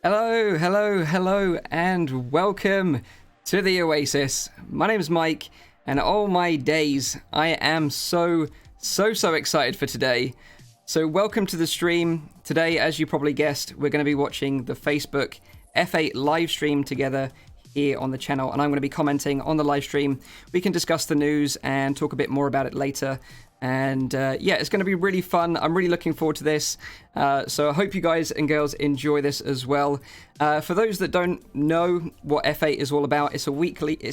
Hello, hello, hello, and welcome to the Oasis. My name is Mike, and oh my days, I am so excited for today. So welcome to the stream. Today, as you probably guessed, we're going to be watching the Facebook F8 live stream together here on the channel, and I'm going to be commenting on the live stream. We can discuss the news and talk a bit more about it later. And yeah, it's going to be really fun. I'm really looking forward to this. So I hope you guys and girls enjoy this as well. For those that don't know what F8 is all about, it's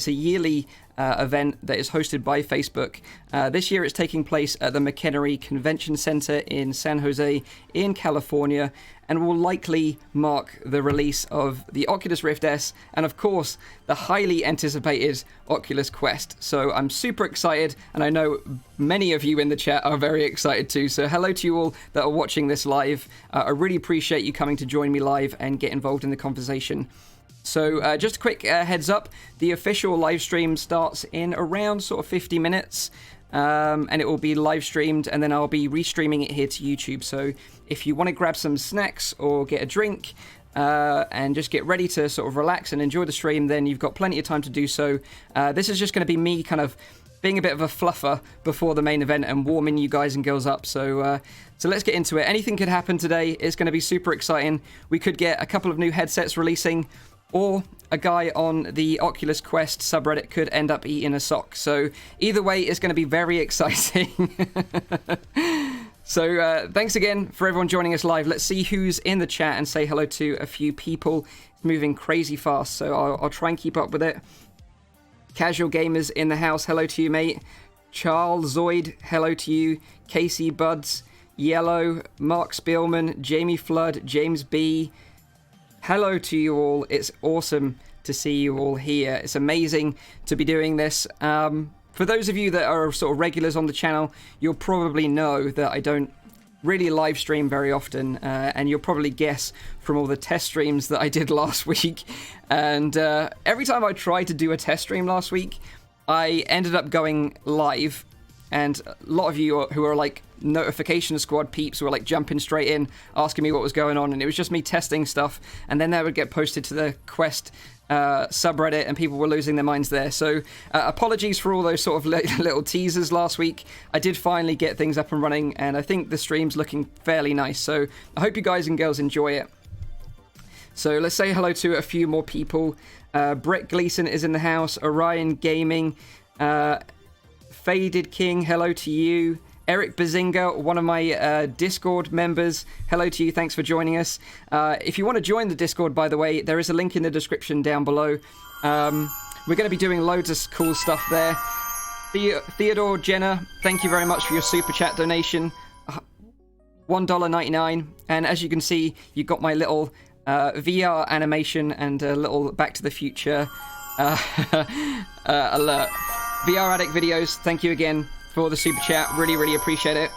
a yearly event that is hosted by Facebook. This year it's taking place at the McHenry Convention Center in San Jose in California, and will likely mark the release of the Oculus Rift S and of course the highly anticipated Oculus Quest. So I'm super excited, and I know many of you in the chat are very excited too. So hello to you all that are watching this live. I really appreciate you coming to join me live and get involved in the conversation. So just a quick heads up, the official live stream starts in around sort of 50 minutes. And it will be live streamed, and then I'll be restreaming it here to YouTube. So if you want to grab some snacks or get a drink and just get ready to sort of relax and enjoy the stream, then you've got plenty of time to do so. This is just going to be me kind of being a bit of a fluffer before the main event and warming you guys and girls up. So let's get into it. Anything could happen today. It's going to be super exciting. We could get a couple of new headsets releasing, or a guy on the Oculus Quest subreddit could end up eating a sock. So either way, it's going to be very exciting. So thanks again for everyone joining us live. Let's see who's in the chat and say hello to a few people. It's moving crazy fast, so I'll try and keep up with it. Casual Gamers in the house, hello to you, mate. Charles Zoid, hello to you. Casey Buds, Yellow, Mark Spielman, Jamie Flood, James B. Hello to you all. It's awesome to see you all here. It's amazing to be doing this. For those of you that are sort of regulars on the channel, you'll probably know that I don't really live stream very often, and you'll probably guess from all the test streams that I did last week. And every time I tried to do a test stream last week, I ended up going live, and a lot of you who are like notification squad peeps were like jumping straight in, asking me what was going on, and it was just me testing stuff, and then that would get posted to the Quest subreddit, and people were losing their minds there. So apologies for all those sort of little teasers last week. I did finally get things up and running, and I think the stream's looking fairly nice, so I hope you guys and girls enjoy it. So let's say hello to a few more people. Brett Gleason is in the house. Orion Gaming, Faded King, hello to you. Eric Bazinga, one of my Discord members, hello to you, thanks for joining us. If you want to join the Discord, by the way, there is a link in the description down below. We're going to be doing loads of cool stuff there. Theodore Jenner, thank you very much for your super chat donation, $1.99. And as you can see, you got my little VR animation and a little Back to the Future alert. VR Addict videos, thank you again for the super chat. Really, really appreciate it.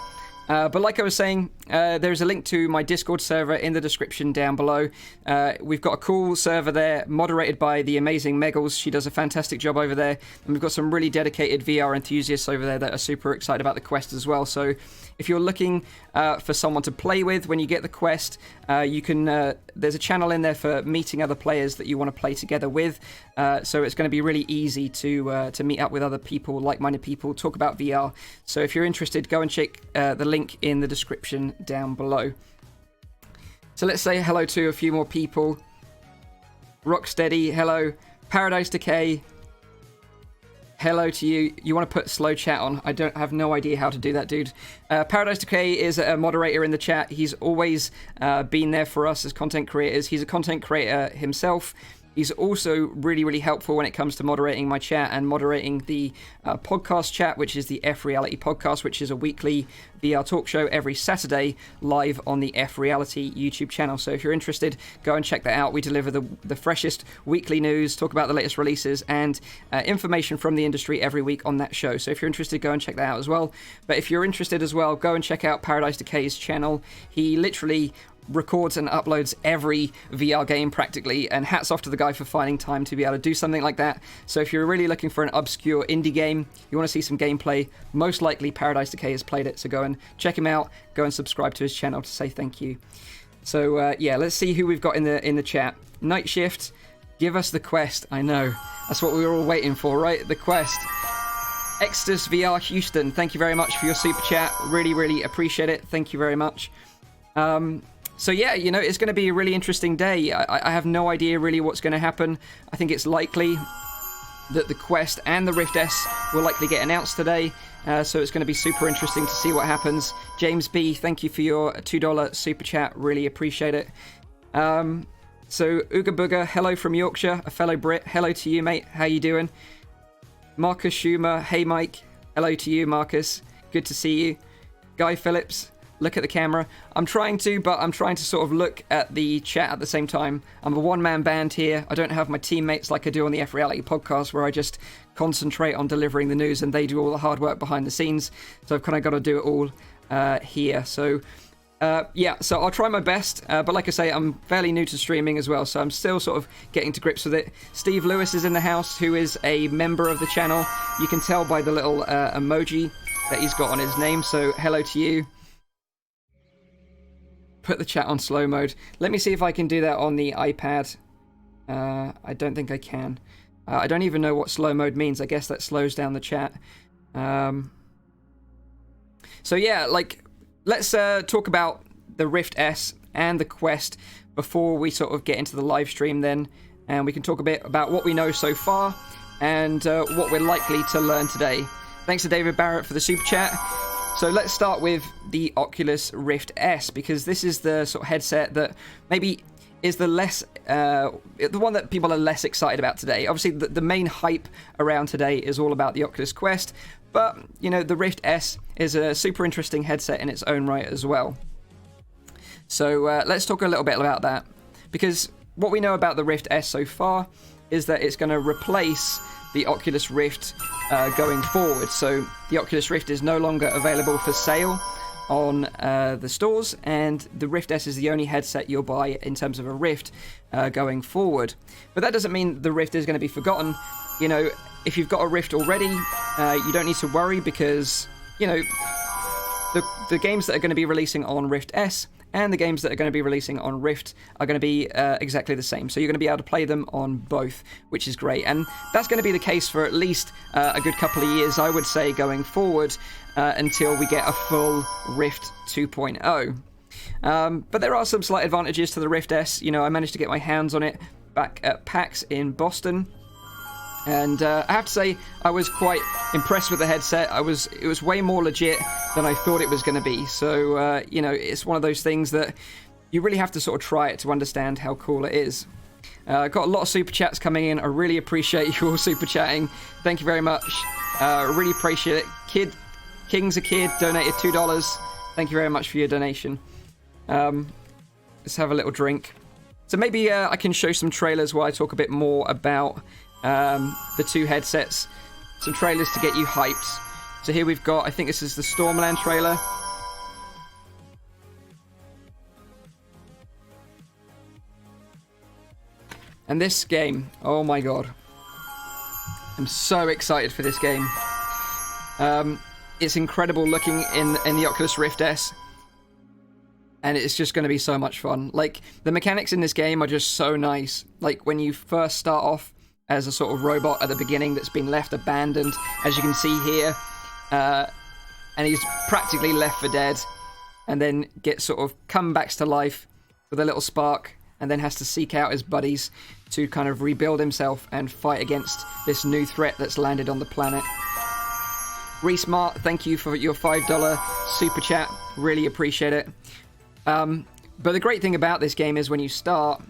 But like I was saying, there's a link to my Discord server in the description down below. We've got a cool server there, moderated by the amazing Meggles. She does a fantastic job over there. And we've got some really dedicated VR enthusiasts over there that are super excited about the Quest as well. So if you're looking for someone to play with when you get the Quest, you can. There's a channel in there for meeting other players that you want to play together with. So it's going to be really easy to meet up with other people, like-minded people, talk about VR. So if you're interested, go and check the link in the description down below. So let's say hello to a few more people. Rocksteady, hello. Paradise Decay, hello to you. You want to put slow chat on? I have no idea how to do that, dude. Paradise Decay is a moderator in the chat. He's always been there for us as content creators. He's a content creator himself. He's also really, really helpful when it comes to moderating my chat and moderating the podcast chat, which is the F Reality podcast, which is a weekly VR talk show every Saturday live on the F Reality YouTube channel. So if you're interested, go and check that out. We deliver the freshest weekly news, talk about the latest releases, and information from the industry every week on that show. So if you're interested, go and check that out as well. But if you're interested as well, go and check out Paradise Decay's channel. He literally records and uploads every VR game practically, and hats off to the guy for finding time to be able to do something like that. So if you're really looking for an obscure indie game, you want to see some gameplay, most likely Paradise Decay has played it, so go and check him out, go and subscribe to his channel to say thank you. So yeah, let's see who we've got in the chat. Night Shift, give us the Quest. I know, that's what we were all waiting for, right? The Quest. Extus VR Houston, thank you very much for your super chat, really, really appreciate it, thank you very much. So yeah, you know, it's going to be a really interesting day. I have no idea really what's going to happen. I think it's likely that the Quest and the Rift S will likely get announced today. So it's going to be super interesting to see what happens. James B, thank you for your $2 super chat. Really appreciate it. So Ooga Booga, hello from Yorkshire, a fellow Brit. Hello to you, mate. How you doing? Marcus Schumer, hey Mike. Hello to you, Marcus. Good to see you. Guy Phillips, look at the camera. I'm trying to sort of look at the chat at the same time. I'm a one-man band here. I don't have my teammates like I do on the F Reality podcast, where I just concentrate on delivering the news and they do all the hard work behind the scenes. So I've kind of got to do it all here. So yeah, so I'll try my best. But like I say, I'm fairly new to streaming as well, so I'm still sort of getting to grips with it. Steve Lewis is in the house, who is a member of the channel. You can tell by the little emoji that he's got on his name. So hello to you. Put the chat on slow mode. Let me see if I can do that on the iPad. I don't think I can. I don't even know what slow mode means. I guess that slows down the chat. So yeah, like, let's talk about the Rift S and the Quest before we sort of get into the live stream then. And we can talk a bit about what we know so far and what we're likely to learn today. Thanks to David Barrett for the super chat. So let's start with the Oculus Rift S, because this is the sort of headset that maybe is the one that people are less excited about today. Obviously, the main hype around today is all about the Oculus Quest, but, you know, the Rift S is a super interesting headset in its own right as well. So let's talk a little bit about that, because what we know about the Rift S so far is that it's going to replace the Oculus Rift going forward. So the Oculus Rift is no longer available for sale on the stores, and the Rift S is the only headset you'll buy in terms of a Rift going forward. But that doesn't mean the Rift is going to be forgotten. You know, if you've got a Rift already, you don't need to worry, because, you know, the games that are going to be releasing on Rift S and the games that are going to be releasing on Rift are going to be exactly the same. So you're going to be able to play them on both, which is great. And that's going to be the case for at least a good couple of years, I would say, going forward, until we get a full Rift 2.0. But there are some slight advantages to the Rift S. You know, I managed to get my hands on it back at PAX in Boston. And I have to say, I was quite impressed with the headset. It was way more legit than I thought it was going to be. So, you know, it's one of those things that you really have to sort of try it to understand how cool it is. Got a lot of super chats coming in. I really appreciate you all super chatting. Thank you very much. Really appreciate it. King's a Kid donated $2. Thank you very much for your donation. Let's have a little drink. So maybe I can show some trailers where I talk a bit more about the two headsets, some trailers to get you hyped. So here we've got, I think this is the Stormland trailer. And this game, oh my god, I'm so excited for this game. It's incredible looking in the Oculus Rift S, and it's just going to be so much fun. Like, the mechanics in this game are just so nice. Like, when you first start off as a sort of robot at the beginning that's been left abandoned, as you can see here, and he's practically left for dead, and then gets sort of comebacks to life with a little spark, and then has to seek out his buddies to kind of rebuild himself and fight against this new threat that's landed on the planet. Resmart, thank you for your $5 super chat, really appreciate it. But the great thing about this game is when you start,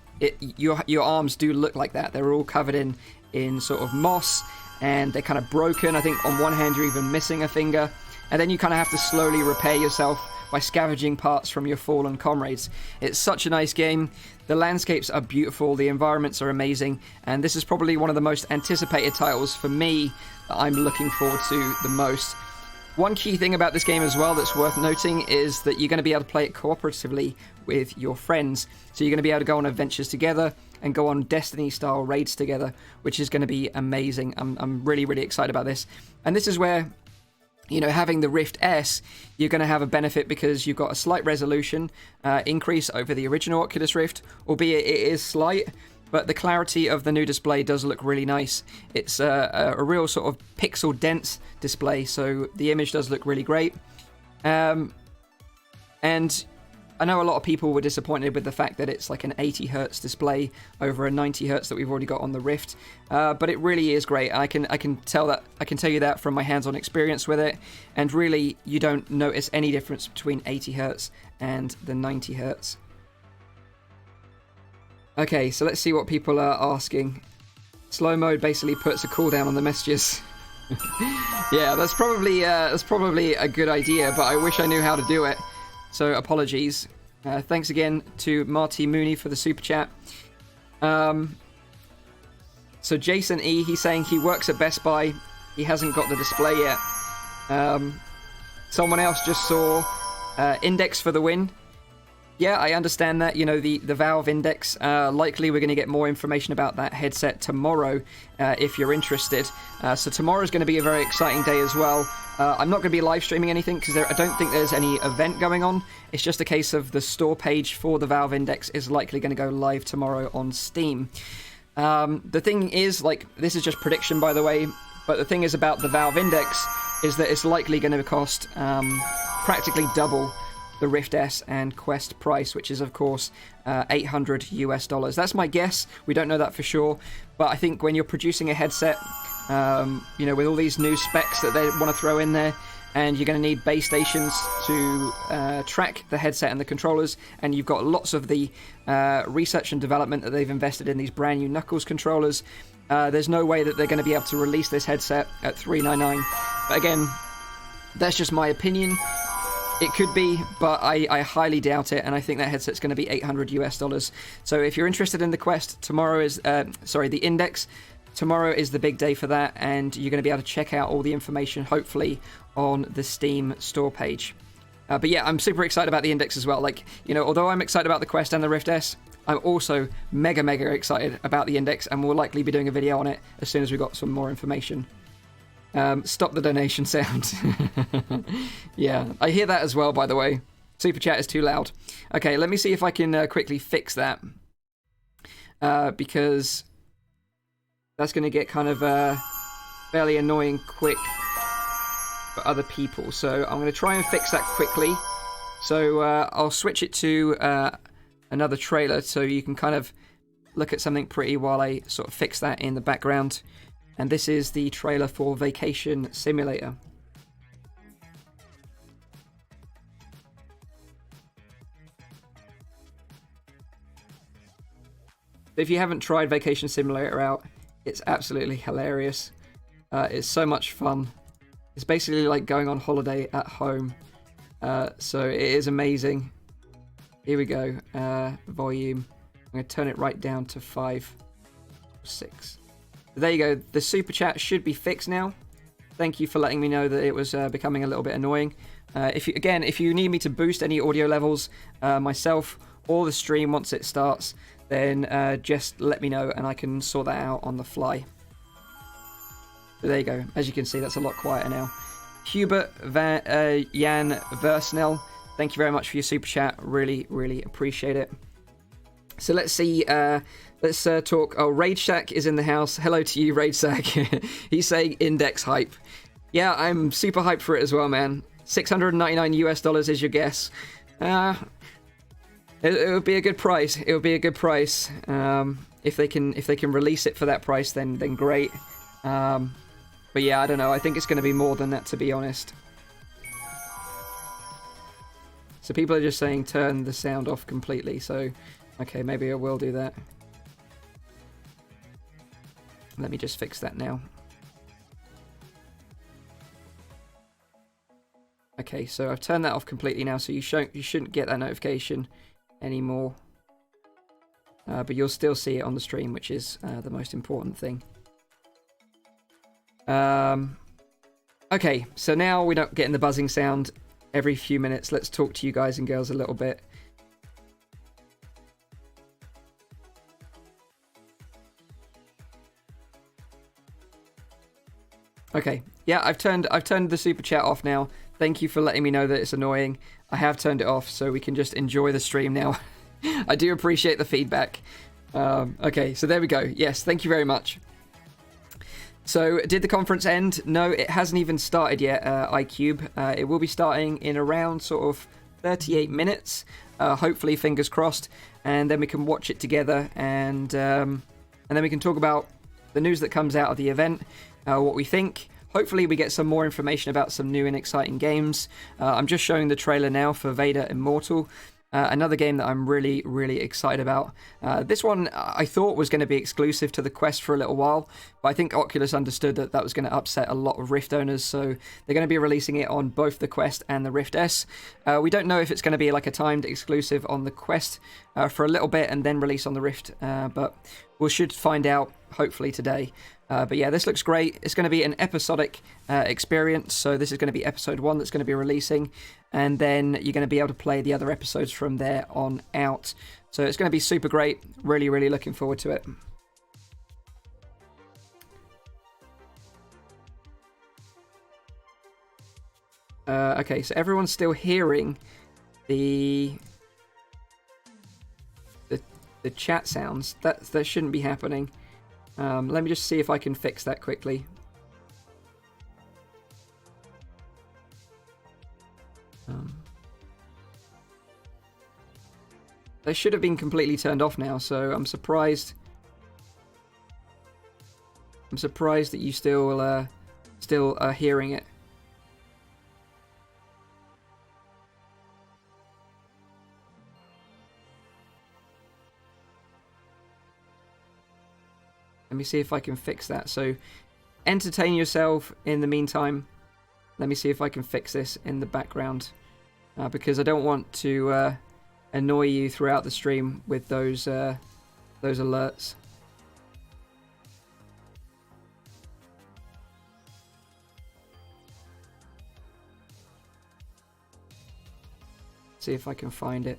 your arms do look like that. They're all covered in sort of moss, and they're kind of broken. I think on one hand you're even missing a finger, and then you kind of have to slowly repair yourself by scavenging parts from your fallen comrades. It's such a nice game. The landscapes are beautiful, the environments are amazing, and this is probably one of the most anticipated titles for me that I'm looking forward to the most. One key thing about this game as well that's worth noting is that you're going to be able to play it cooperatively with your friends. So you're going to be able to go on adventures together and go on Destiny-style raids together, which is going to be amazing. I'm really, really excited about this. And this is where, you know, having the Rift S, you're going to have a benefit because you've got a slight resolution increase over the original Oculus Rift, albeit it is slight. But the clarity of the new display does look really nice. It's a real sort of pixel-dense display, so the image does look really great. And I know a lot of people were disappointed with the fact that it's like an 80 Hz display over a 90 Hz that we've already got on the Rift. But it really is great. I can tell you that from my hands-on experience with it. And really, you don't notice any difference between 80 Hz and the 90 Hz. Okay, so let's see what people are asking. Slow mode basically puts a cooldown on the messages. Yeah, that's probably a good idea, but I wish I knew how to do it. So apologies. Thanks again to Marty Mooney for the super chat. So Jason E, he's saying he works at Best Buy. He hasn't got the display yet. Someone else just saw Index for the win. Yeah, I understand that, you know, the Valve Index, likely we're going to get more information about that headset tomorrow, if you're interested. So tomorrow's going to be a very exciting day as well. I'm not going to be live streaming anything because I don't think there's any event going on. It's just a case of the store page for the Valve Index is likely going to go live tomorrow on Steam. The thing is, like, this is just prediction, by the way, but the thing is about the Valve Index is that it's likely going to cost practically double the Rift S and Quest price, which is of course $800 US. That's my guess. We don't know that for sure, but I think when you're producing a headset, you know, with all these new specs that they want to throw in there, and you're going to need base stations to track the headset and the controllers, and you've got lots of the research and development that they've invested in these brand new Knuckles controllers. There's no way that they're going to be able to release this headset at $399, but again, that's just my opinion. It could be, but I highly doubt it, and I think that headset's going to be $800 US. So if you're interested in the Quest, tomorrow is the Index. Tomorrow is the big day for that, and you're going to be able to check out all the information, hopefully, on the Steam store page. But yeah, I'm super excited about the Index as well. Like, you know, although I'm excited about the Quest and the Rift S, I'm also mega excited about the Index, and we'll likely be doing a video on it as soon as we've got some more information. Stop the donation sound. Yeah, I hear that as well, by the way. Super chat is too loud. Okay, let me see if I can quickly fix that. Because that's going to get kind of fairly annoying quick for other people. So I'm going to try and fix that quickly. So I'll switch it to another trailer so you can kind of look at something pretty while I sort of fix that in the background. And this is the trailer for Vacation Simulator. If you haven't tried Vacation Simulator out, it's absolutely hilarious. It's so much fun. It's basically like going on holiday at home. So it is amazing. Here we go. Volume. I'm going to turn it right down to 5 or 6. There you go. The super chat should be fixed now. Thank you for letting me know that it was becoming a little bit annoying. If you need me to boost any audio levels myself or the stream once it starts, then just let me know and I can sort that out on the fly. So there you go. As you can see, that's a lot quieter now. Hubert Jan Versnell, thank you very much for your super chat. Really appreciate it. So let's see. Let's talk. Oh, Rage Sack is in the house. Hello to you, Rage Sack. He's saying Index hype. Yeah, I'm super hyped for it as well, man. $699 US is your guess. It would be a good price. It would be a good price. If they can release it for that price, then great. But yeah, I don't know. I think it's going to be more than that, to be honest. So people are just saying turn the sound off completely. So, okay, maybe I will do that. Let me just fix that now. Okay, so I've turned that off completely now, so you shouldn't get that notification anymore. But you'll still see it on the stream, which is the most important thing. Okay, so now we're not getting the buzzing sound every few minutes. Let's talk to you guys and girls a little bit. Okay, yeah, I've turned the super chat off now. Thank you for letting me know that it's annoying. I have turned it off so we can just enjoy the stream now. I do appreciate the feedback. Okay, so there we go. Yes, thank you very much. So, did the conference end? No, it hasn't even started yet, iCube. It will be starting in around sort of 38 minutes. Hopefully, fingers crossed. And then we can watch it together. And then we can talk about the news that comes out of the event, what we think. Hopefully, we get some more information about some new and exciting games. I'm just showing the trailer now for Vader Immortal. Another game that I'm really excited about. This one I thought was going to be exclusive to the Quest for a little while, but I think Oculus understood that that was going to upset a lot of Rift owners, so they're going to be releasing it on both the Quest and the Rift S. We don't know if it's going to be like a timed exclusive on the Quest for a little bit and then release on the Rift, but we should find out hopefully today. But yeah, this looks great. It's going to be an episodic experience, so this is going to be episode 1 that's going to be releasing, and then you're going to be able to play the other episodes from there on out. So it's going to be super great. Really looking forward to it. Okay, so everyone's still hearing the chat sounds. That shouldn't be happening. Let me just see if I can fix that quickly. They should have been completely turned off now, so I'm surprised. I'm surprised that you still are hearing it. Let me see if I can fix that. So entertain yourself in the meantime. Let me see if I can fix this in the background, because I don't want to annoy you throughout the stream with those alerts. See if I can find it.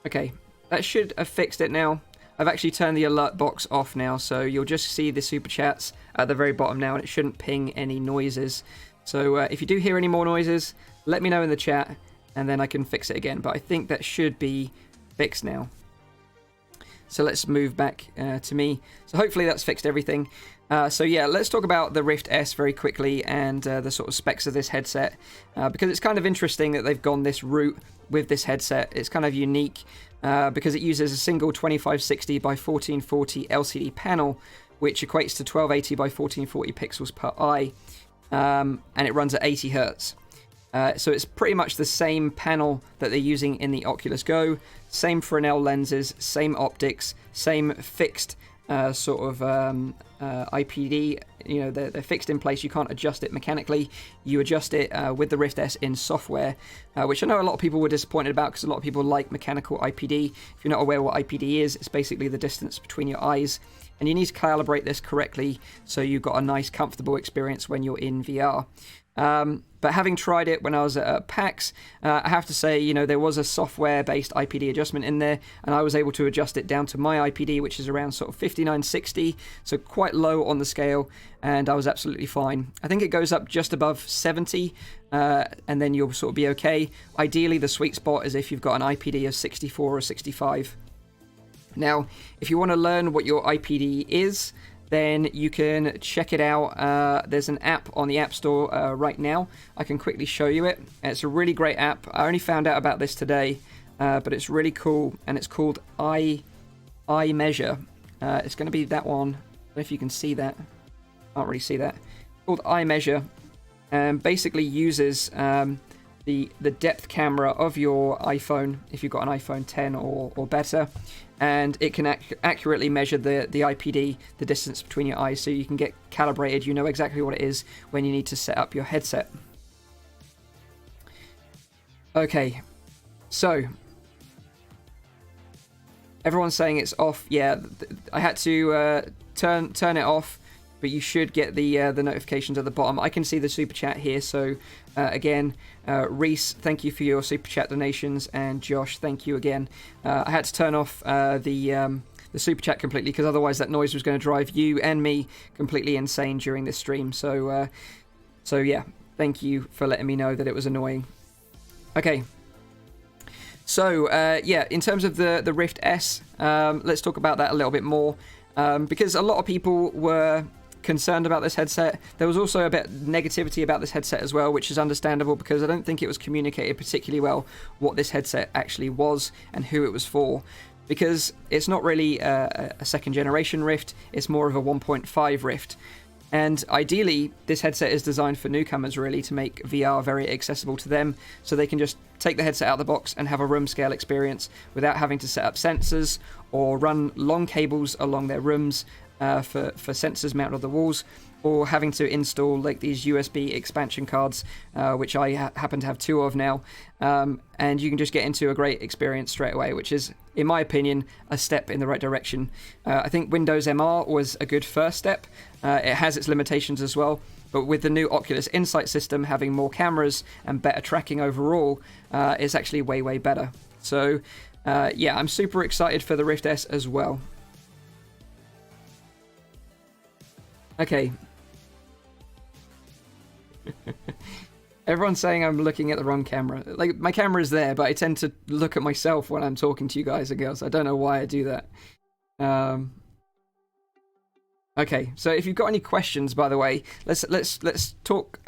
Okay, that should have fixed it now. I've actually turned the alert box off now, so you'll just see the super chats at the very bottom now, and it shouldn't ping any noises. So if you do hear any more noises, let me know in the chat, and then I can fix it again. But I think that should be fixed now. So let's move back to me. So hopefully that's fixed everything. So yeah, let's talk about the Rift S very quickly and the sort of specs of this headset, because it's kind of interesting that they've gone this route with this headset. It's kind of unique because it uses a single 2560 by 1440 LCD panel, which equates to 1280 by 1440 pixels per eye, and it runs at 80 Hertz. So it's pretty much the same panel that they're using in the Oculus Go, same Fresnel lenses, same optics, same fixed sort of IPD. You know, they're fixed in place. You can't adjust it mechanically. You adjust it with the Rift S in software, which I know a lot of people were disappointed about because a lot of people like mechanical IPD. If you're not aware what IPD is, it's basically the distance between your eyes, and you need to calibrate this correctly so you've got a nice, comfortable experience when you're in VR. But having tried it when I was at PAX, I have to say, you know, there was a software-based IPD adjustment in there, and I was able to adjust it down to my IPD, which is around sort of 5960, so quite low on the scale, and I was absolutely fine. I think it goes up just above 70, and then you'll sort of be okay. Ideally, the sweet spot is if you've got an IPD of 64 or 65. Now, if you want to learn what your IPD is, then you can check it out. There's an app on the App Store right now. I can quickly show you it. It's a really great app. I only found out about this today, but it's really cool, and it's called iMeasure. It's going to be that one. I don't know if you can see that. Can't really see that. It's called iMeasure, and basically uses the depth camera of your iPhone, if you've got an iPhone 10 or better, and it can accurately measure the IPD, the distance between your eyes, so you can get calibrated. You know exactly what it is when you need to set up your headset. Okay, so everyone's saying it's off. Yeah, I had to turn it off, but you should get the notifications at the bottom. I can see the super chat here, so again, Reese, thank you for your super chat donations, and Josh, thank you again. I had to turn off the super chat completely, because otherwise that noise was going to drive you and me completely insane during this stream. So yeah, thank you for letting me know that it was annoying. Okay. So yeah, in terms of the Rift S, let's talk about that a little bit more, because a lot of people were concerned about this headset. There was also a bit of negativity about this headset as well, which is understandable, because I don't think it was communicated particularly well what this headset actually was and who it was for, because it's not really a second generation Rift, it's more of a 1.5 Rift. And ideally, this headset is designed for newcomers, really, to make VR very accessible to them, so they can just take the headset out of the box and have a room scale experience without having to set up sensors or run long cables along their rooms for sensors mounted on the walls, or having to install like these USB expansion cards, which I happen to have 2 of now, and you can just get into a great experience straight away, which is, in my opinion, a step in the right direction. I think Windows MR was a good first step. It has its limitations as well, but with the new Oculus Insight system having more cameras and better tracking overall, it's actually way better. So yeah, I'm super excited for the Rift S as well. Okay. Everyone's saying I'm looking at the wrong camera. Like, my camera is there, but I tend to look at myself when I'm talking to you guys and girls. I don't know why I do that. Okay, so if you've got any questions, by the way, let's talk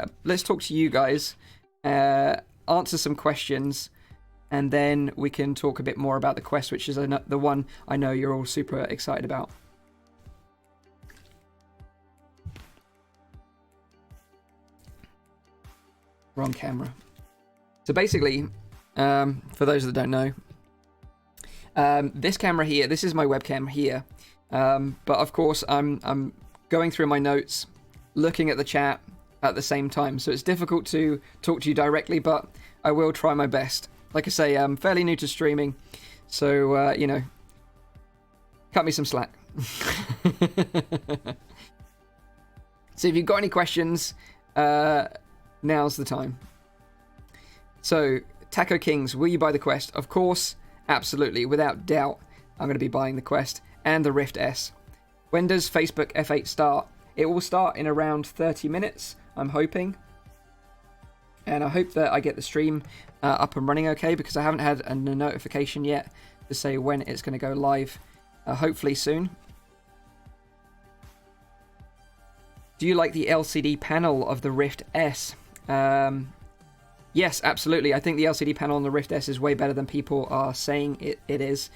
to you guys, answer some questions, and then we can talk a bit more about the Quest, which is the one I know you're all super excited about. Wrong camera. So basically, for those that don't know, this camera here, this is my webcam here. But of course, I'm going through my notes, looking at the chat at the same time. So it's difficult to talk to you directly, but I will try my best. Like I say, I'm fairly new to streaming, so, you know, cut me some slack. So if you've got any questions, now's the time. So, Taco Kings, will you buy the Quest? Of course, absolutely, without doubt, I'm going to be buying the Quest and the Rift S. When does Facebook F8 start? It will start in around 30 minutes, I'm hoping. And I hope that I get the stream up and running okay, because I haven't had a notification yet to say when it's going to go live. Hopefully soon. Do you like the LCD panel of the Rift S? Yes, absolutely. I think the LCD panel on the Rift S is way better than people are saying it is.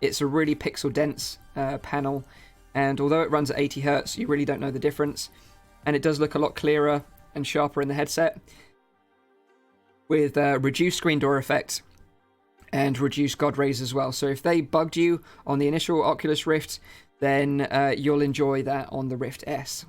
It's a really pixel-dense panel, and although it runs at 80 Hz, you really don't know the difference. And it does look a lot clearer and sharper in the headset, with reduced screen door effect and reduced God rays as well. So if they bugged you on the initial Oculus Rift, then you'll enjoy that on the Rift S.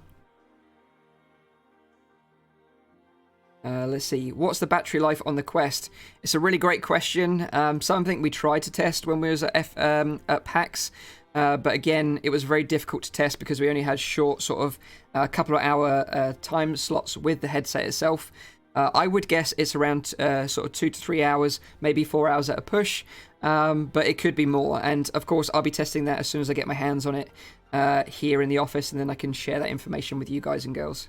Let's see. What's the battery life on the Quest? It's a really great question. Something we tried to test when we was at PAX. But again, it was very difficult to test because we only had short sort of couple of hour time slots with the headset itself. I would guess it's around sort of 2 to 3 hours, maybe 4 hours at a push. But it could be more. And of course, I'll be testing that as soon as I get my hands on it here in the office, and then I can share that information with you guys and girls.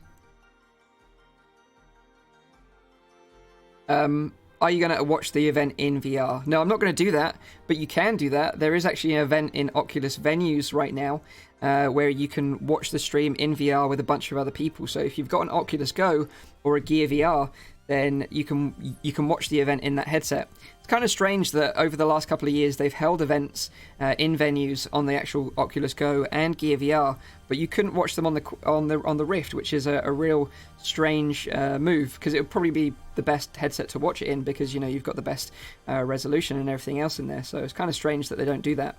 Are you going to watch the event in VR? No, I'm not going to do that, but you can do that. There is actually an event in Oculus venues right now where you can watch the stream in VR with a bunch of other people. So if you've got an Oculus Go or a Gear VR, then you can watch the event in that headset. It's kind of strange that over the last couple of years they've held events in venues on the actual Oculus Go and Gear VR, but you couldn't watch them on the Rift, which is a real strange move, because it would probably be the best headset to watch it in, because you know you've got the best resolution and everything else in there. So it's kind of strange that they don't do that.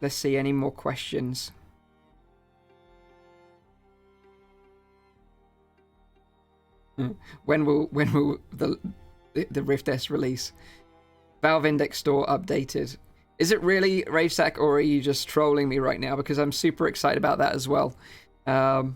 Let's see, any more questions? When will the Rift S release? Valve Index Store updated. Is it really, Ravesack, or are you just trolling me right now? Because I'm super excited about that as well. I'll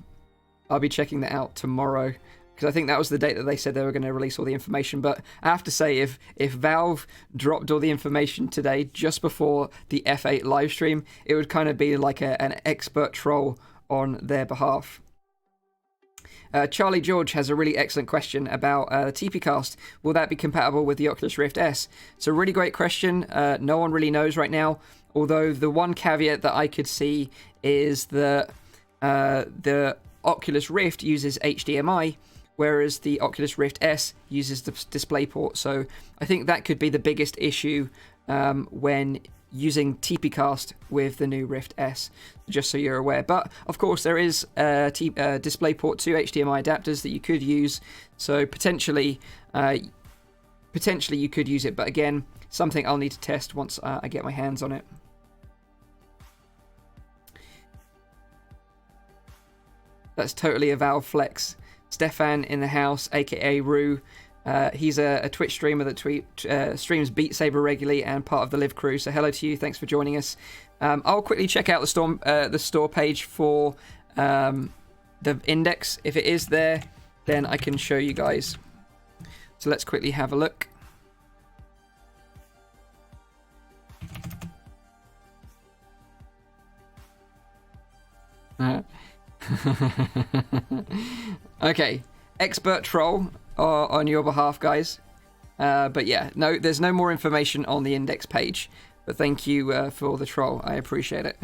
be checking that out tomorrow, because I think that was the date that they said they were going to release all the information. But I have to say, if Valve dropped all the information today just before the F8 live stream, it would kind of be like an expert troll on their behalf. Charlie George has a really excellent question about the TPcast. Will that be compatible with the Oculus Rift S? It's a really great question. No one really knows right now, although the one caveat that I could see is that the Oculus Rift uses HDMI, whereas the Oculus Rift S uses the DisplayPort. So I think that could be the biggest issue when using TPcast with the new Rift S, just so you're aware. But of course there is DisplayPort 2 HDMI adapters that you could use, so potentially you could use it, but again, something I'll need to test once I get my hands on it. That's totally a Valve flex. Stefan in the house, aka Rue. He's a Twitch streamer that streams Beat Saber regularly and part of the Live crew. So hello to you. Thanks for joining us. I'll quickly check out the store page for the index. If it is there, then I can show you guys. So let's quickly have a look. Okay, expert troll on your behalf, guys. But yeah, no, there's no more information on the index page. But thank you for the troll. I appreciate it.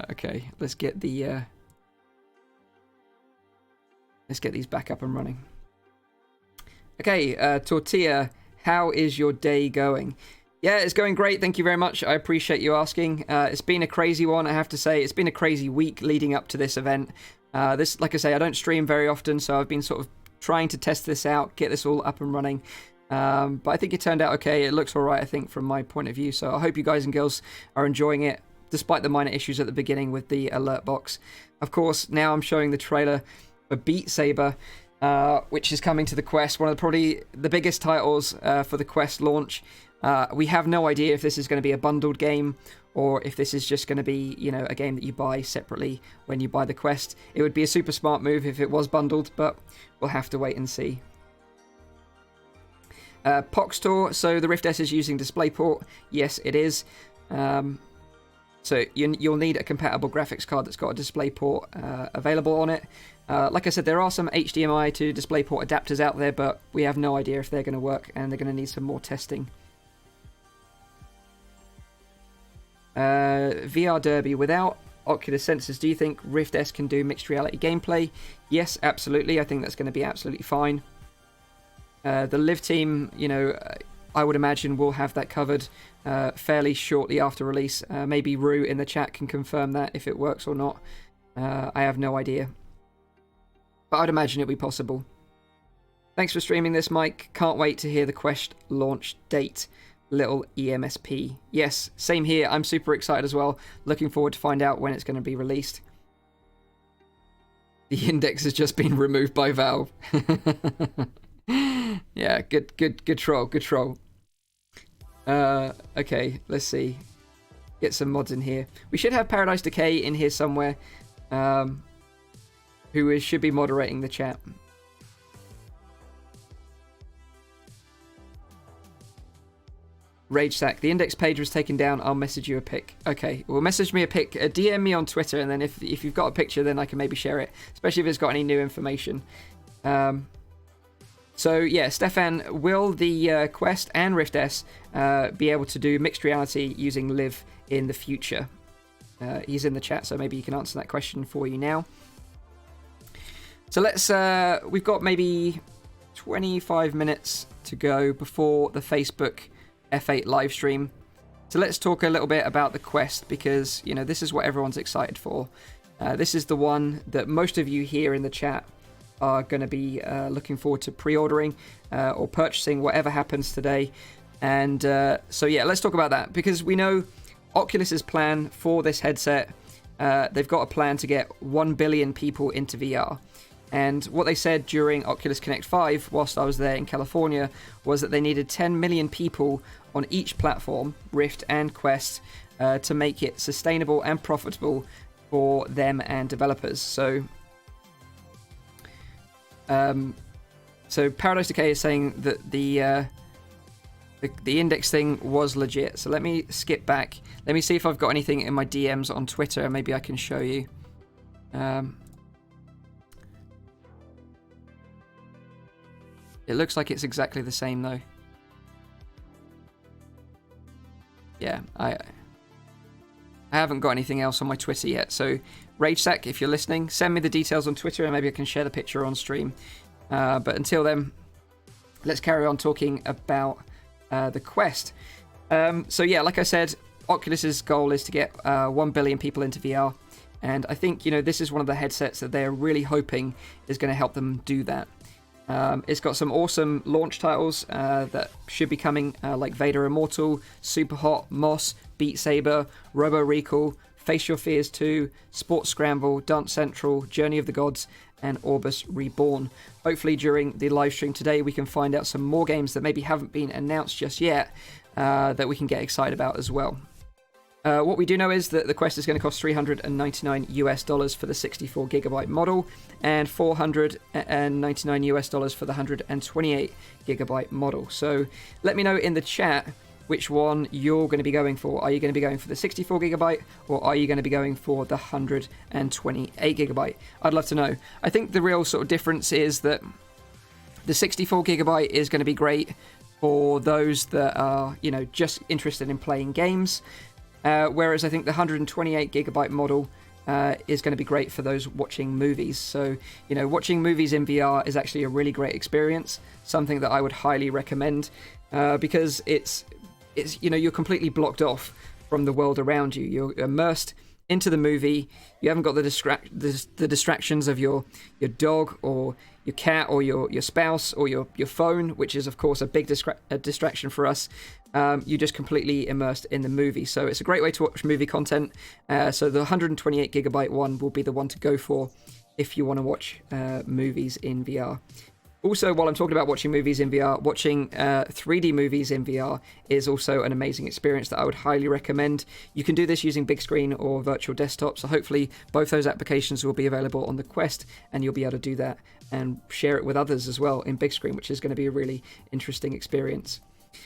Okay, let's get these back up and running. Okay, Tortilla, how is your day going? Yeah, it's going great. Thank you very much. I appreciate you asking. It's been a crazy one, I have to say. It's been a crazy week leading up to this event. Like I say, I don't stream very often, so I've been sort of trying to test this out, get this all up and running. But I think it turned out okay. It looks all right, I think, from my point of view. So I hope you guys and girls are enjoying it, despite the minor issues at the beginning with the alert box. Of course, now I'm showing the trailer for Beat Saber, which is coming to the Quest, one of probably the biggest titles for the Quest launch. We have no idea if this is going to be a bundled game or if this is just going to be, you know, a game that you buy separately when you buy the Quest. It would be a super smart move if it was bundled, but we'll have to wait and see. POX Tour, so the Rift S is using DisplayPort. Yes, it is. So you'll need a compatible graphics card that's got a DisplayPort available on it. Like I said, there are some HDMI to DisplayPort adapters out there, but we have no idea if they're going to work, and they're going to need some more testing. VR Derby, without Oculus sensors, do you think Rift S can do mixed reality gameplay? Yes, absolutely. I think that's going to be absolutely fine. The Live team, you know, I would imagine will have that covered fairly shortly after release. Maybe Rue in the chat can confirm that if it works or not. I have no idea. But I'd imagine it'll be possible. Thanks for streaming this, Mike. Can't wait to hear the Quest launch date. Little EMSP. Yes, same here. I'm super excited as well. Looking forward to find out when it's going to be released. The index has just been removed by Valve. Yeah, good troll. Okay, let's see. Get some mods in here. We should have Paradise Decay in here somewhere, who should be moderating the chat. Rage Sack, the index page was taken down. I'll message you a pic. Okay, well, message me a pic. DM me on Twitter, and then if you've got a picture, then I can maybe share it, especially if it's got any new information. So yeah, Stefan, will the Quest and Rift S be able to do mixed reality using Live in the future? He's in the chat, so maybe he can answer that question for you now. So let's, we've got maybe 25 minutes to go before the Facebook F8 live stream. So let's talk a little bit about the Quest, because, you know, this is what everyone's excited for. This is the one that most of you here in the chat are going to be looking forward to pre-ordering or purchasing, whatever happens today. And so yeah, let's talk about that, because we know Oculus's plan for this headset, they've got a plan to get 1 billion people into VR. And what they said during Oculus Connect 5, whilst I was there in California, was that they needed 10 million people on each platform, Rift and Quest, to make it sustainable and profitable for them and developers. So Paradise Decay is saying that the index thing was legit. So let me skip back. Let me see if I've got anything in my DMs on Twitter, and maybe I can show you. It looks like it's exactly the same though. Yeah, I haven't got anything else on my Twitter yet. So RageSack, if you're listening, send me the details on Twitter and maybe I can share the picture on stream. But until then, let's carry on talking about the Quest. So yeah, like I said, Oculus's goal is to get 1 billion people into VR. And I think, you know, this is one of the headsets that they're really hoping is going to help them do that. It's got some awesome launch titles that should be coming, like Vader Immortal, Superhot, Moss, Beat Saber, Robo Recall, Face Your Fears 2, Sports Scramble, Dance Central, Journey of the Gods, and Orbis Reborn. Hopefully during the live stream today we can find out some more games that maybe haven't been announced just yet that we can get excited about as well. What we do know is that the Quest is going to cost $399 for the 64GB model and $499 for the 128GB model. So let me know in the chat which one you're going to be going for. Are you going to be going for the 64GB or are you going to be going for the 128GB? I'd love to know. I think the real sort of difference is that the 64GB is going to be great for those that are, you know, just interested in playing games. Whereas I think the 128GB model is going to be great for those watching movies. So, you know, watching movies in VR is actually a really great experience, something that I would highly recommend because it's it's, you know, you're completely blocked off from the world around you. You're immersed into the movie. You haven't got the distractions of your dog or your cat or your spouse or your phone, which is of course a big distraction for us. You're just completely immersed in the movie, so it's a great way to watch movie content. So the 128 gigabyte one will be the one to go for if you want to watch movies in VR. Also, while I'm talking about watching movies in VR, watching 3D movies in VR is also an amazing experience that I would highly recommend. You can do this using big screen or virtual desktop, so hopefully both those applications will be available on the Quest, and you'll be able to do that and share it with others as well in big screen, which is going to be a really interesting experience.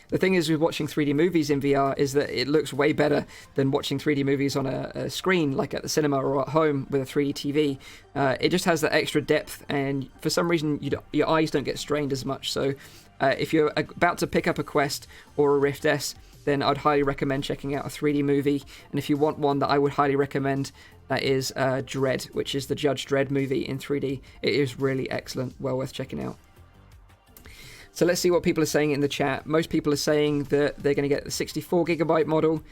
The thing is with watching 3D movies in VR is that it looks way better than watching 3D movies on a screen, like at the cinema or at home with a 3D TV. It just has that extra depth, and for some reason your eyes don't get strained as much. So if you're about to pick up a Quest or a Rift S, then I'd highly recommend checking out a 3D movie. And if you want one that I would highly recommend, that is Dredd, which is the Judge Dredd movie in 3D. It is really excellent, well worth checking out. So let's see what people are saying in the chat. Most people are saying that they're going to get the 64 gigabyte model.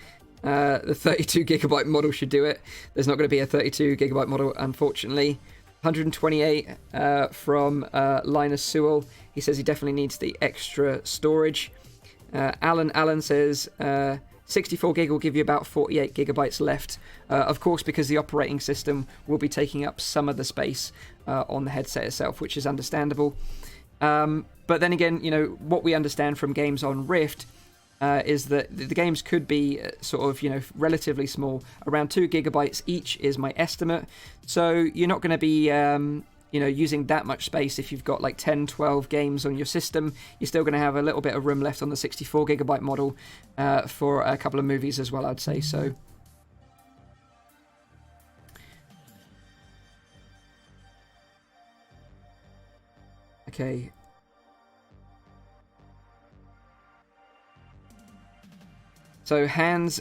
The 32 gigabyte model should do it. There's not going to be a 32 gigabyte model, unfortunately. 128 from Linus Sewell. He says he definitely needs the extra storage. Alan says 64 gig will give you about 48 gigabytes left. Of course, because the operating system will be taking up some of the space on the headset itself, which is understandable. But then again, you know, what we understand from games on Rift is that the games could be sort of, you know, relatively small. Around 2 gigabytes each is my estimate. So you're not going to be, you know, using that much space if you've got like 10, 12 games on your system. You're still going to have a little bit of room left on the 64 gigabyte model for a couple of movies as well, I'd say. So okay. So Hans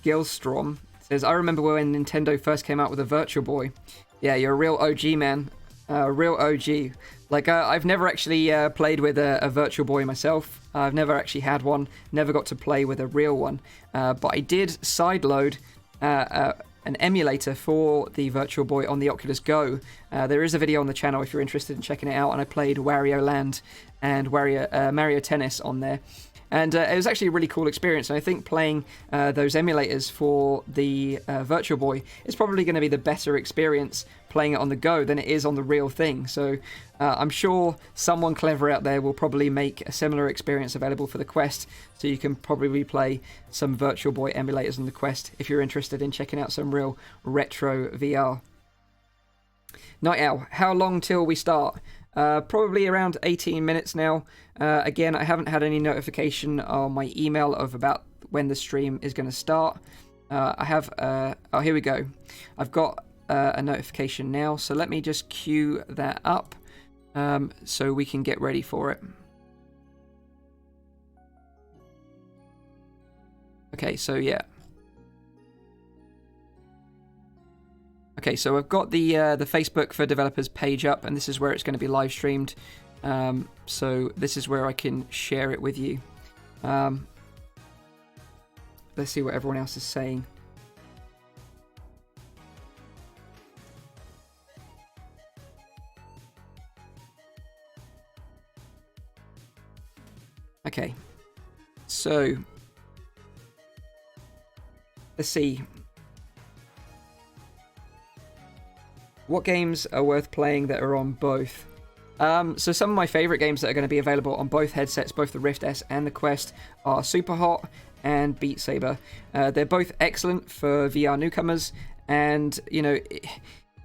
Gilstrom says, I remember when Nintendo first came out with a Virtual Boy. Yeah, you're a real OG, man. Real OG. Like, I've never actually played with a Virtual Boy myself. I've never actually had one. Never got to play with a real one. But I did sideload an emulator for the Virtual Boy on the Oculus Go. There is a video on the channel if you're interested in checking it out, and I played Wario Land and Mario Tennis on there. And it was actually a really cool experience, and I think playing those emulators for the Virtual Boy is probably going to be the better experience playing it on the go than it is on the real thing. So I'm sure someone clever out there will probably make a similar experience available for the Quest, so you can probably play some Virtual Boy emulators on the Quest if you're interested in checking out some real retro VR. Night Owl, how long till we start? Probably around 18 minutes now. Again, I haven't had any notification on my email of about when the stream is going to start. I have... oh, here we go. I've got a notification now, so let me just queue that up so we can get ready for it. Okay, so yeah. Okay, so I've got the Facebook for Developers page up, and this is where it's going to be live streamed. So this is where I can share it with you. Let's see what everyone else is saying. Okay, so let's see. What games are worth playing that are on both? So some of my favorite games that are going to be available on both headsets, both the Rift S and the Quest, are Superhot and Beat Saber. They're both excellent for VR newcomers, and you know,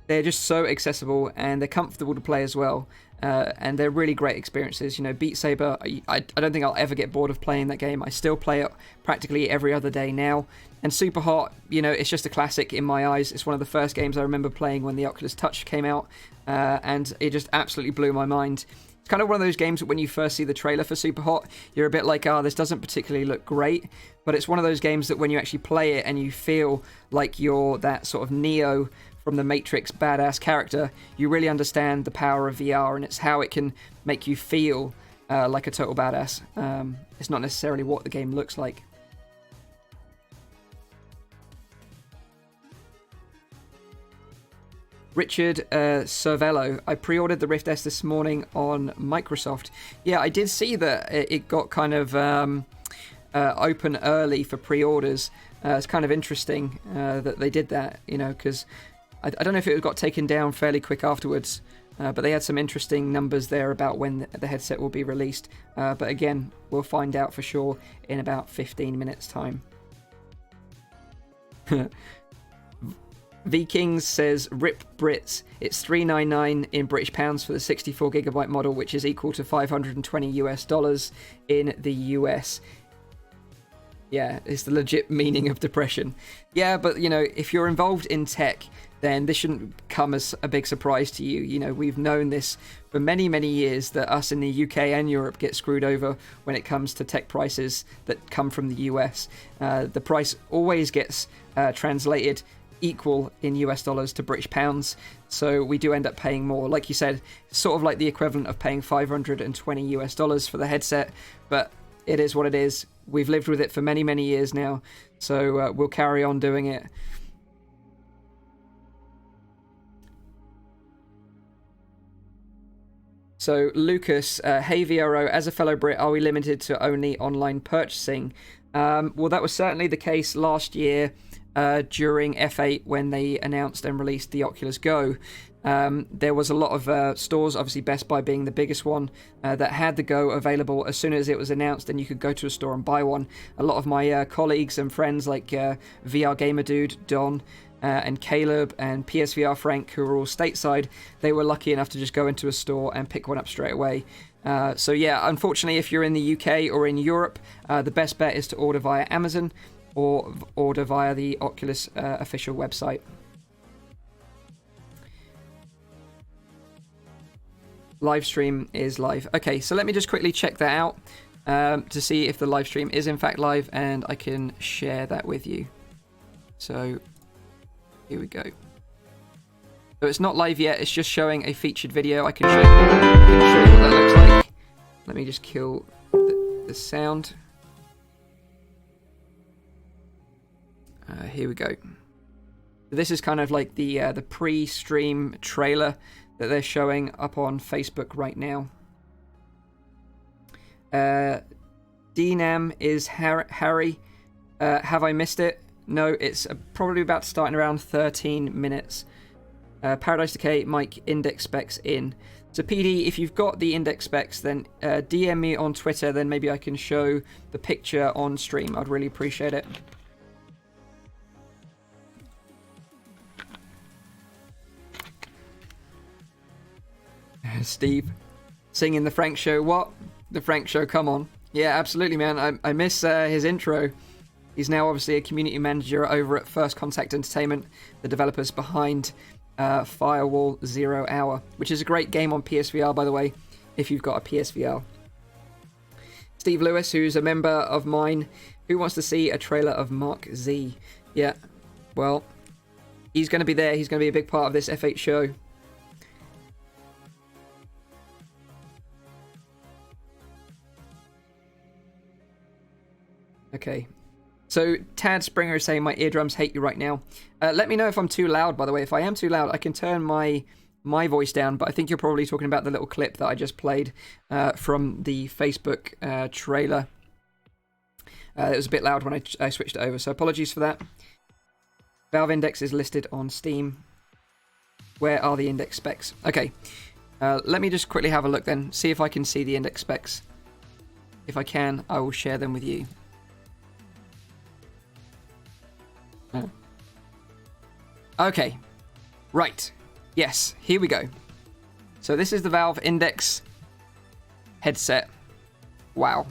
they're just so accessible and they're comfortable to play as well. And they're really great experiences. You know, Beat Saber, I don't think I'll ever get bored of playing that game. I still play it practically every other day now. And Superhot, you know, it's just a classic in my eyes. It's one of the first games I remember playing when the Oculus Touch came out, and it just absolutely blew my mind. It's kind of one of those games that when you first see the trailer for Superhot, you're a bit like, oh, this doesn't particularly look great. But it's one of those games that when you actually play it and you feel like you're that sort of Neo from the Matrix badass character, you really understand the power of VR, and it's how it can make you feel like a total badass. It's not necessarily what the game looks like. Richard Cervello, I pre-ordered the Rift S this morning on Microsoft. Yeah, I did see that it got kind of open early for pre-orders. It's kind of interesting that they did that, you know, because I don't know if it got taken down fairly quick afterwards, but they had some interesting numbers there about when the headset will be released. But again, we'll find out for sure in about 15 minutes' time. Vikings says, rip Brits, it's $399 in British pounds for the 64GB model, which is equal to $520 in the US. Yeah, it's the legit meaning of depression. Yeah, but, you know, if you're involved in tech, then this shouldn't come as a big surprise to you. You know, we've known this for many, many years, that us in the UK and Europe get screwed over when it comes to tech prices that come from the US. The price always gets translated equal in US dollars to British pounds, so we do end up paying more. Like you said, sort of like the equivalent of paying $520 US for the headset, but it is what it is. We've lived with it for many, many years now, so we'll carry on doing it. So Lucas, hey VRO, as a fellow Brit, are we limited to only online purchasing? Well, that was certainly the case last year during F8 when they announced and released the Oculus Go. There was a lot of stores, obviously Best Buy being the biggest one, that had the Go available as soon as it was announced, and you could go to a store and buy one. A lot of my colleagues and friends like VR Gamer Dude, Don, and Caleb and PSVR Frank, who are all stateside, they were lucky enough to just go into a store and pick one up straight away. So yeah, unfortunately, if you're in the UK or in Europe, the best bet is to order via Amazon or order via the Oculus official website. Livestream is live. Okay, so let me just quickly check that out to see if the live stream is in fact live, and I can share that with you. So here we go. So it's not live yet, it's just showing a featured video. I can show you what that looks like. Let me just kill the sound. Here we go. This is kind of like the pre-stream trailer that they're showing up on Facebook right now. DNAM is Harry. Have I missed it? No, it's probably about to start in around 13 minutes. Paradise Decay, Mike, index specs in. So PD, if you've got the index specs, then DM me on Twitter, then maybe I can show the picture on stream. I'd really appreciate it. Steve, singing the Frank Show. What? The Frank Show, come on. Yeah, absolutely, man. I miss his intro. He's now obviously a community manager over at First Contact Entertainment, the developers behind Firewall 0 Hour, which is a great game on PSVR, by the way, if you've got a PSVR. Steve Lewis, who's a member of mine, who wants to see a trailer of Mark Z? Yeah, well, he's going to be there. He's going to be a big part of this F8 show. Okay, so Tad Springer is saying my eardrums hate you right now. Let me know if I'm too loud, by the way. If I am too loud, I can turn my voice down, but I think you're probably talking about the little clip that I just played from the Facebook trailer. It was a bit loud when I switched it over, so apologies for that. Valve Index is listed on Steam. Where are the index specs? Okay, let me just quickly have a look then, see if I can see the index specs. If I can, I will share them with you. Okay, right, yes, here we go. So this is the Valve Index headset. Wow.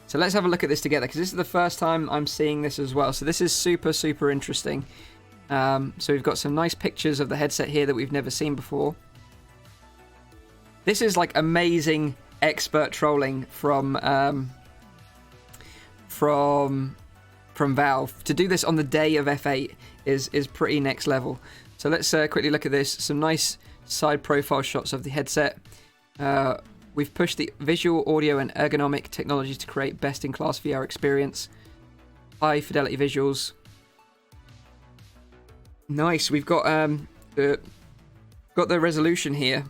So let's have a look at this together, because this is the first time I'm seeing this as well. So this is super, super interesting. So we've got some nice pictures of the headset here that we've never seen before. This is like amazing expert trolling from Valve. To do this on the day of F8 is pretty next level. So let's quickly look at this. Some nice side profile shots of the headset. We've pushed the visual, audio, and ergonomic technologies to create best-in-class VR experience. High fidelity visuals. Nice. We've got the resolution here.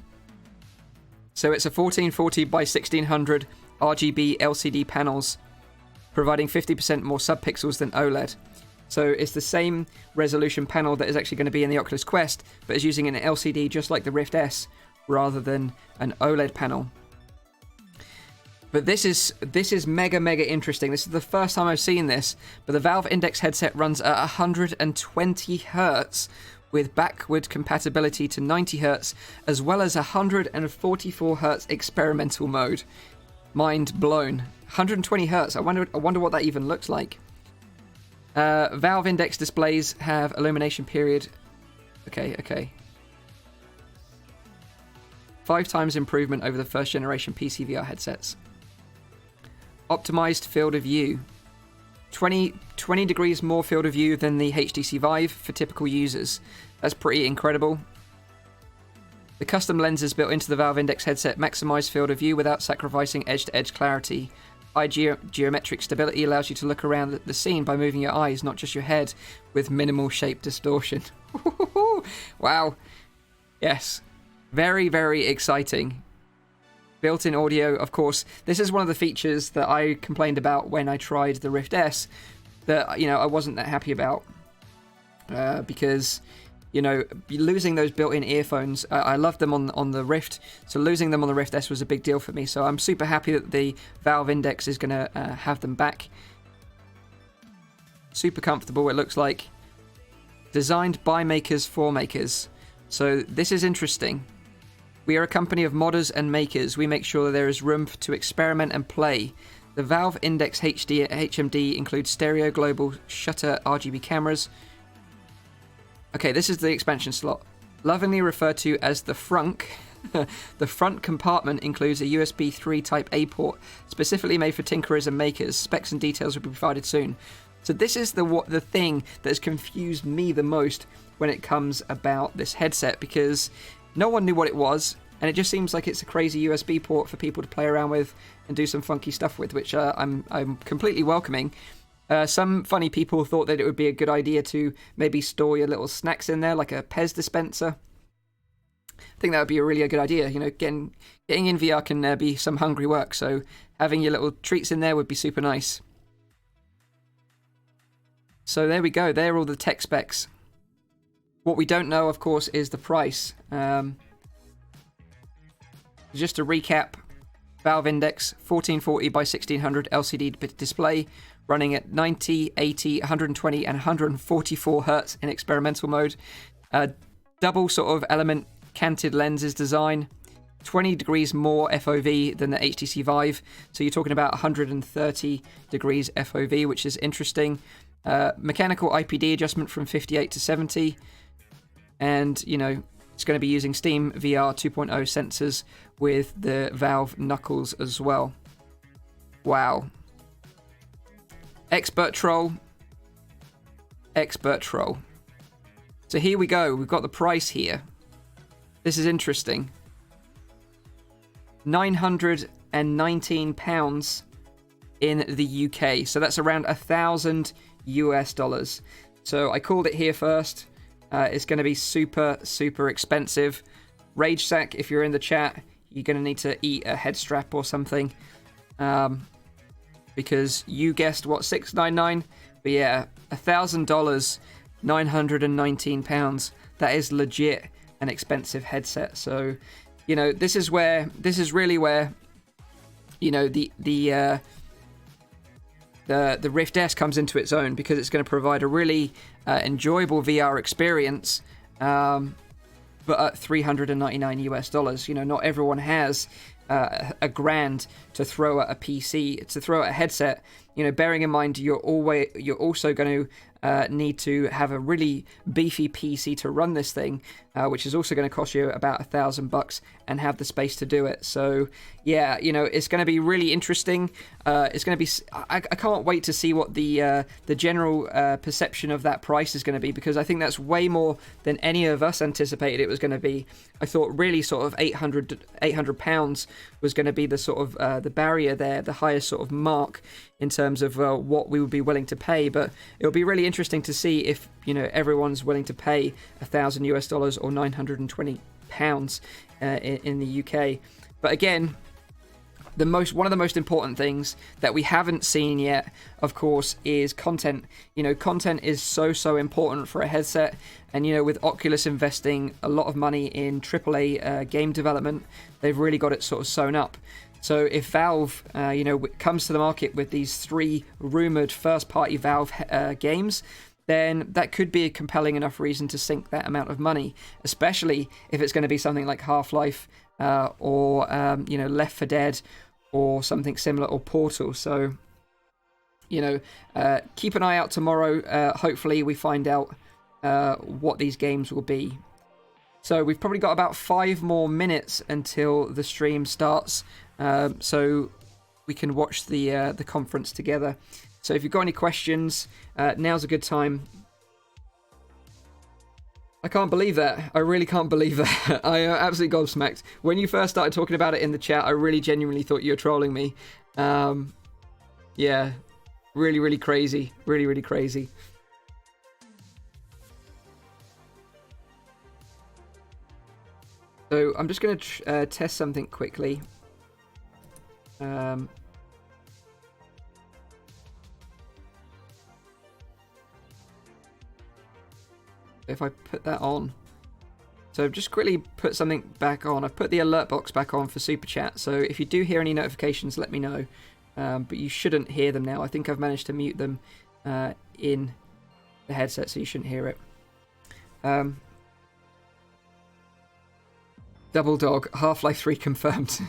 So it's a 1440 by 1600 RGB LCD panels, providing 50% more subpixels than OLED. So it's the same resolution panel that is actually going to be in the Oculus Quest, but is using an LCD just like the Rift S rather than an OLED panel. But this is mega interesting. This is the first time I've seen this, but the Valve Index headset runs at 120 Hz with backward compatibility to 90 Hz, as well as 144 Hz experimental mode. Mind blown. 120 Hz. I wonder what that even looks like. Valve Index displays have illumination period. Okay. 5 times improvement over the first generation PC VR headsets. Optimized field of view. 20 degrees more field of view than the HTC Vive for typical users. That's pretty incredible. The custom lenses built into the Valve Index headset maximize field of view without sacrificing edge-to-edge clarity. High geometric stability allows you to look around the scene by moving your eyes, not just your head, with minimal shape distortion. Wow. Yes. Very exciting. Built-in audio, of course. This is one of the features that I complained about when I tried the Rift S that, I wasn't that happy about. Because, losing those built-in earphones, I loved them on the Rift, so losing them on the Rift S was a big deal for me. So I'm super happy that the Valve Index is going to have them back. Super comfortable, it looks like. Designed by makers for makers. So this is interesting. We are a company of modders and makers. We make sure that there is room to experiment and play. The Valve Index HD HMD includes stereo global shutter RGB cameras. Okay, this is the expansion slot. Lovingly referred to as the frunk. The front compartment includes a USB 3 Type A port, specifically made for tinkerers and makers. Specs and details will be provided soon. So this is the thing that has confused me the most when it comes about this headset, because no one knew what it was, and it just seems like it's a crazy USB port for people to play around with and do some funky stuff with, which I'm completely welcoming. Some funny people thought that it would be a good idea to maybe store your little snacks in there, like a Pez dispenser. I think that would be a really good idea. Getting in VR can be some hungry work, so having your little treats in there would be super nice. So there we go. There are all the tech specs. What we don't know, of course, is the price. Just to recap, Valve Index 1440 by 1600 LCD display, running at 90, 80, 120, and 144 Hz in experimental mode. Double sort of element canted lenses design. 20 degrees more FOV than the HTC Vive. So you're talking about 130 degrees FOV, which is interesting. Mechanical IPD adjustment from 58 to 70. And, it's going to be using Steam VR 2.0 sensors with the Valve knuckles as well. Wow. Expert troll. So here we go. We've got the price here. This is interesting. £919 in the UK. So that's around $1,000 US. So I called it here first. It's going to be super expensive. Rage Sack, if you're in the chat, you're going to need to eat a head strap or something. Because you guessed what, $699? But yeah, $1,000, £919. That is legit an expensive headset. So, this is really where, the Rift S comes into its own, because it's going to provide a really enjoyable VR experience, but at $399 US. Not everyone has $1,000 to throw at a PC, to throw at a headset bearing in mind you're also going to need to have a really beefy PC to run this thing, which is also going to cost you about $1,000 and have the space to do it. So yeah, it's going to be really interesting. It's going to be, I can't wait to see what the general perception of that price is going to be, because I think that's way more than any of us anticipated it was going to be. I thought really sort of £800 was going to be the sort of the barrier there, the highest sort of mark in terms of what we would be willing to pay. But it'll be really interesting to see if everyone's willing to pay $1,000 or £920 in the UK. But again, one of the most important things that we haven't seen yet, of course, is content. Content is so important for a headset, and with Oculus investing a lot of money in AAA game development, they've really got it sort of sewn up. So if Valve, comes to the market with these 3 rumored first-party Valve games, then that could be a compelling enough reason to sink that amount of money, especially if it's going to be something like Half-Life or Left 4 Dead or something similar, or Portal. So keep an eye out tomorrow. Hopefully we find out what these games will be. So we've probably got about 5 more minutes until the stream starts, so we can watch the conference together. So if you've got any questions, now's a good time. I can't believe that. I really can't believe that. I am absolutely gobsmacked. When you first started talking about it in the chat, I really genuinely thought you were trolling me. Yeah, really crazy. Really crazy. So I'm just going to test something quickly. If I put that on. So just quickly put something back on. I've put the alert box back on for Super Chat. So if you do hear any notifications, let me know. But you shouldn't hear them now. I think I've managed to mute them in the headset, so you shouldn't hear it. Double Dog, Half-Life 3 confirmed.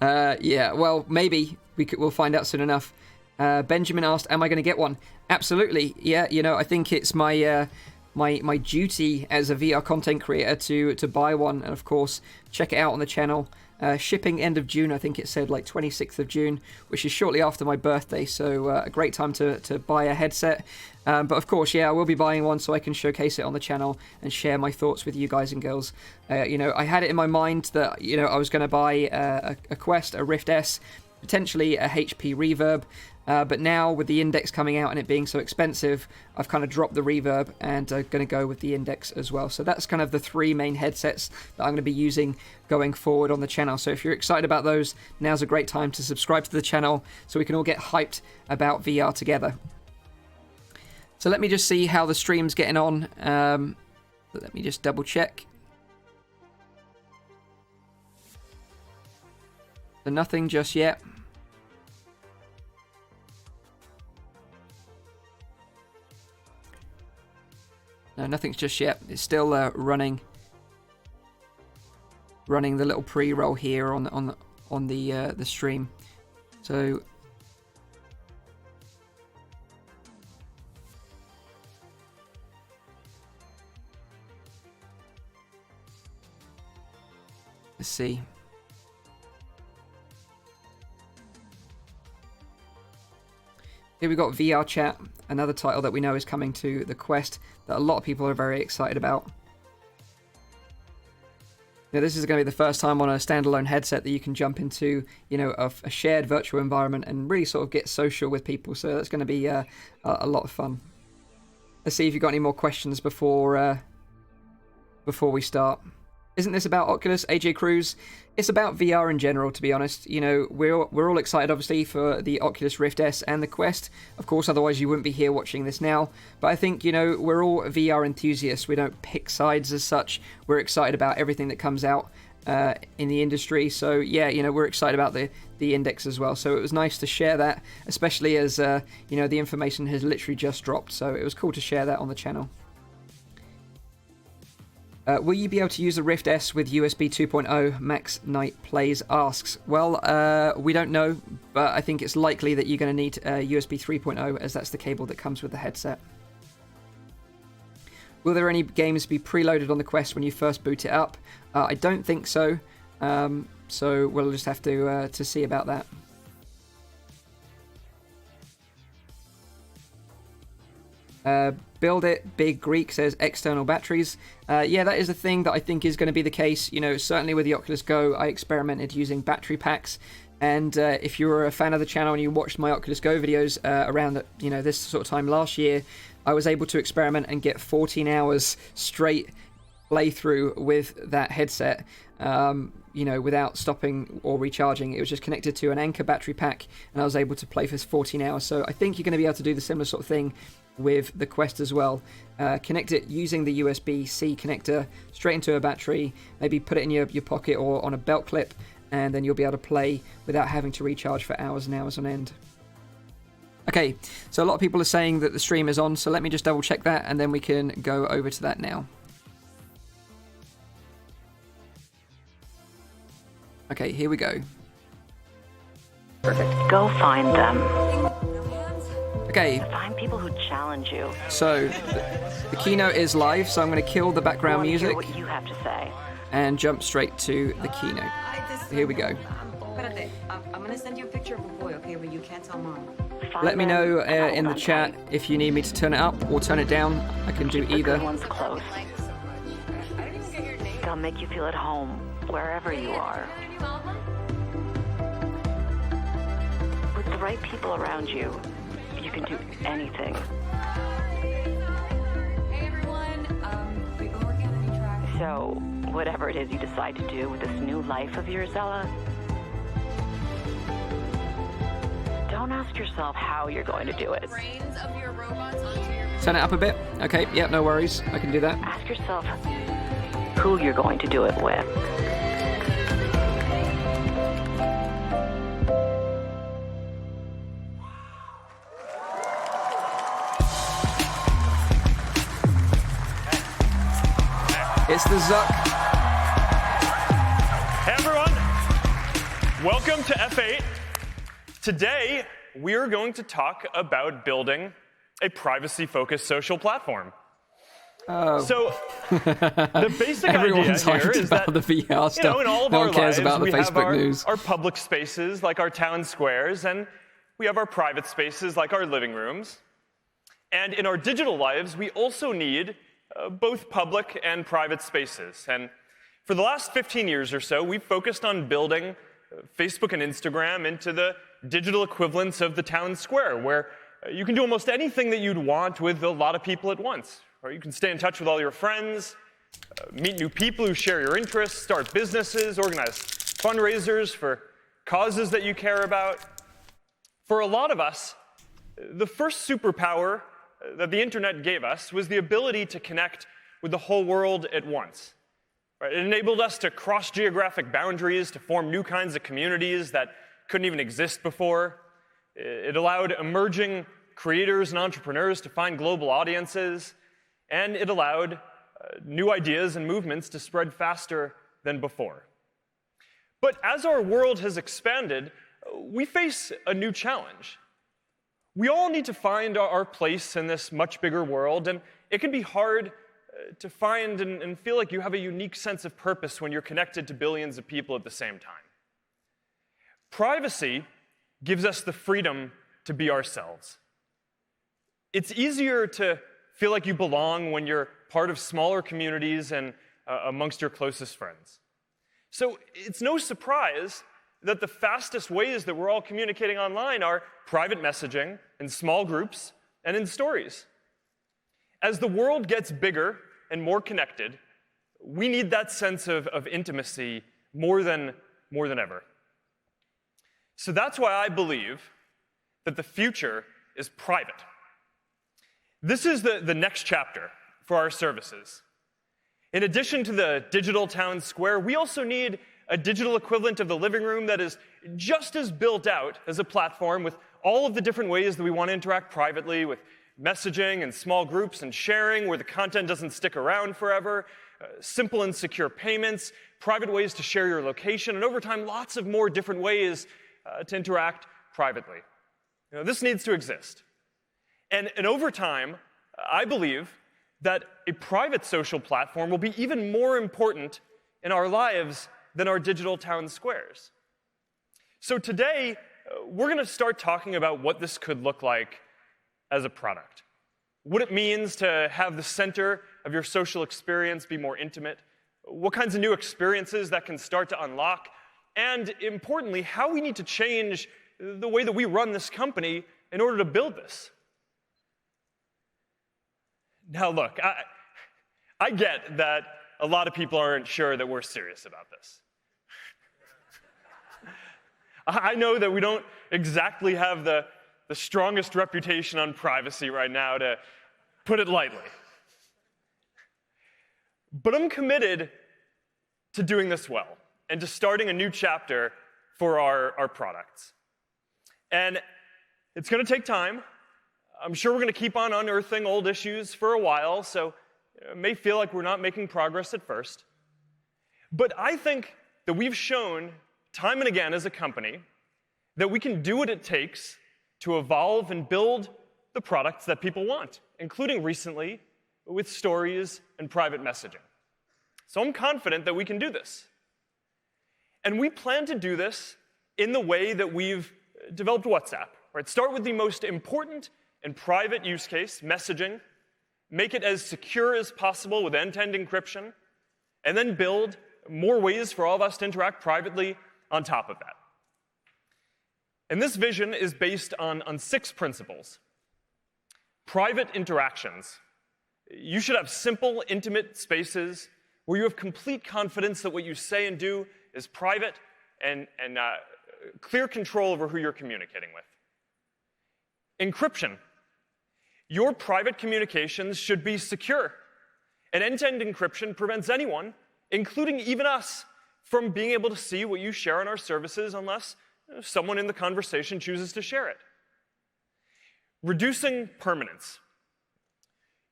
Yeah, well, maybe. We'll find out soon enough. Benjamin asked, am I going to get one? Absolutely. Yeah, I think it's my my duty as a VR content creator to buy one, and of course, check it out on the channel. Shipping end of June, I think it said, like 26th of June, which is shortly after my birthday, so a great time to buy a headset. But of course, yeah, I will be buying one so I can showcase it on the channel and share my thoughts with you guys and girls. I had it in my mind that, I was going to buy a Quest, a Rift S, potentially a HP Reverb, but now with the Index coming out and it being so expensive, I've kind of dropped the Reverb and going to go with the Index as well. So that's kind of the 3 main headsets that I'm going to be using going forward on the channel. So if you're excited about those, now's a great time to subscribe to the channel so we can all get hyped about VR together. So let me just see how the stream's getting on. Let me just double check. So nothing just yet. No, nothing's just yet. It's still running the little pre-roll here on the stream. So let's see. Here we got VR Chat, another title that we know is coming to the Quest that a lot of people are very excited about. Now, this is going to be the first time on a standalone headset that you can jump into, a shared virtual environment and really sort of get social with people. So that's going to be a lot of fun. Let's see if you've got any more questions before we start. Isn't this about Oculus, AJ Cruz? It's about VR in general, to be honest. We're all excited, obviously, for the Oculus Rift S and the Quest. Of course, otherwise you wouldn't be here watching this now. But I think, we're all VR enthusiasts. We don't pick sides as such. We're excited about everything that comes out in the industry. So, yeah, we're excited about the Index as well. So it was nice to share that, especially as, the information has literally just dropped. So it was cool to share that on the channel. Will you be able to use the Rift S with USB 2.0? Max Knight Plays asks. Well, we don't know, but I think it's likely that you're going to need USB 3.0, as that's the cable that comes with the headset. Will there any games be preloaded on the Quest when you first boot it up? I don't think so. So we'll just have to see about that. Build it. Big Greek says external batteries. Yeah, that is a thing that I think is going to be the case. You know, certainly with the Oculus Go, I experimented using battery packs. And if you were a fan of the channel and you watched my Oculus Go videos around this sort of time last year, I was able to experiment and get 14 hours straight playthrough with that headset, without stopping or recharging. It was just connected to an Anker battery pack, and I was able to play for 14 hours. So I think you're going to be able to do the similar sort of thing with the Quest as well. Connect it using the USB-C connector straight into a battery, maybe put it in your pocket or on a belt clip, and then you'll be able to play without having to recharge for hours and hours on end. Okay, so a lot of people are saying that the stream is on, so let me just double check that, and then we can go over to that now. Okay, here we go. Perfect. Go find them. Okay. Find people who challenge you. So, the keynote is live, so I'm going to kill the background music. Hear what you have to say. And jump straight to the keynote. Here we go. I'm going to send you a picture of a boy, okay, but you can't tell mom. Let me know in the chat if you need me to turn it up or turn it down. I can do either. One's close. They'll make you feel at home wherever you are. With the right people around you, you can do anything. Hey everyone, we've been working on a new track. So, whatever it is you decide to do with this new life of yours, Ella, don't ask yourself how you're going to do it. Turn it up a bit. Okay, yeah, no worries. I can do that. Ask yourself who you're going to do it with. It's the Zuck. Hey everyone, welcome to F8. Today, we're going to talk about building a privacy-focused social platform. So, the basic Everyone's idea here hyped is about that, the VR stuff. in all of No our one cares lives, about the we have Facebook news. our public spaces, like our town squares, and we have our private spaces, like our living rooms. And in our digital lives, we also need both public and private spaces. And for the last 15 years or so, we've focused on building Facebook and Instagram into the digital equivalents of the town square, where you can do almost anything that you'd want with a lot of people at once. Or you can stay in touch with all your friends, meet new people who share your interests, start businesses, organize fundraisers for causes that you care about. For a lot of us, the first superpower that the internet gave us was the ability to connect with the whole world at once. Right? It enabled us to cross geographic boundaries, to form new kinds of communities that couldn't even exist before. It allowed emerging creators and entrepreneurs to find global audiences, and it allowed new ideas and movements to spread faster than before. But as our world has expanded, we face a new challenge. We all need to find our place in this much bigger world, and it can be hard to find and feel like you have a unique sense of purpose when you're connected to billions of people at the same time. Privacy gives us the freedom to be ourselves. It's easier to feel like you belong when you're part of smaller communities and amongst your closest friends. So it's no surprise that the fastest ways that we're all communicating online are private messaging, in small groups, and in stories. As the world gets bigger and more connected, we need that sense of intimacy more than ever. So that's why I believe that the future is private. This is the next chapter for our services. In addition to the digital town square, we also need a digital equivalent of the living room that is just as built out as a platform with all of the different ways that we want to interact privately, with messaging and small groups and sharing where the content doesn't stick around forever, simple and secure payments, private ways to share your location, and over time, lots of more different ways to interact privately. This needs to exist. And over time, I believe that a private social platform will be even more important in our lives than our digital town squares. So today, we're going to start talking about what this could look like as a product. What it means to have the center of your social experience be more intimate, what kinds of new experiences that can start to unlock, and importantly, how we need to change the way that we run this company in order to build this. Now look, I get that a lot of people aren't sure that we're serious about this. I know that we don't exactly have the strongest reputation on privacy right now, to put it lightly. But I'm committed to doing this well and to starting a new chapter for our products. And it's going to take time. I'm sure we're going to keep on unearthing old issues for a while, so it may feel like we're not making progress at first. But I think that we've shown time and again as a company that we can do what it takes to evolve and build the products that people want, including recently with stories and private messaging. So I'm confident that we can do this. And we plan to do this in the way that we've developed WhatsApp. Right? Start with the most important and private use case, messaging, make it as secure as possible with end-to-end encryption, and then build more ways for all of us to interact privately on top of that. And this vision is based on 6 principles. Private interactions. You should have simple, intimate spaces where you have complete confidence that what you say and do is private and clear control over who you're communicating with. Encryption. Your private communications should be secure. And end-to-end encryption prevents anyone, including even us, from being able to see what you share on our services unless someone in the conversation chooses to share it. Reducing permanence.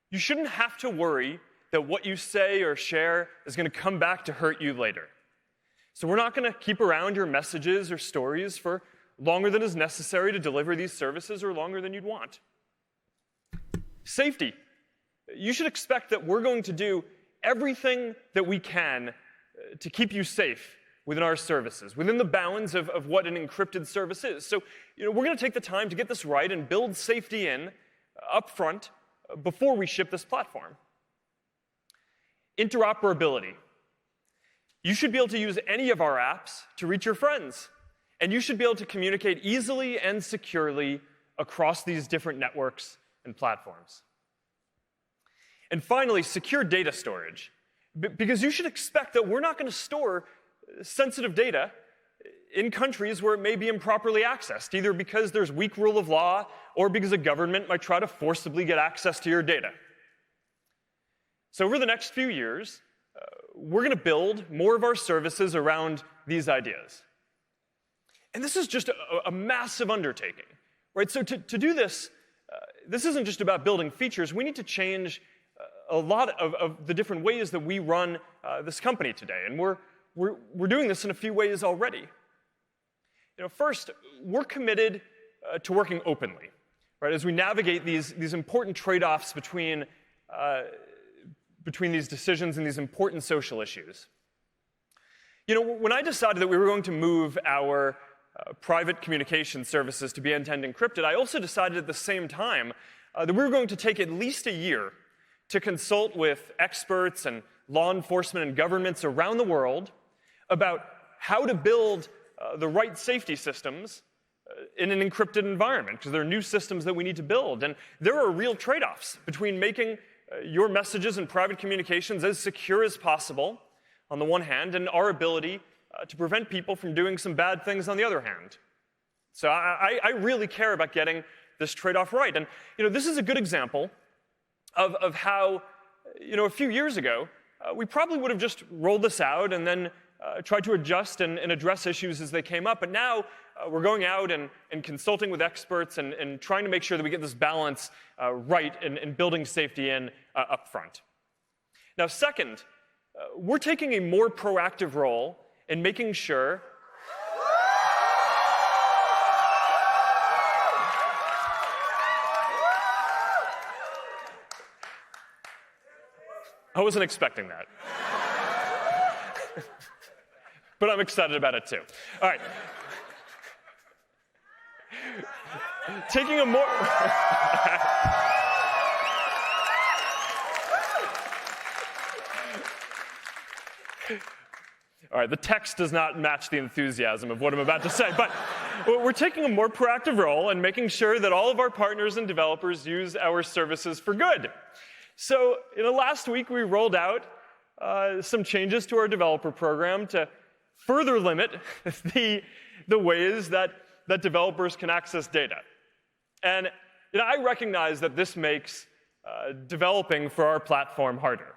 You shouldn't have to worry that what you say or share is going to come back to hurt you later. So we're not going to keep around your messages or stories for longer than is necessary to deliver these services or longer than you'd want. Safety. You should expect that we're going to do everything that we can to keep you safe within our services, within the bounds of what an encrypted service is. So we're going to take the time to get this right and build safety in up front before we ship this platform. Interoperability. You should be able to use any of our apps to reach your friends. And you should be able to communicate easily and securely across these different networks and platforms. And finally, secure data storage. Because you should expect that we're not going to store sensitive data in countries where it may be improperly accessed, either because there's weak rule of law or because a government might try to forcibly get access to your data. So over the next few years, we're going to build more of our services around these ideas. And this is just a massive undertaking, right? So to do this, this isn't just about building features. We need to change a lot of the different ways that we run this company today. And we're doing this in a few ways already. First, we're committed to working openly, right? As we navigate these important trade-offs between these decisions and these important social issues. When I decided that we were going to move our private communication services to be end-to-end encrypted, I also decided at the same time that we were going to take at least a year to consult with experts and law enforcement and governments around the world about how to build the right safety systems in an encrypted environment, because there are new systems that we need to build. And there are real trade-offs between making your messages and private communications as secure as possible on the one hand, and our ability to prevent people from doing some bad things on the other hand. So I really care about getting this trade-off right. And this is a good example of how, a few years ago, we probably would have just rolled this out and then tried to adjust and address issues as they came up. But now we're going out and consulting with experts and trying to make sure that we get this balance right and building safety in up front. Now, second, we're taking a more proactive role in making sure I wasn't expecting that. But I'm excited about it too. All right. Taking a more... All right, the text does not match the enthusiasm of what I'm about to say, but we're taking a more proactive role in making sure that all of our partners and developers use our services for good. So, last week we rolled out some changes to our developer program to further limit the ways that developers can access data. And I recognize that this makes developing for our platform harder.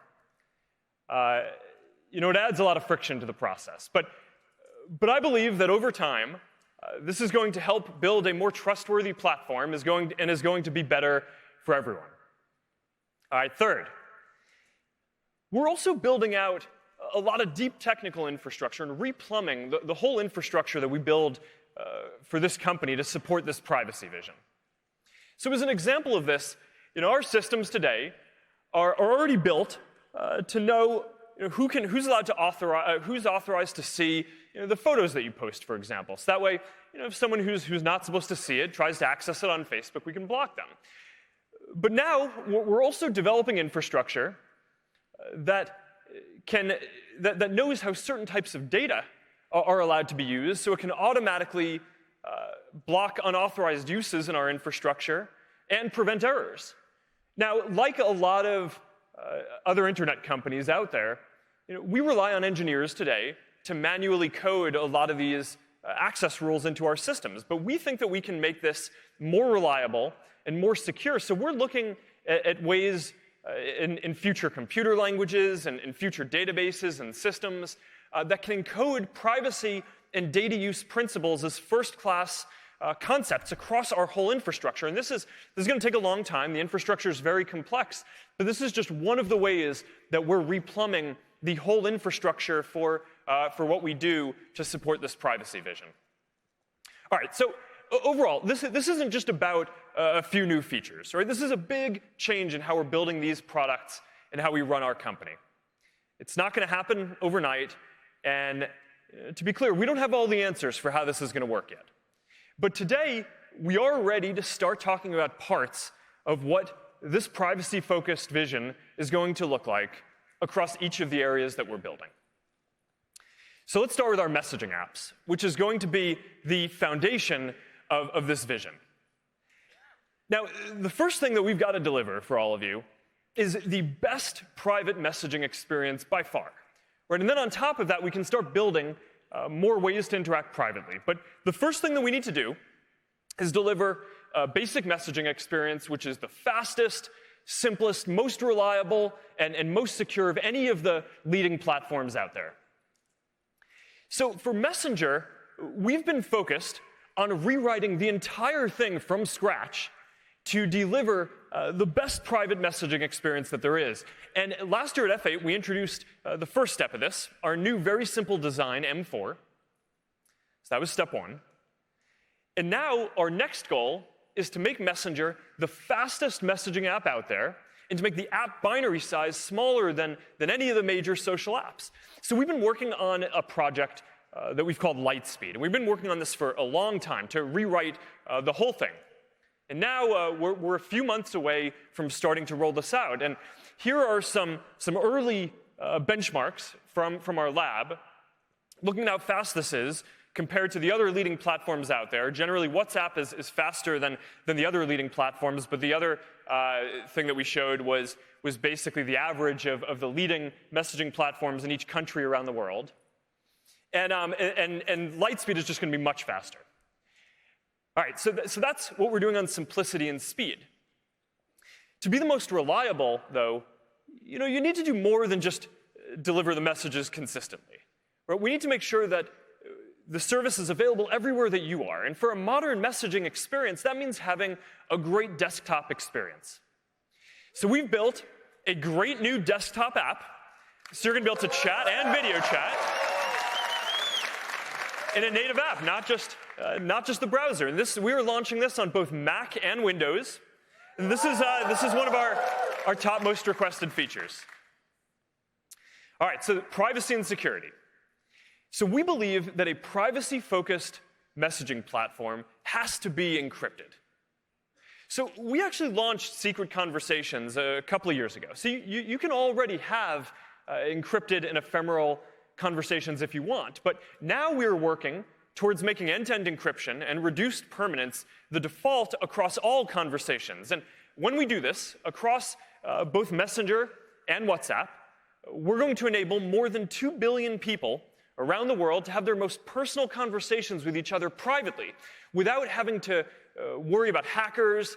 It adds a lot of friction to the process. But I believe that over time, this is going to help build a more trustworthy platform is going to be better for everyone. All right, third, we're also building out a lot of deep technical infrastructure and replumbing the whole infrastructure that we build for this company to support this privacy vision. So as an example of this, our systems today are already built to know who's allowed to authorize, who's authorized to see the photos that you post, for example. So that way, if someone who's not supposed to see it tries to access it on Facebook, we can block them. But now we're also developing infrastructure that knows how certain types of data are allowed to be used, so it can automatically block unauthorized uses in our infrastructure and prevent errors. Now, like a lot of other internet companies out there, we rely on engineers today to manually code a lot of these access rules into our systems. But we think that we can make this more reliable and more secure. So we're looking at ways in future computer languages and in future databases and systems that can encode privacy and data use principles as first-class concepts across our whole infrastructure. And this is going to take a long time. The infrastructure is very complex. But this is just one of the ways that we're replumbing the whole infrastructure for what we do to support this privacy vision. All right, so overall, this isn't just about a few new features, right? This is a big change in how we're building these products and how we run our company. It's not going to happen overnight, and to be clear, we don't have all the answers for how this is going to work yet. But today, we are ready to start talking about parts of what this privacy-focused vision is going to look like across each of the areas that we're building. So let's start with our messaging apps, which is going to be the foundation of this vision. Now, the first thing that we've got to deliver for all of you is the best private messaging experience by far. Right? And then on top of that, we can start building more ways to interact privately. But the first thing that we need to do is deliver a basic messaging experience, which is the fastest, simplest, most reliable, and most secure of any of the leading platforms out there. So for Messenger, we've been focused on rewriting the entire thing from scratch to deliver the best private messaging experience that there is. And last year at F8, we introduced the first step of this, our new very simple design, M4. So that was step one. And now our next goal is to make Messenger the fastest messaging app out there and to make the app binary size smaller than any of the major social apps. So we've been working on a project that we've called Lightspeed. And we've been working on this for a long time to rewrite the whole thing. And now we're a few months away from starting to roll this out. And here are some early benchmarks from our lab, looking at how fast this is compared to the other leading platforms out there. Generally, WhatsApp is faster than the other leading platforms, but the other thing that we showed was basically the average of the leading messaging platforms in each country around the world. And Lightspeed is just going to be much faster. All right, so that's what we're doing on simplicity and speed. To be the most reliable, though, you need to do more than just deliver the messages consistently. Right? We need to make sure that the service is available everywhere that you are. And for a modern messaging experience, that means having a great desktop experience. So we've built a great new desktop app So you're going to be able to chat and video chat in a native app, not just the browser. And we are launching this on both Mac and Windows. And this is one of our top most requested features. All right, so privacy and security. So we believe that a privacy-focused messaging platform has to be encrypted. So we actually launched Secret Conversations a couple of years ago. So you can already have encrypted and ephemeral conversations if you want. But now we're working towards making end-to-end encryption and reduced permanence the default across all conversations. And when we do this, across both Messenger and WhatsApp, we're going to enable more than 2 billion people around the world to have their most personal conversations with each other privately without having to worry about hackers,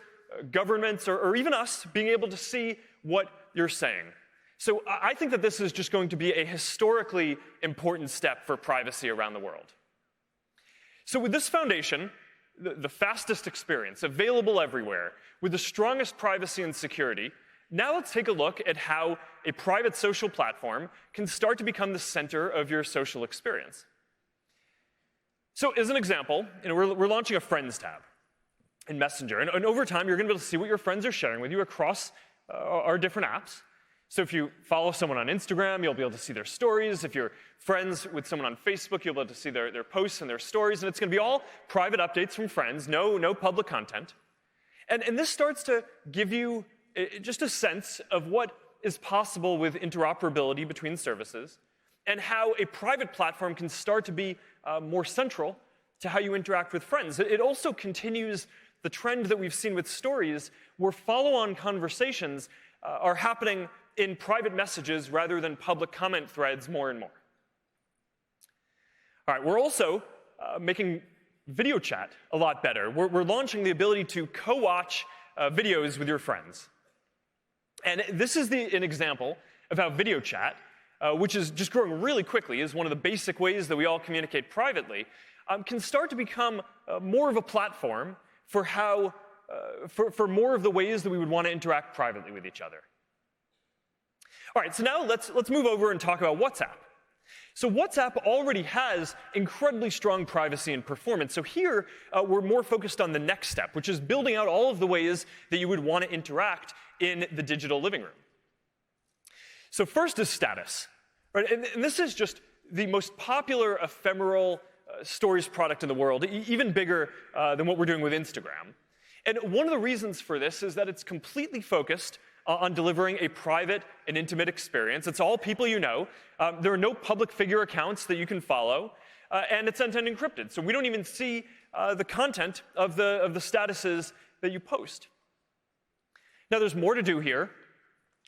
governments, or even us being able to see what you're saying. So I think that this is just going to be a historically important step for privacy around the world. So with this foundation, the fastest experience, available everywhere, with the strongest privacy and security, now let's take a look at how a private social platform can start to become the center of your social experience. So as an example, we're launching a Friends tab in Messenger. And over time, you're going to be able to see what your friends are sharing with you across our different apps. So if you follow someone on Instagram, you'll be able to see their stories. If you're friends with someone on Facebook, you'll be able to see their posts and their stories. And it's going to be all private updates from friends, no public content. And this starts to give you just a sense of what is possible with interoperability between services and how a private platform can start to be more central to how you interact with friends. It also continues the trend that we've seen with stories where follow-on conversations are happening in private messages rather than public comment threads more and more. All right, we're also making video chat a lot better. We're launching the ability to co-watch videos with your friends. And this is an example of how video chat, which is just growing really quickly, is one of the basic ways that we all communicate privately, can start to become more of a platform for for more of the ways that we would want to interact privately with each other. All right, so now let's move over and talk about WhatsApp. So WhatsApp already has incredibly strong privacy and performance. So here, we're more focused on the next step, which is building out all of the ways that you would want to interact in the digital living room. So first is status. Right? And this is just the most popular ephemeral stories product in the world, even bigger than what we're doing with Instagram. And one of the reasons for this is that it's completely focused on delivering a private and intimate experience. It's all people you know. There are no public figure accounts that you can follow, and it's end-to-end encrypted. So we don't even see the content of the statuses that you post. Now, there's more to do here.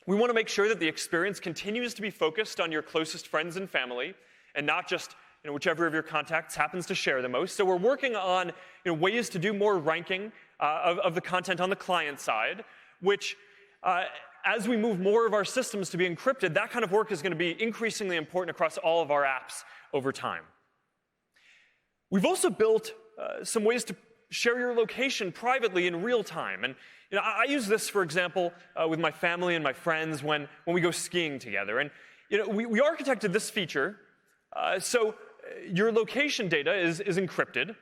We want to make sure that the experience continues to be focused on your closest friends and family, and not just whichever of your contacts happens to share the most. So we're working on ways to do more ranking of the content on the client side, which as we move more of our systems to be encrypted, that kind of work is going to be increasingly important across all of our apps over time. We've also built some ways to share your location privately in real time. And I use this, for example, with my family and my friends when we go skiing together. And we architected this feature so your location data is encrypted.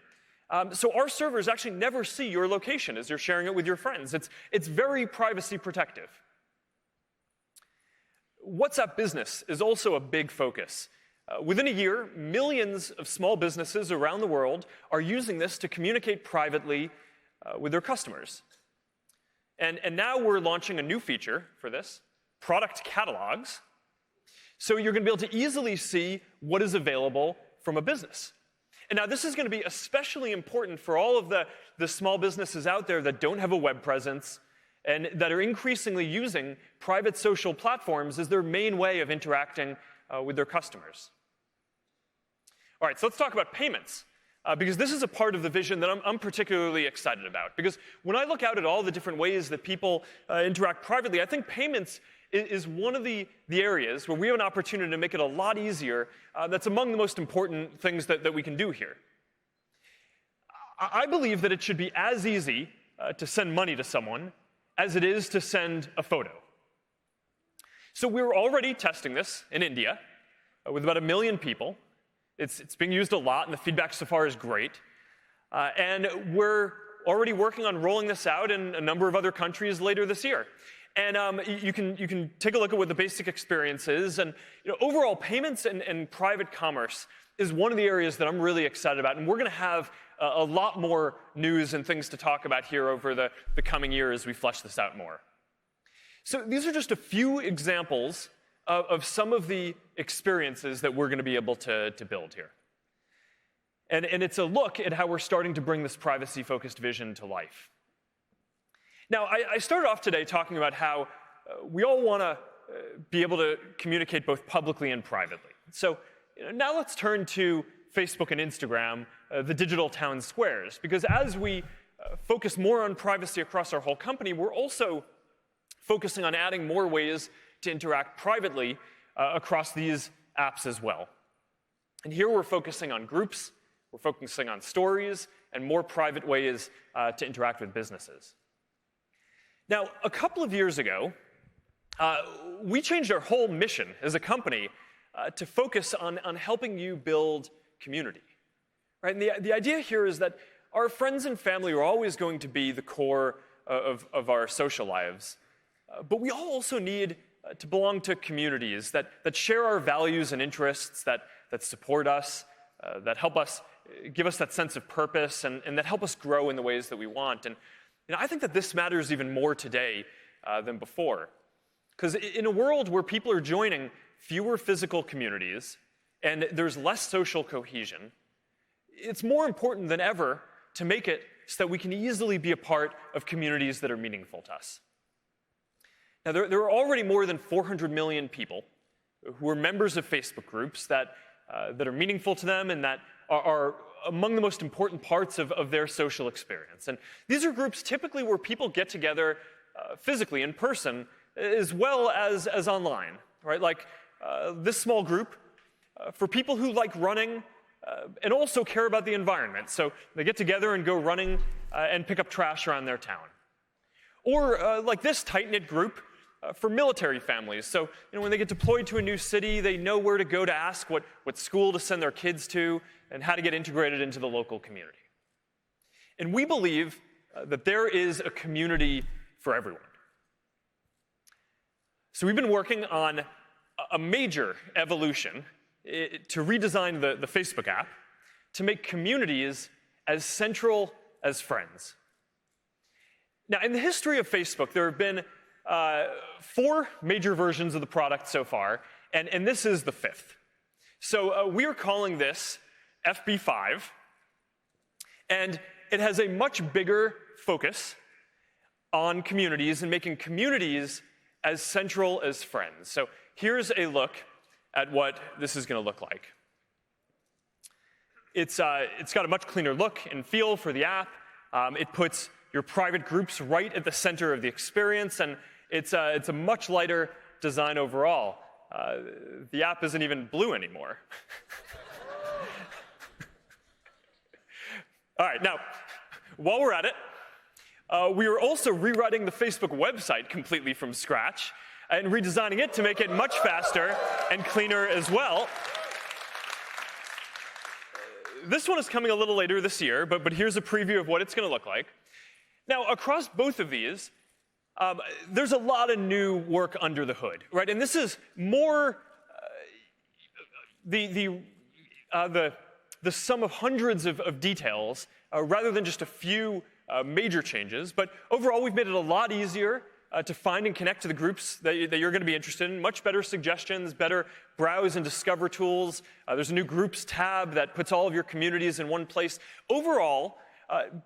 So our servers actually never see your location as you're sharing it with your friends. It's very privacy protective. WhatsApp Business is also a big focus. Within a year, millions of small businesses around the world are using this to communicate privately with their customers. And now we're launching a new feature for this, product catalogs. So you're going to be able to easily see what is available from a business. And now this is going to be especially important for all of the small businesses out there that don't have a web presence and that are increasingly using private social platforms as their main way of interacting with their customers. All right, so let's talk about payments, because this is a part of the vision that I'm particularly excited about. Because when I look out at all the different ways that people interact privately, I think payments is one of the areas where we have an opportunity to make it a lot easier. That's among the most important things that we can do here. I believe that it should be as easy to send money to someone as it is to send a photo. So we're already testing this in India with about 1 million people. It's being used a lot, and the feedback so far is great. And we're already working on rolling this out in a number of other countries later this year. And you can take a look at what the basic experience is. And overall, payments and private commerce is one of the areas that I'm really excited about. And we're going to have a lot more news and things to talk about here over the coming year as we flesh this out more. So these are just a few examples of some of the experiences that we're going to be able to build here. And it's a look at how we're starting to bring this privacy-focused vision to life. Now, I started off today talking about how we all want to be able to communicate both publicly and privately. So now let's turn to Facebook and Instagram, the digital town squares, because as we focus more on privacy across our whole company, we're also focusing on adding more ways to interact privately across these apps as well. And here we're focusing on groups, we're focusing on stories, and more private ways to interact with businesses. Now, a couple of years ago, we changed our whole mission as a company to focus on helping you build community. Right? And the idea here is that our friends and family are always going to be the core of our social lives. But we all also need to belong to communities that share our values and interests, that support us, that help us, give us that sense of purpose, and that help us grow in the ways that we want. And I think that this matters even more today than before. Because in a world where people are joining fewer physical communities and there's less social cohesion, it's more important than ever to make it so that we can easily be a part of communities that are meaningful to us. Now, there are already more than 400 million people who are members of Facebook groups that are meaningful to them and that are among the most important parts of their social experience. And these are groups typically where people get together physically, in person, as well as online, right? Like this small group for people who like running and also care about the environment. So they get together and go running and pick up trash around their town. Or like this tight-knit group for military families. So when they get deployed to a new city, they know where to go to ask what school to send their kids to and how to get integrated into the local community. And we believe that there is a community for everyone. So we've been working on a major evolution to redesign the Facebook app to make communities as central as friends. Now, in the history of Facebook, there have been 4 major versions of the product so far, and this is the 5th. So we are calling this FB5, and it has a much bigger focus on communities and making communities as central as friends. So here's a look at what this is going to look like. It's got a much cleaner look and feel for the app. It puts your private groups right at the center of the experience, and it's a much lighter design overall. The app isn't even blue anymore. All right, now, while we're at it, we are also rewriting the Facebook website completely from scratch and redesigning it to make it much faster and cleaner as well. This one is coming a little later this year, but here's a preview of what it's going to look like. Now, across both of these, there's a lot of new work under the hood, right? And this is more the sum of hundreds of details rather than just a few major changes. But overall, we've made it a lot easier to find and connect to the groups that you're going to be interested in. Much better suggestions, better browse and discover tools. There's a new groups tab that puts all of your communities in one place. Overall,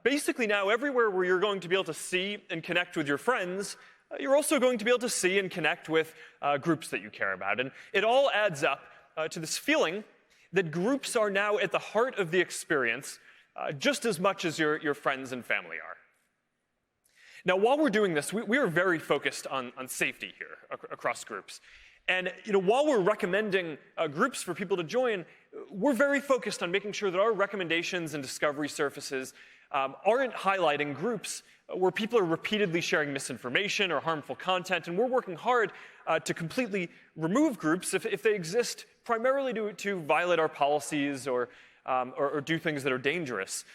basically now everywhere where you're going to be able to see and connect with your friends, you're also going to be able to see and connect with groups that you care about. And it all adds up to this feeling that groups are now at the heart of the experience just as much as your friends and family are. Now, while we're doing this, we are very focused on safety here across groups. And while we're recommending groups for people to join, we're very focused on making sure that our recommendations and discovery surfaces aren't highlighting groups where people are repeatedly sharing misinformation or harmful content, and we're working hard to completely remove groups if they exist primarily to violate our policies or do things that are dangerous.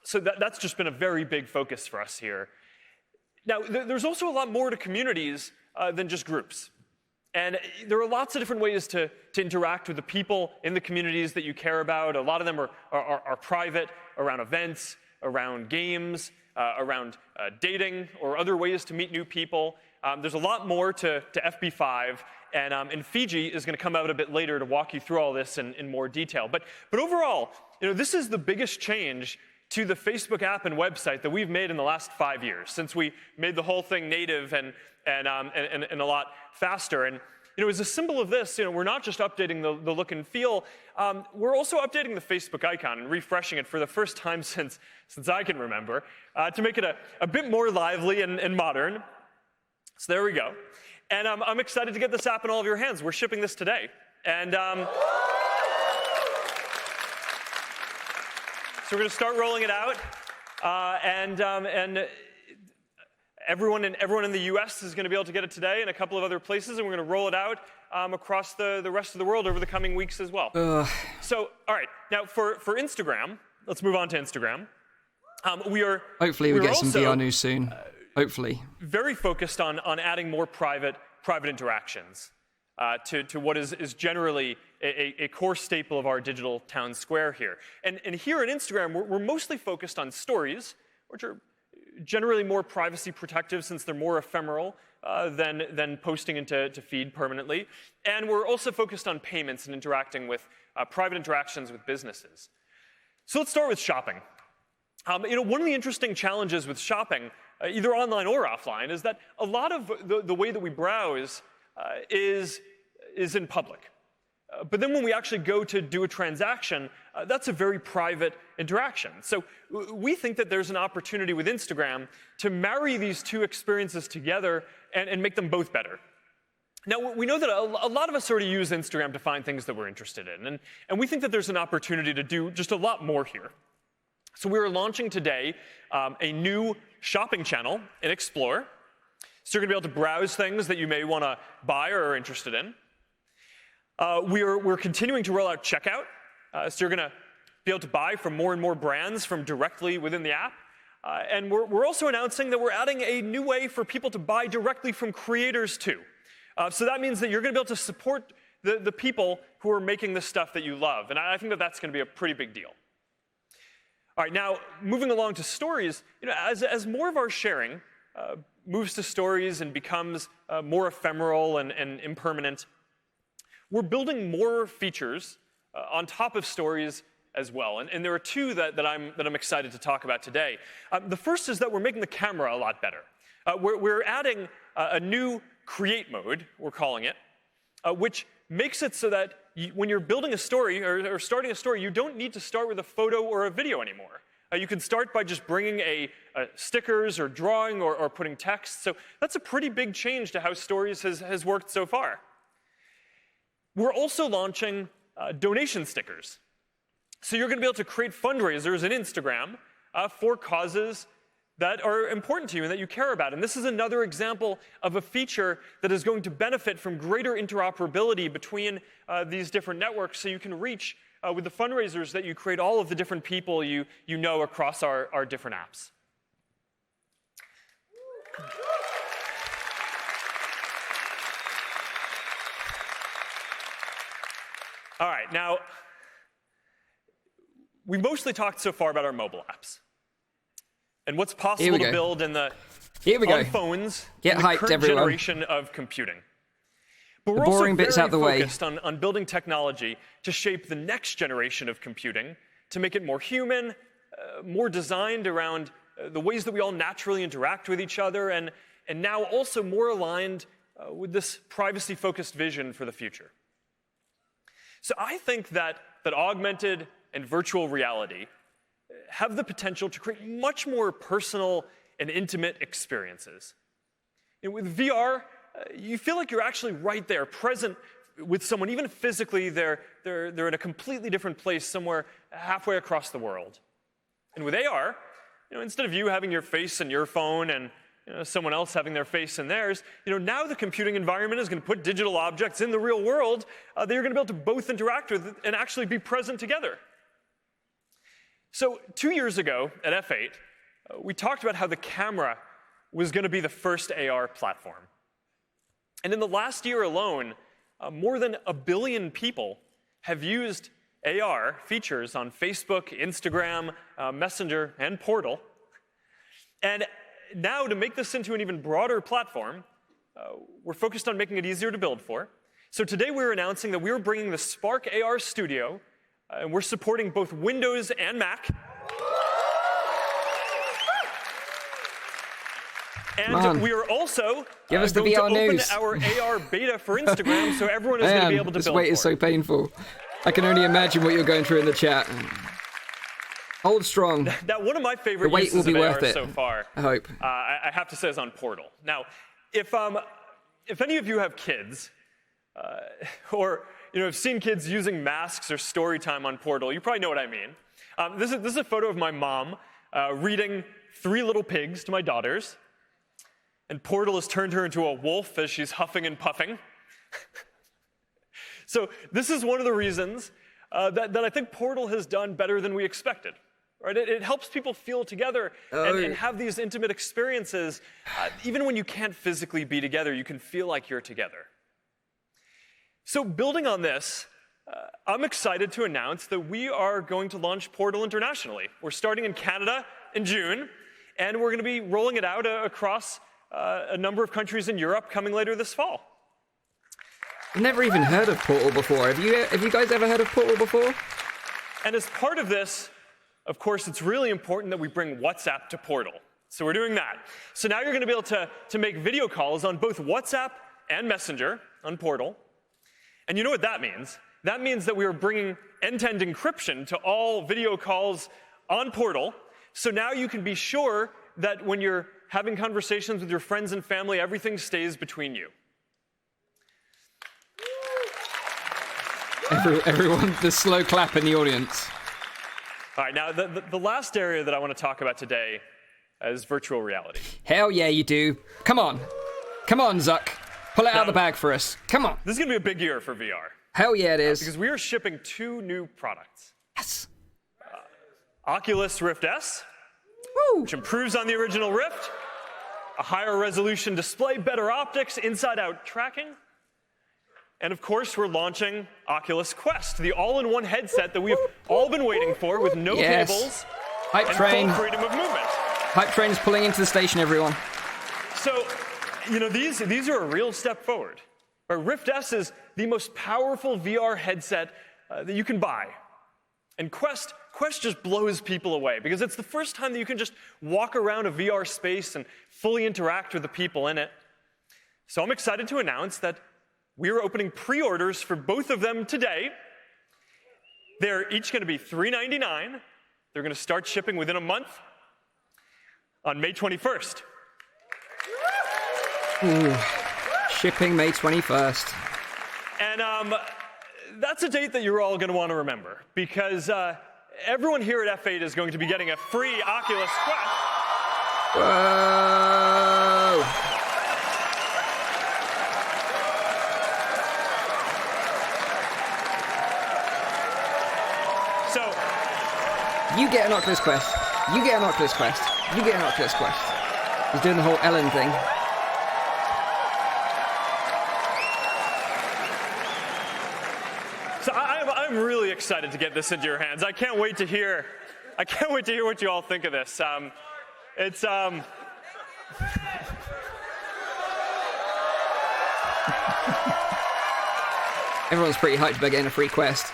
So that's just been a very big focus for us here. Now, there's also a lot more to communities than just groups. And there are lots of different ways to interact with the people in the communities that you care about. A lot of them are private, around events, around games, around dating, or other ways to meet new people. There's a lot more to FB5, and Fiji is going to come out a bit later to walk you through all this in more detail. But overall, this is the biggest change to the Facebook app and website that we've made in the last 5 years, since we made the whole thing native and a lot faster. And as a symbol of this, we're not just updating the look and feel, we're also updating the Facebook icon and refreshing it for the first time since I can remember, to make it a bit more lively and modern. So there we go. And I'm excited to get this app in all of your hands. We're shipping this today. And so we're going to start rolling it out, and everyone in the U.S. is going to be able to get it today, and a couple of other places, and we're going to roll it out across the rest of the world over the coming weeks as well. So, all right, now for Instagram, let's move on to Instagram. Hopefully we get some VR news soon. Hopefully. Very focused on adding more private interactions to what is generally a core staple of our digital town square here. And here at Instagram, we're mostly focused on stories, which are generally more privacy protective since they're more ephemeral than posting into feed permanently. And we're also focused on payments and interacting with private interactions with businesses. So let's start with shopping. One of the interesting challenges with shopping, either online or offline, is that a lot of the way that we browse is in public. But then when we actually go to do a transaction, that's a very private interaction. So we think that there's an opportunity with Instagram to marry these two experiences together and make them both better. Now, we know that a lot of us already use Instagram to find things that we're interested in, and we think that there's an opportunity to do just a lot more here. So we're launching today a new shopping channel in Explore. So you're going to be able to browse things that you may want to buy or are interested in. We're continuing to roll out checkout. So you're going to be able to buy from more and more brands from directly within the app. And we're also announcing that we're adding a new way for people to buy directly from creators too. So that means that you're going to be able to support the people who are making the stuff that you love. And I think that that's going to be a pretty big deal. All right, now moving along to stories, as more of our sharing moves to stories and becomes more ephemeral and impermanent, we're building more features on top of stories as well. And there are two that I'm excited to talk about today. The first is that we're making the camera a lot better. We're adding a new create mode, we're calling it, which makes it so that when you're building a story or starting a story, you don't need to start with a photo or a video anymore. You can start by just bringing stickers or drawing or putting text. So that's a pretty big change to how stories has worked so far. We're also launching donation stickers. So you're going to be able to create fundraisers in Instagram for causes that are important to you and that you care about. And this is another example of a feature that is going to benefit from greater interoperability between these different networks, so you can reach, with the fundraisers that you create, all of the different people you know across our different apps. All right, now, we mostly talked so far about our mobile apps and what's possible to build on phones in the current generation of computing. But we're also very focused on building technology to shape the next generation of computing, to make it more human, more designed around the ways that we all naturally interact with each other, and now also more aligned with this privacy-focused vision for the future. So I think that augmented and virtual reality have the potential to create much more personal and intimate experiences. With VR, you feel like you're actually right there, present with someone, even physically they're in a completely different place somewhere halfway across the world. And with AR, instead of you having your face in your phone and someone else having their face in theirs, now the computing environment is going to put digital objects in the real world that you're going to be able to both interact with and actually be present together. So 2 years ago at F8, we talked about how the camera was going to be the first AR platform. And in the last year alone, more than 1 billion people have used AR features on Facebook, Instagram, Messenger, and Portal. And now, to make this into an even broader platform, we're focused on making it easier to build for. So today we're announcing that we're bringing the Spark AR Studio, and we're supporting both Windows and Mac. And we are also Give us going the to VR open news. our AR beta for Instagram, so everyone is going to be able to this build wait for is so it. painful. I can only imagine what you're going through in the chat. Hold strong. Now, one of my favorite The wait uses will be of worth AR it, so far, I hope. I have to say, is on Portal. Now, if any of you have kids, or have seen kids using masks or story time on Portal, you probably know what I mean. This is a photo of my mom reading Three Little Pigs to my daughters, and Portal has turned her into a wolf as she's huffing and puffing. So this is one of the reasons that I think Portal has done better than we expected. Right? It helps people feel together and have these intimate experiences. Even when you can't physically be together, you can feel like you're together. So building on this, I'm excited to announce that we are going to launch Portal internationally. We're starting in Canada in June, and we're going to be rolling it out across a number of countries in Europe coming later this fall. I've never even heard of Portal before. Have you guys ever heard of Portal before? And as part of this, of course, it's really important that we bring WhatsApp to Portal. So we're doing that. So now you're going to be able to make video calls on both WhatsApp and Messenger on Portal. And you know what that means? That means that we are bringing end-to-end encryption to all video calls on Portal. So now you can be sure that when you're having conversations with your friends and family, everything stays between you. Everyone, the slow clap in the audience. All right, now the last area that I want to talk about today is virtual reality. Hell yeah, you do. Come on. Come on, Zuck. Pull it out of the bag for us. Come on. This is going to be a big year for VR. Hell yeah, it is. Because we are shipping 2 new products. Yes. Oculus Rift S, Woo. which improves on the original Rift, a higher resolution display, better optics, inside-out tracking. And of course, we're launching Oculus Quest, the all-in-one headset that we've all been waiting for with no cables Hype and train. full freedom of movement. Hype train is pulling into the station, everyone. So, these are a real step forward. Rift S is the most powerful VR headset that you can buy. And Quest just blows people away because it's the first time that you can just walk around a VR space and fully interact with the people in it. So I'm excited to announce that we are opening pre-orders for both of them today. They're each going to be $399. They're going to start shipping within a month on May 21st. Ooh. Shipping May 21st. And that's a date that you're all going to want to remember because everyone here at F8 is going to be getting a free Oculus Quest. Whoa! So You get an Oculus Quest. You get an Oculus Quest. You get an Oculus Quest. He's doing the whole Ellen thing. So I'm really excited to get this into your hands. I can't wait to hear what you all think of this. Everyone's pretty hyped about getting a free Quest.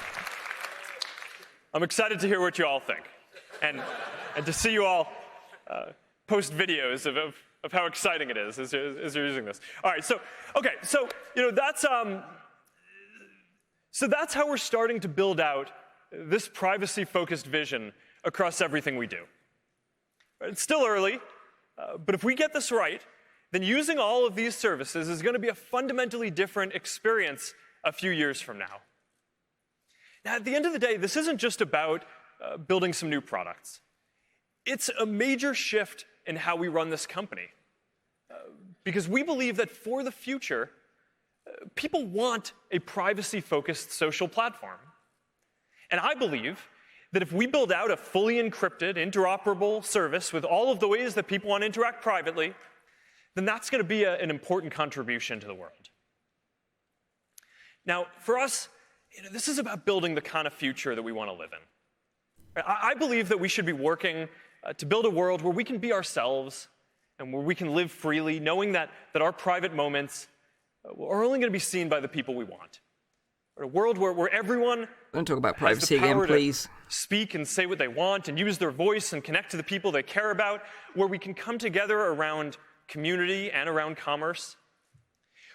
I'm excited to hear what you all think, and to see you all post videos of how exciting it is as you're using this. All right, so that's how we're starting to build out this privacy-focused vision across everything we do. It's still early, but if we get this right, then using all of these services is going to be a fundamentally different experience a few years from now. Now, at the end of the day, this isn't just about building some new products. It's a major shift in how we run this company. Because we believe that for the future, people want a privacy-focused social platform. And I believe that if we build out a fully encrypted, interoperable service with all of the ways that people want to interact privately, then that's going to be an important contribution to the world. Now, for us, this is about building the kind of future that we want to live in. I believe that we should be working to build a world where we can be ourselves and where we can live freely, knowing that our private moments are only going to be seen by the people we want. A world where everyone don't talk about privacy again, please. Speak and say what they want and use their voice and connect to the people they care about, where we can come together around community and around commerce,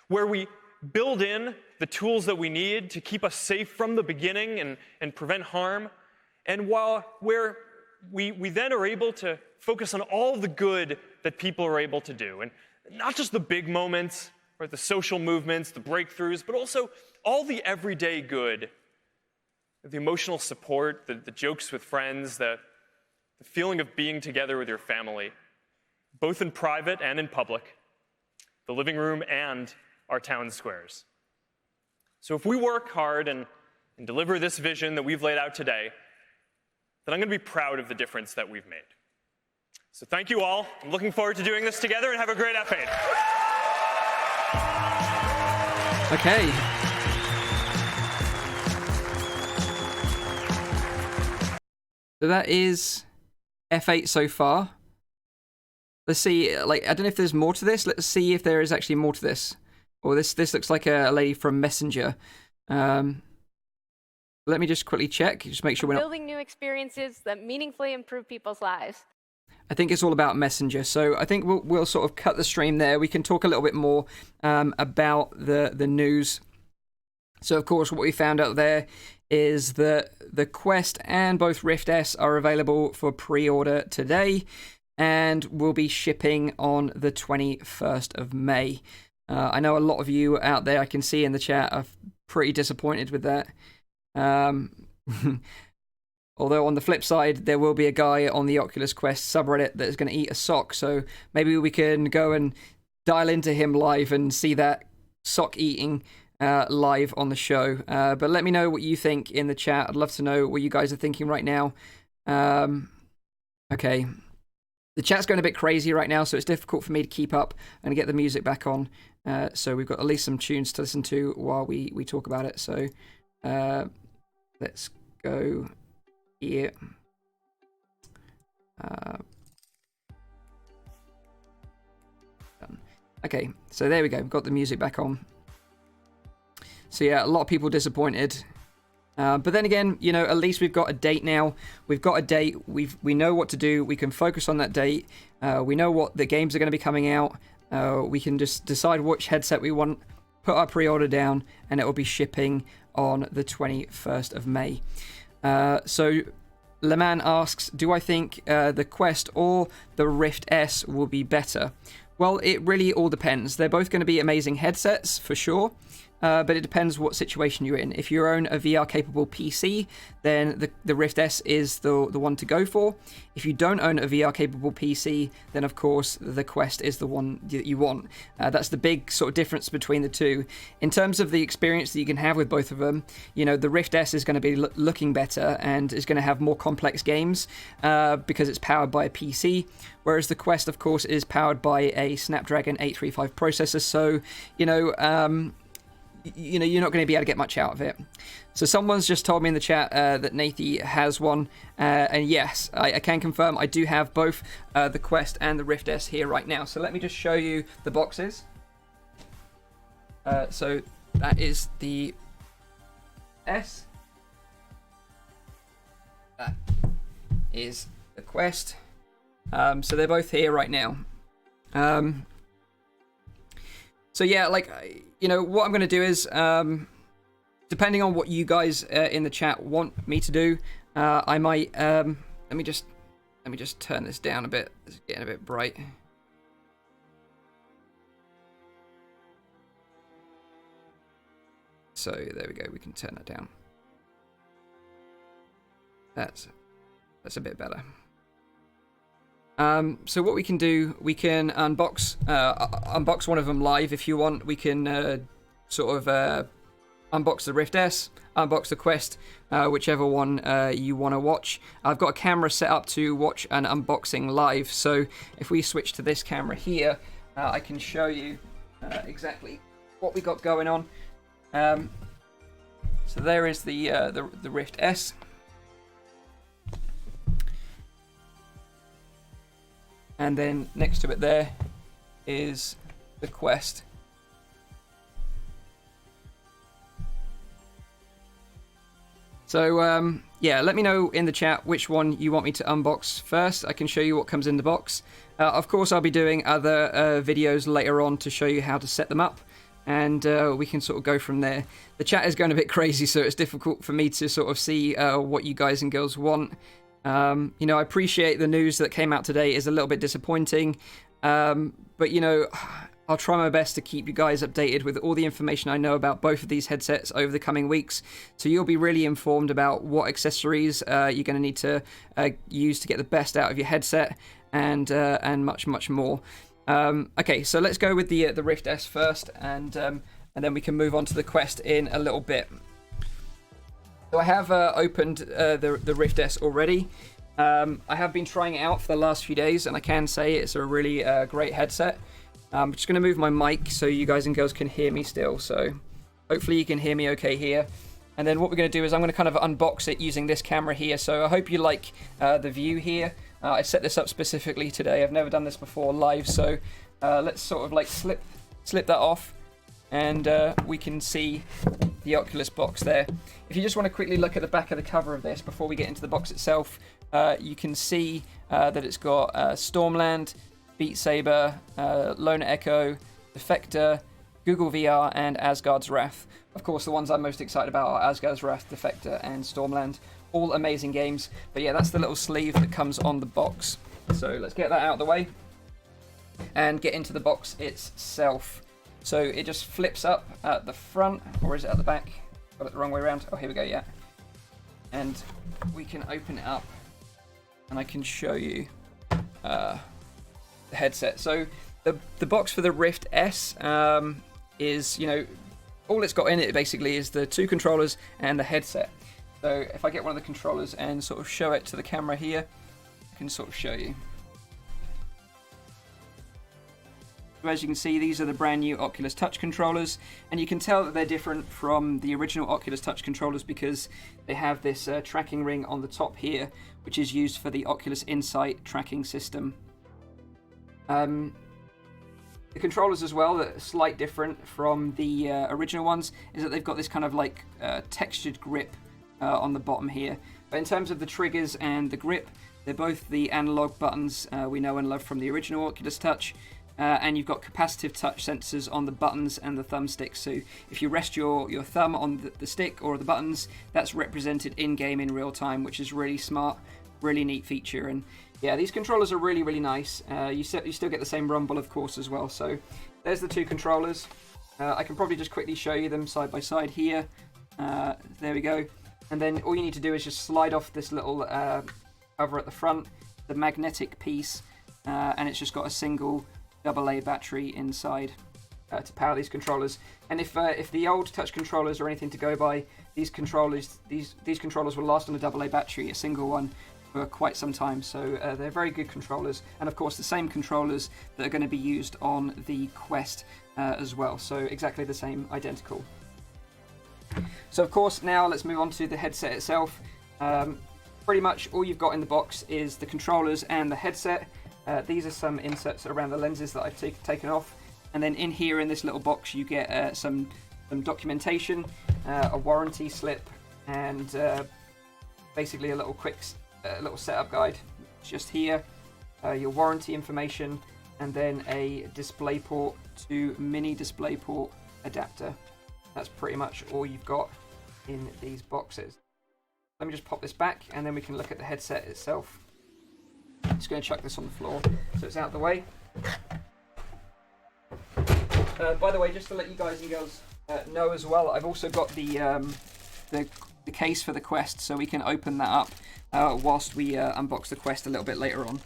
where we build in the tools that we need to keep us safe from the beginning and prevent harm, and where we then are able to focus on all the good that people are able to do, and not just the big moments, or the social movements, the breakthroughs, but also all the everyday good, the emotional support, the jokes with friends, the feeling of being together with your family, both in private and in public, the living room and our town squares. So if we work hard and deliver this vision that we've laid out today, then I'm going to be proud of the difference that we've made. So thank you all. I'm looking forward to doing this together, and have a great F8. Okay. So that is F8 so far. Let's see, I don't know if there's more to this. Let's see if there is actually more to this. Or this looks like a lady from Messenger. Let me just quickly check, just make sure we're not... Building new experiences that meaningfully improve people's lives. I think it's all about Messenger, so I think we'll sort of cut the stream there. We can talk a little bit more about the news. So, of course, what we found out there is that the Quest and both Rift S are available for pre-order today and will be shipping on the 21st of May. I know a lot of you out there, I can see in the chat, are pretty disappointed with that. Although on the flip side, there will be a guy on the Oculus Quest subreddit that is going to eat a sock, so maybe we can go and dial into him live and see that sock eating live on the show. But let me know what you think in the chat. I'd love to know what you guys are thinking right now. Okay. The chat's going a bit crazy right now, so it's difficult for me to keep up and get the music back on. So we've got at least some tunes to listen to while we talk about it. So let's go here. Okay, so there we go. We've got the music back on. So yeah, a lot of people disappointed. But then again, you know, at least we've got a date now. We've got a date. We know what to do. We can focus on that date. We know what the games are going to be coming out. We can just decide which headset we want, put our pre-order down, and it will be shipping on the 21st of May. So Leman asks, do I think the Quest or the Rift S will be better? Well, it really all depends. They're both going to be amazing headsets, for sure. But it depends what situation you're in. If you own a VR-capable PC, then the Rift S is the one to go for. If you don't own a VR-capable PC, then of course the Quest is the one that you want. That's the big sort of difference between the two. In terms of the experience that you can have with both of them, you know, the Rift S is going to be looking better and is going to have more complex games because it's powered by a PC, whereas the Quest, of course, is powered by a Snapdragon 835 processor. So, you know, you're not going to be able to get much out of it. So someone's just told me in the chat that Nathi has one, and yes, I can confirm I do have both the Quest and the Rift S here right now. So let me just show you the boxes. So that is the S. That is the Quest. So they're both here right now. So yeah, like, you know, what I'm going to do is, depending on what you guys in the chat want me to do, I might, let me just turn this down a bit. It's getting a bit bright. So there we go. We can turn that down. That's a bit better. So what we can do, we can unbox one of them live if you want. We can unbox the Rift S, unbox the Quest, whichever one you want to watch. I've got a camera set up to watch an unboxing live, so if we switch to this camera here, I can show you exactly what we got going on. So there is the Rift S. And then next to it there is the Quest. So, yeah, let me know in the chat which one you want me to unbox first. I can show you what comes in the box. Of course, I'll be doing other videos later on to show you how to set them up. And we can sort of go from there. The chat is going a bit crazy, so it's difficult for me to sort of see what you guys and girls want. I appreciate the news that came out today is a little bit disappointing. But, I'll try my best to keep you guys updated with all the information I know about both of these headsets over the coming weeks. So you'll be really informed about what accessories you're going to need to use to get the best out of your headset and much, much more. Okay, so let's go with the Rift S first, and then we can move on to the Quest in a little bit. So I have opened the Rift S already. I have been trying it out for the last few days, and I can say it's a really great headset. I'm just going to move my mic so you guys and girls can hear me still. So hopefully you can hear me okay here. And then what we're going to do is I'm going to kind of unbox it using this camera here. So I hope you like the view here. I set this up specifically today. I've never done this before live. So let's sort of like slip that off. And we can see the Oculus box there. If you just want to quickly look at the back of the cover of this before we get into the box itself, you can see that it's got Stormland, Beat Saber, Loner Echo, Defector, Google VR, and Asgard's Wrath. Of course, the ones I'm most excited about are Asgard's Wrath, Defector, and Stormland. All amazing games. But yeah, that's the little sleeve that comes on the box. So let's get that out of the way and get into the box itself. So it just flips up at the front, or is it at the back? Got it the wrong way around. Oh, here we go, yeah. And we can open it up, and I can show you the headset. So the box for the Rift S is, all it's got in it basically is the two controllers and the headset. So if I get one of the controllers and sort of show it to the camera here, I can sort of show you. So as you can see, these are the brand new Oculus Touch controllers, and you can tell that they're different from the original Oculus Touch controllers because they have this tracking ring on the top here, which is used for the Oculus Insight tracking system. The controllers as well, that are slight different from the original ones, is that they've got this kind of like textured grip on the bottom here. But in terms of the triggers and the grip, they're both the analog buttons we know and love from the original Oculus Touch. And you've got capacitive touch sensors on the buttons and the thumbsticks. So if you rest your thumb on the stick or the buttons, that's represented in-game in real time, which is really smart, really neat feature. And yeah, these controllers are really, really nice. You still get the same rumble, of course, as well. So there's the two controllers. I can probably just quickly show you them side by side here. There we go. And then all you need to do is just slide off this little cover at the front, the magnetic piece, and it's just got a single AA battery inside to power these controllers. And if the old touch controllers are anything to go by, these controllers will last on a AA battery, a single one, for quite some time. So they're very good controllers, and of course the same controllers that are going to be used on the Quest as well. So exactly the same, identical. So of course now let's move on to the headset itself. Pretty much all you've got in the box is the controllers and the headset. These are some inserts around the lenses that I've taken off, and then in here in this little box you get some documentation, a warranty slip, and basically a little quick little setup guide. Just here, your warranty information, and then a DisplayPort to mini DisplayPort adapter. That's pretty much all you've got in these boxes. Let me just pop this back, and then we can look at the headset itself. I'm just going to chuck this on the floor so it's out of the way. By the way, just to let you guys and girls know as well, I've also got the case for the Quest, so we can open that up whilst we unbox the Quest a little bit later on.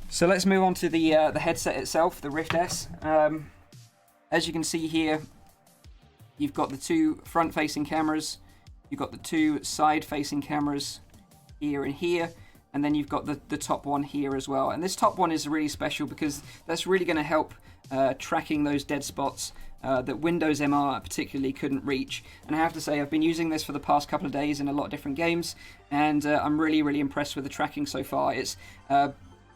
So let's move on to the headset itself, the Rift S. As you can see here, you've got the two front-facing cameras, you've got the two side-facing cameras here and here, and then you've got the top one here as well. And this top one is really special because that's really going to help tracking those dead spots that Windows MR particularly couldn't reach. And I have to say, I've been using this for the past couple of days in a lot of different games, and I'm really, really impressed with the tracking so far. It's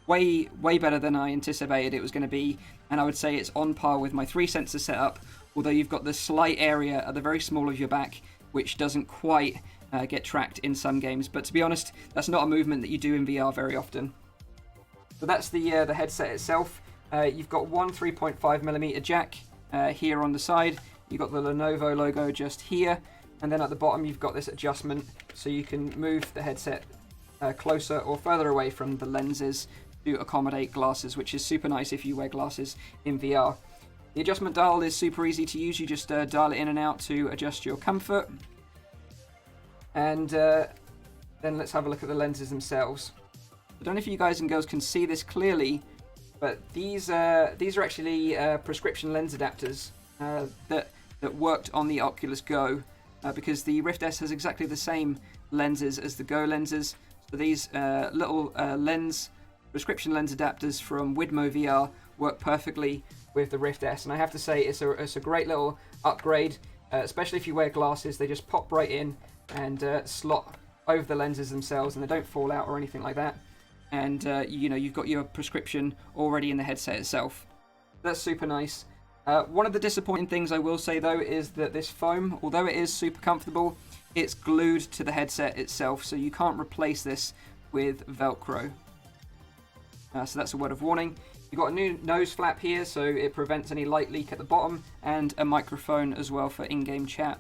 way better than I anticipated it was going to be, and I would say it's on par with my 3 sensor setup, although you've got this slight area at the very small of your back which doesn't quite get tracked in some games. But to be honest, that's not a movement that you do in VR very often. So that's the headset itself. You've got one 3.5mm jack here on the side. You've got the Lenovo logo just here, and then at the bottom you've got this adjustment so you can move the headset closer or further away from the lenses to accommodate glasses, which is super nice if you wear glasses in VR. The adjustment dial is super easy to use. You just dial it in and out to adjust your comfort. And then let's have a look at the lenses themselves. I don't know if you guys and girls can see this clearly, but these are actually prescription lens adapters that worked on the Oculus Go, because the Rift S has exactly the same lenses as the Go lenses. So these little prescription lens adapters from Widmo VR work perfectly with the Rift S, and I have to say it's a great little upgrade, especially if you wear glasses. They just pop right in and slot over the lenses themselves, and they don't fall out or anything like that. And you've got your prescription already in the headset itself. That's super nice. One of the disappointing things I will say though is that this foam, although it is super comfortable, it's glued to the headset itself, so you can't replace this with Velcro. So that's a word of warning. You've got a new nose flap here, so it prevents any light leak at the bottom, and a microphone as well for in-game chat.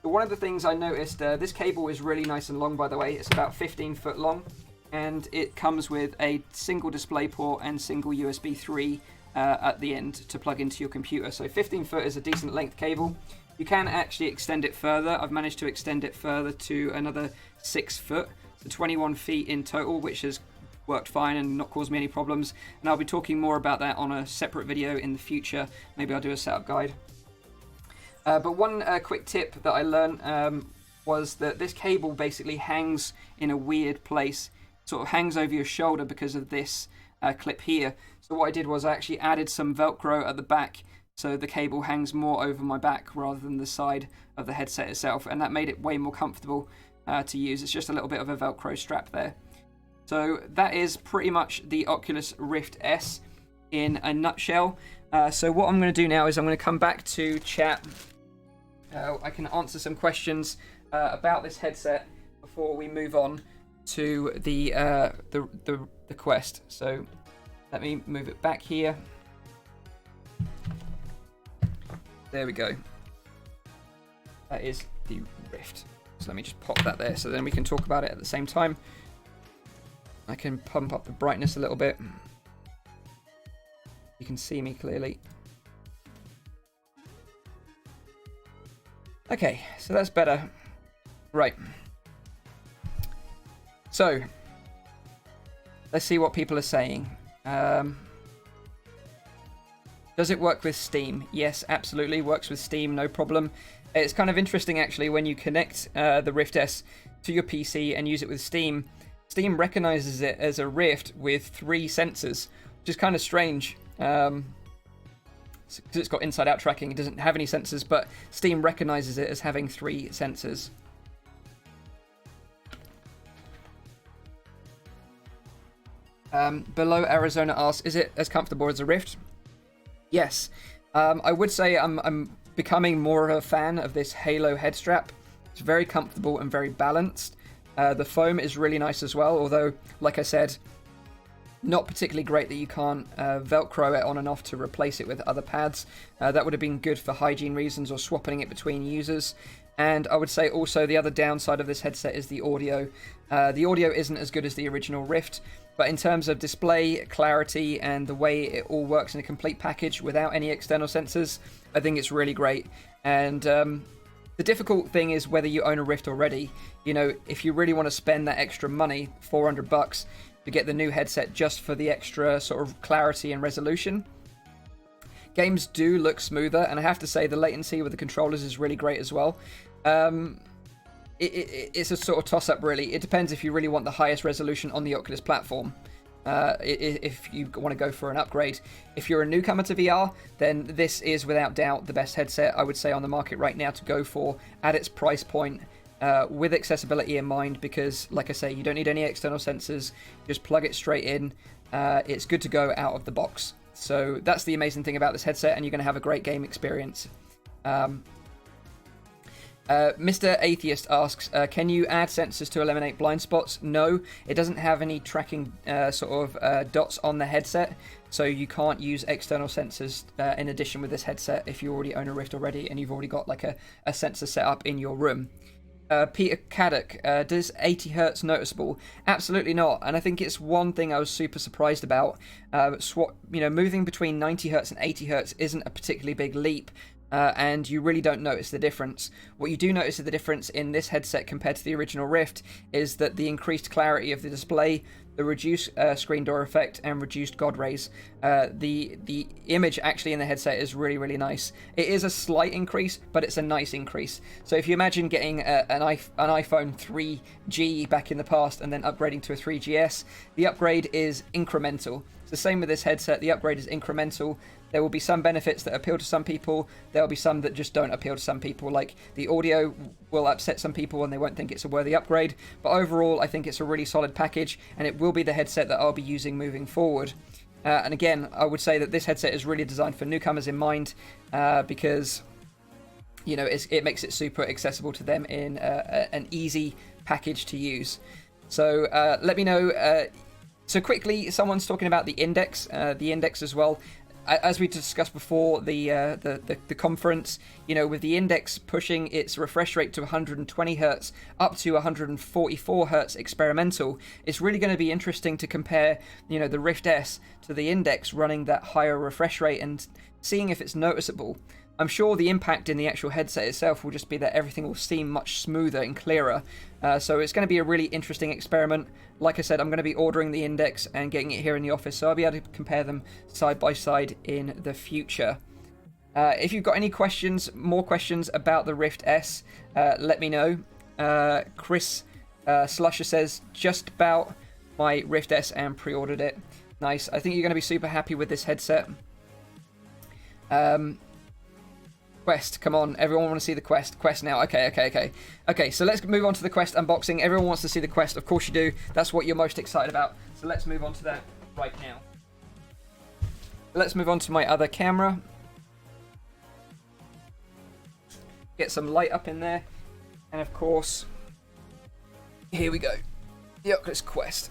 But one of the things I noticed, this cable is really nice and long, by the way. It's about 15 foot long, and it comes with a single display port and single USB 3 at the end to plug into your computer. So 15 foot is a decent length cable. You can actually extend it further. I've managed to extend it further to another 6 foot, so 21 feet in total, which has worked fine and not caused me any problems. And I'll be talking more about that on a separate video in the future. Maybe I'll do a setup guide. But one quick tip that I learned was that this cable basically hangs in a weird place. Sort of hangs over your shoulder because of this clip here. So what I did was I actually added some Velcro at the back, so the cable hangs more over my back rather than the side of the headset itself, and that made it way more comfortable to use. It's just a little bit of a Velcro strap there. So that is pretty much the Oculus Rift S in a nutshell. So what I'm going to do now is I'm going to come back to chat. I can answer some questions about this headset before we move on to the Quest. So let me move it back here. There we go. That is the Rift. So let me just pop that there so then we can talk about it at the same time. I can pump up the brightness a little bit. You can see me clearly. Okay, so that's better. Right. So, let's see what people are saying. Does it work with Steam? Yes, absolutely. Works with Steam, no problem. It's kind of interesting, actually, when you connect the Rift S to your PC and use it with Steam. Steam recognizes it as a Rift with 3 sensors, which is kind of strange. Because it's got inside-out tracking, it doesn't have any sensors, but Steam recognizes it as having 3 sensors. Below Arizona asks, is it as comfortable as a Rift? Yes. I would say I'm becoming more of a fan of this Halo head strap. It's very comfortable and very balanced. The foam is really nice as well, although, like I said, not particularly great that you can't Velcro it on and off to replace it with other pads. That would have been good for hygiene reasons or swapping it between users. And I would say also the other downside of this headset is the audio. The audio isn't as good as the original Rift, but in terms of display, clarity, and the way it all works in a complete package without any external sensors, I think it's really great. And the difficult thing is whether you own a Rift already. You know, if you really want to spend that extra money, $400, to get the new headset just for the extra sort of clarity and resolution. Games do look smoother, and I have to say the latency with the controllers is really great as well. It's a sort of toss-up, really. It depends if you really want the highest resolution on the Oculus platform. If you want to go for an upgrade. If you're a newcomer to VR, then this is without doubt the best headset I would say on the market right now to go for at its price point, with accessibility in mind, because like I say, you don't need any external sensors, just plug it straight in. It's good to go out of the box. So that's the amazing thing about this headset, and you're going to have a great game experience. Mr. Atheist asks, can you add sensors to eliminate blind spots? No, it doesn't have any tracking dots on the headset, so you can't use external sensors in addition with this headset if you already own a Rift already and you've already got like a sensor set up in your room. Peter Caddock, does 80 Hz noticeable? Absolutely not, and I think it's one thing I was super surprised about. Moving between 90 Hz and 80 Hz isn't a particularly big leap, and you really don't notice the difference. What you do notice the difference in this headset compared to the original Rift is that the increased clarity of the display, the reduced screen door effect, and reduced God rays. The image actually in the headset is really, really nice. It is a slight increase, but it's a nice increase. So if you imagine getting an iPhone 3G back in the past and then upgrading to a 3GS, the upgrade is incremental. It's the same with this headset. The upgrade is incremental. There will be some benefits that appeal to some people. There'll be some that just don't appeal to some people. Like the audio will upset some people and they won't think it's a worthy upgrade. But overall, I think it's a really solid package, and it will be the headset that I'll be using moving forward. And again, I would say that this headset is really designed for newcomers in mind, because it makes it super accessible to them in an easy package to use. So let me know. So quickly, someone's talking about the index as well. As we discussed before the conference, with the index pushing its refresh rate to 120 Hz up to 144 Hz experimental, it's really going to be interesting to compare, the Rift S to the index running that higher refresh rate and seeing if it's noticeable. I'm sure the impact in the actual headset itself will just be that everything will seem much smoother and clearer. So it's going to be a really interesting experiment. Like I said, I'm going to be ordering the index and getting it here in the office, so I'll be able to compare them side by side in the future. If you've got any more questions about the Rift S, let me know. Chris Slusher says, just about my Rift S and pre-ordered it. Nice. I think you're going to be super happy with this headset. Quest, come on, everyone want to see the Quest now. Okay, so let's move on to the Quest unboxing. Everyone wants to see the Quest, of course you do. That's what you're most excited about, so let's move on to that right now. Let's move on to my other camera. Get some light up in there, and of course, here we go, the Oculus Quest.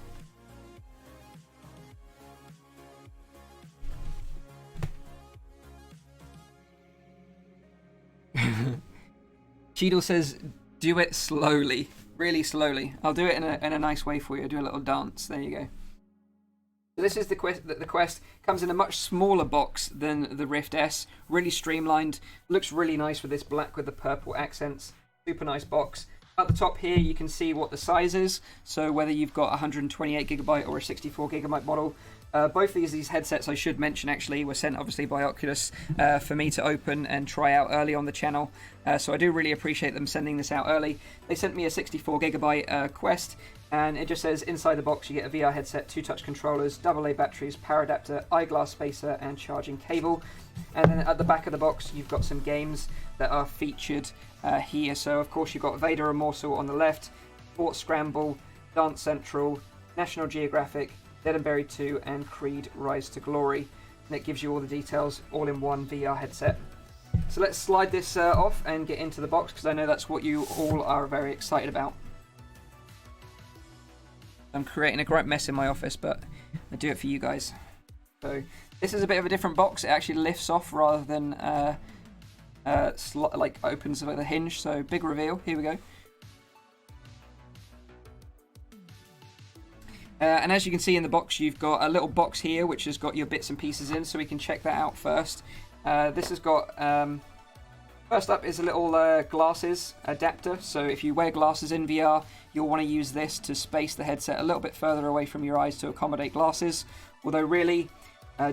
Cheadle says, do it slowly. Really slowly. I'll do it in a nice way for you. I'll do a little dance. There you go. So this is the Quest. The Quest comes in a much smaller box than the Rift S. Really streamlined. Looks really nice with this black with the purple accents. Super nice box. At the top here, you can see what the size is. So whether you've got a 128GB or a 64GB model. Both of these headsets, I should mention, actually, were sent obviously by Oculus for me to open and try out early on the channel. So I do really appreciate them sending this out early. They sent me a 64GB Quest, and it just says inside the box you get a VR headset, 2 touch controllers, AA batteries, power adapter, eyeglass spacer, and charging cable. And then at the back of the box, you've got some games that are featured here. So of course you've got Vader Immortal on the left, Fort Scramble, Dance Central, National Geographic, Dead and Buried 2, and Creed Rise to Glory. And it gives you all the details all in one VR headset. So let's slide this off and get into the box, because I know that's what you all are very excited about. I'm creating a great mess in my office, but I do it for you guys. So this is a bit of a different box. It actually lifts off rather than like opens with a hinge. So big reveal. Here we go. And as you can see in the box, you've got a little box here which has got your bits and pieces in, so we can check that out first. This has got First up is a little glasses adapter. So if you wear glasses in VR, you'll want to use this to space the headset a little bit further away from your eyes to accommodate glasses. Although really,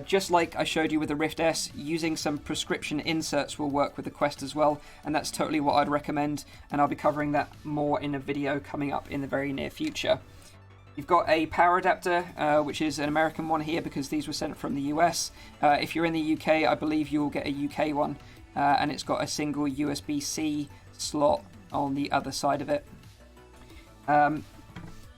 just like I showed you with the Rift S, using some prescription inserts will work with the Quest as well, and that's totally what I'd recommend, and I'll be covering that more in a video coming up in the very near future. You've got a power adapter, which is an American one here because these were sent from the US. If you're in the UK, I believe you'll get a UK one, and it's got a single USB-C slot on the other side of it. The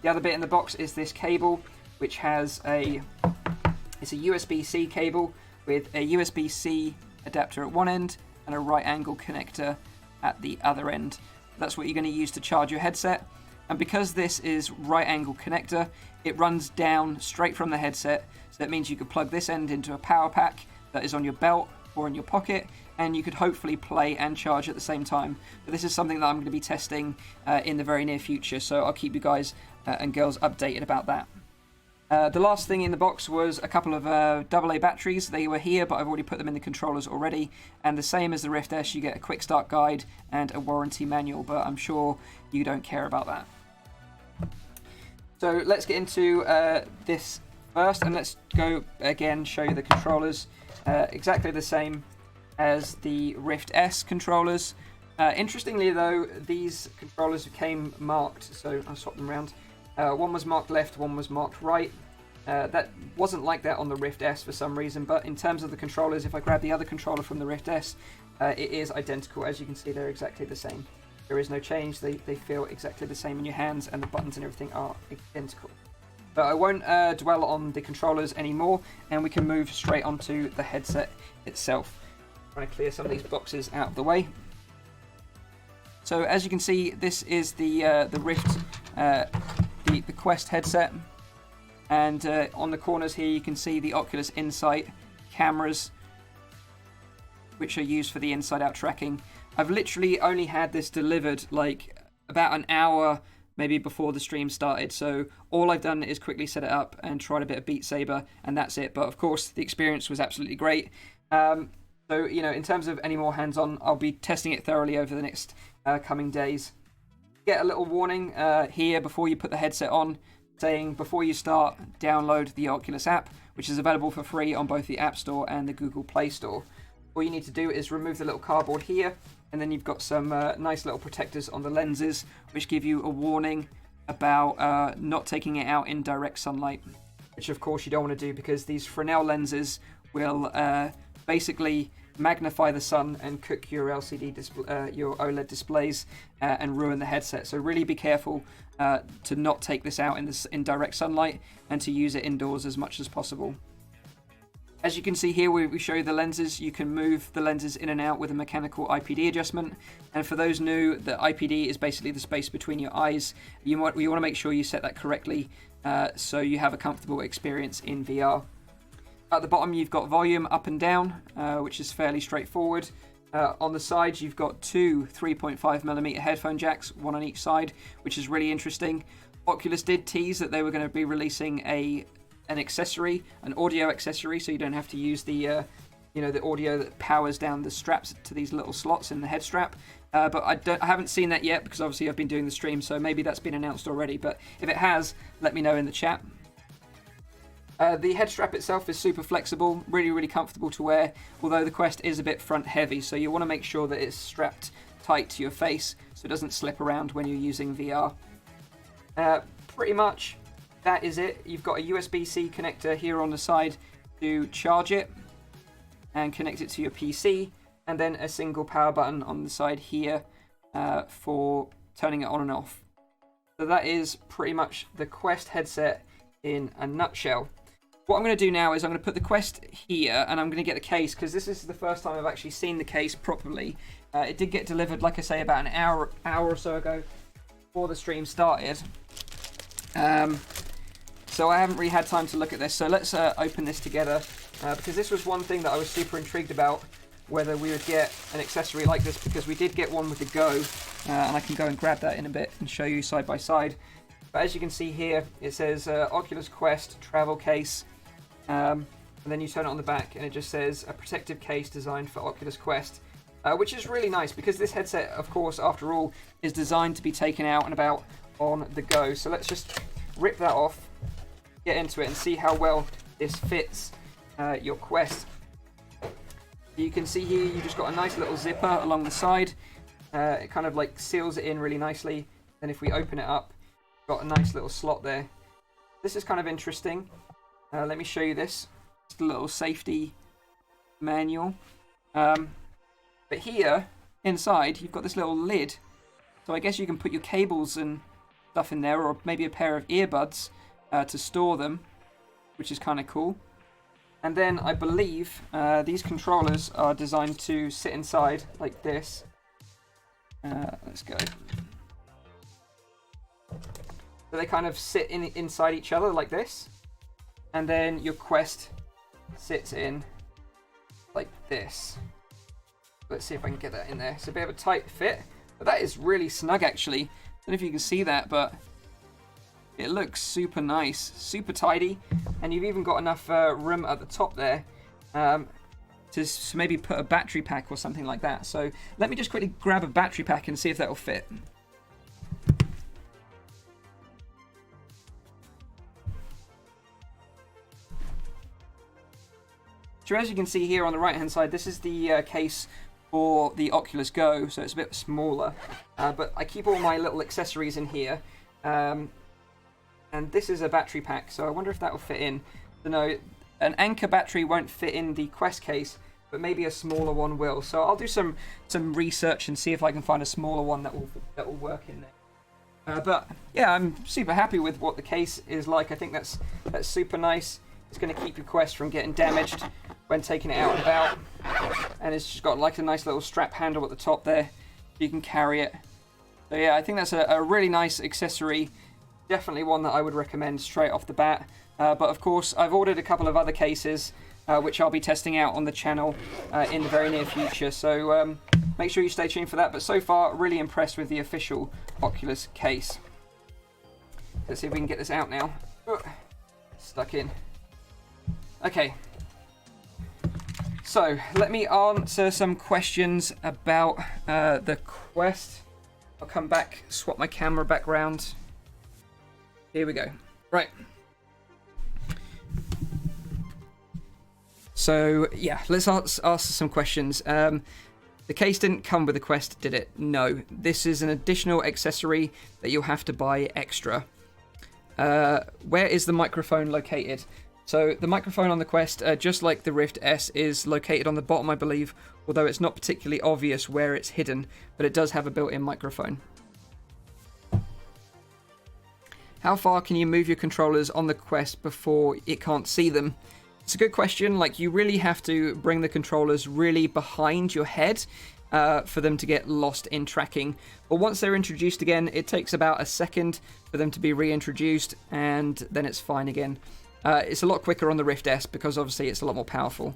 other bit in the box is this cable, which has it's a USB-C cable with a USB-C adapter at one end and a right angle connector at the other end. That's what you're going to use to charge your headset. And because this is right angle connector, it runs down straight from the headset. So that means you could plug this end into a power pack that is on your belt or in your pocket, and you could hopefully play and charge at the same time. But this is something that I'm going to be testing in the very near future, so I'll keep you guys and girls updated about that. The last thing in the box was a couple of AA batteries. They were here, but I've already put them in the controllers already. And the same as the Rift S, you get a quick start guide and a warranty manual, but I'm sure you don't care about that. So let's get into this first, and let's go again, show you the controllers. Exactly the same as the Rift S controllers. Interestingly though, these controllers came marked, so I'll swap them around. One was marked left, one was marked right. That wasn't like that on the Rift S for some reason, but in terms of the controllers, if I grab the other controller from the Rift S, it is identical. As you can see, they're exactly the same. There is no change. They feel exactly the same in your hands, and the buttons and everything are identical. But I won't dwell on the controllers anymore, and we can move straight onto the headset itself. I'm trying to clear some of these boxes out of the way. So as you can see, this is the Rift, the Quest headset, and on the corners here you can see the Oculus Insight cameras, which are used for the inside-out tracking. I've literally only had this delivered like about an hour maybe before the stream started, so all I've done is quickly set it up and tried a bit of Beat Saber, and that's it. But of course the experience was absolutely great. So you know, in terms of any more hands-on, I'll be testing it thoroughly over the next coming days. Get a little warning here before you put the headset on, saying before you start, download the Oculus app, which is available for free on both the App Store and the Google Play Store. All you need to do is remove the little cardboard here, and then you've got some nice little protectors on the lenses, which give you a warning about not taking it out in direct sunlight, which of course you don't want to do, because these Fresnel lenses will basically magnify the sun and cook your your OLED displays and ruin the headset. So really be careful to not take this out in direct sunlight, and to use it indoors as much as possible. As you can see here, we show you the lenses. You can move the lenses in and out with a mechanical IPD adjustment. And for those new, the IPD is basically the space between your eyes. You want to make sure you set that correctly so you have a comfortable experience in VR. At the bottom, you've got volume up and down, which is fairly straightforward. On the sides, you've got two 3.5mm headphone jacks, one on each side, which is really interesting. Oculus did tease that they were going to be releasing an accessory, an audio accessory, so you don't have to use the the audio that powers down the straps to these little slots in the head strap. But I haven't seen that yet, because obviously I've been doing the stream, so maybe that's been announced already. But if it has, let me know in the chat. The head strap itself is super flexible, really, really comfortable to wear, although the Quest is a bit front heavy, so you want to make sure that it's strapped tight to your face so it doesn't slip around when you're using VR. Pretty much that is it. You've got a USB-C connector here on the side to charge it and connect it to your PC, and then a single power button on the side here for turning it on and off. So that is pretty much the Quest headset in a nutshell. What I'm going to do now is I'm going to put the Quest here, and I'm going to get the case, because this is the first time I've actually seen the case properly. It did get delivered, like I say, about an hour or so ago before the stream started. So I haven't really had time to look at this. So let's open this together, because this was one thing that I was super intrigued about, whether we would get an accessory like this, because we did get one with the Go, and I can go and grab that in a bit and show you side by side. But as you can see here, it says Oculus Quest travel case, and then you turn it on the back and it just says a protective case designed for Oculus Quest. which is really nice because this headset, of course, after all, is designed to be taken out and about on the go. So let's just rip that off, get into it, and see how well this fits your Quest. You can see here you've just got a nice little zipper along the side. It kind of like seals it in really nicely. And if we open it up, got a nice little slot there. This is kind of interesting. Let me show you this. Just a little safety manual. But here, inside, you've got this little lid. So I guess you can put your cables and stuff in there, or maybe a pair of earbuds to store them, which is kind of cool. And then I believe these controllers are designed to sit inside like this. Let's go. So they kind of sit inside each other like this. And then your Quest sits in like this. Let's see if I can get that in there. It's a bit of a tight fit, but that is really snug actually. I don't know if you can see that, but it looks super nice, super tidy, and you've even got enough room at the top there to maybe put a battery pack or something like that. So let me just quickly grab a battery pack and see if that will fit. So as you can see here on the right hand side, this is the case for the Oculus Go, so it's a bit smaller, but I keep all my little accessories in here, and this is a battery pack, so I wonder if that will fit in. So no, an Anker battery won't fit in the Quest case, but maybe a smaller one will. So I'll do some research and see if I can find a smaller one that will work in there. But yeah, I'm super happy with what the case is like. I think that's super nice. It's going to keep your Quest from getting damaged when taking it out and about. And it's just got like a nice little strap handle at the top there. You can carry it. So yeah, I think that's a really nice accessory. Definitely one that I would recommend straight off the bat. But of course, I've ordered a couple of other cases, which I'll be testing out on the channel in the very near future. So make sure you stay tuned for that. But so far, really impressed with the official Oculus case. Let's see if we can get this out now. Stuck in. Okay. So let me answer some questions about the Quest. I'll come back, swap my camera back round. Here we go. Right. So yeah, let's ask some questions. The case didn't come with the Quest, did it? No. This is an additional accessory that you'll have to buy extra. Where is the microphone located? So the microphone on the Quest, just like the Rift S, is located on the bottom, I believe, although it's not particularly obvious where it's hidden, but it does have a built-in microphone. How far can you move your controllers on the Quest before it can't see them? It's a good question. Like, you really have to bring the controllers really behind your head for them to get lost in tracking. But once they're introduced again, it takes about a second for them to be reintroduced, and then it's fine again. It's a lot quicker on the Rift S because obviously it's a lot more powerful.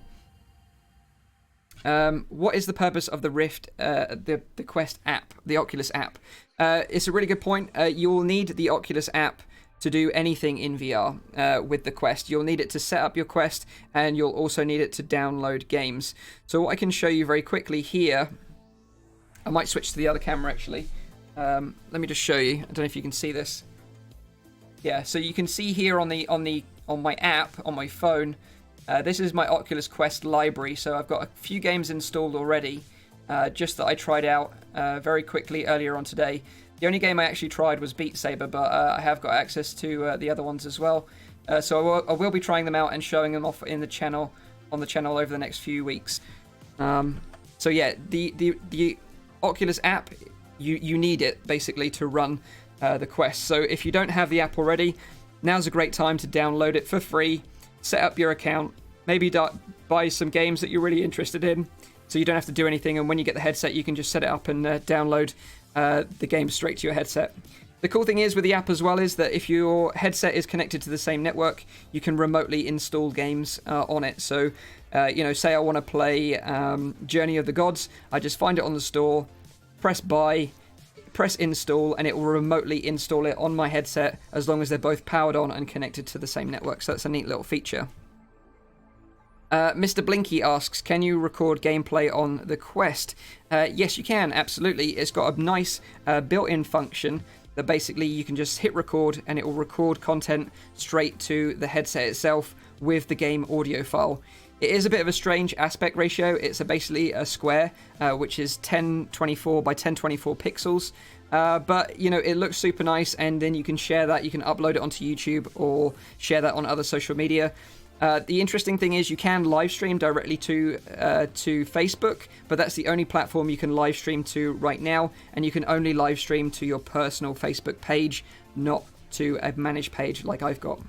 What is the purpose of the Rift, the Quest app, the Oculus app? It's a really good point. You'll need the Oculus app to do anything in VR with the Quest. You'll need it to set up your Quest, and you'll also need it to download games. So what I can show you very quickly here, I might switch to the other camera actually. Let me just show you. I don't know if you can see this. Yeah, so you can see here on my app on my phone. This is my Oculus Quest library, so I've got a few games installed already, just that I tried out very quickly earlier on today. The only game I actually tried was Beat Saber, but I have got access to the other ones as well. So I will be trying them out and showing them off in the channel, on the channel over the next few weeks. So yeah, the Oculus app, you need it basically to run the Quest. So if you don't have the app already, now's a great time to download it for free, set up your account, maybe buy some games that you're really interested in, so you don't have to do anything, and when you get the headset you can just set it up and download the game straight to your headset. The cool thing is with the app as well is that if your headset is connected to the same network, you can remotely install games on it. So, say I want to play Journey of the Gods, I just find it on the store, press buy, press install, and it will remotely install it on my headset as long as they're both powered on and connected to the same network. So that's a neat little feature. Mr. Blinky asks, can you record gameplay on the Quest? Yes, you can, absolutely. It's got a nice built-in function that basically you can just hit record and it will record content straight to the headset itself with the game audio file. It is a bit of a strange aspect ratio. It's basically a square, which is 1024 by 1024 pixels. But, you know, it looks super nice, and then you can share that. You can upload it onto YouTube or share that on other social media. The interesting thing is you can live stream directly to Facebook, but that's the only platform you can live stream to right now, and you can only live stream to your personal Facebook page, not to a managed page like I've got.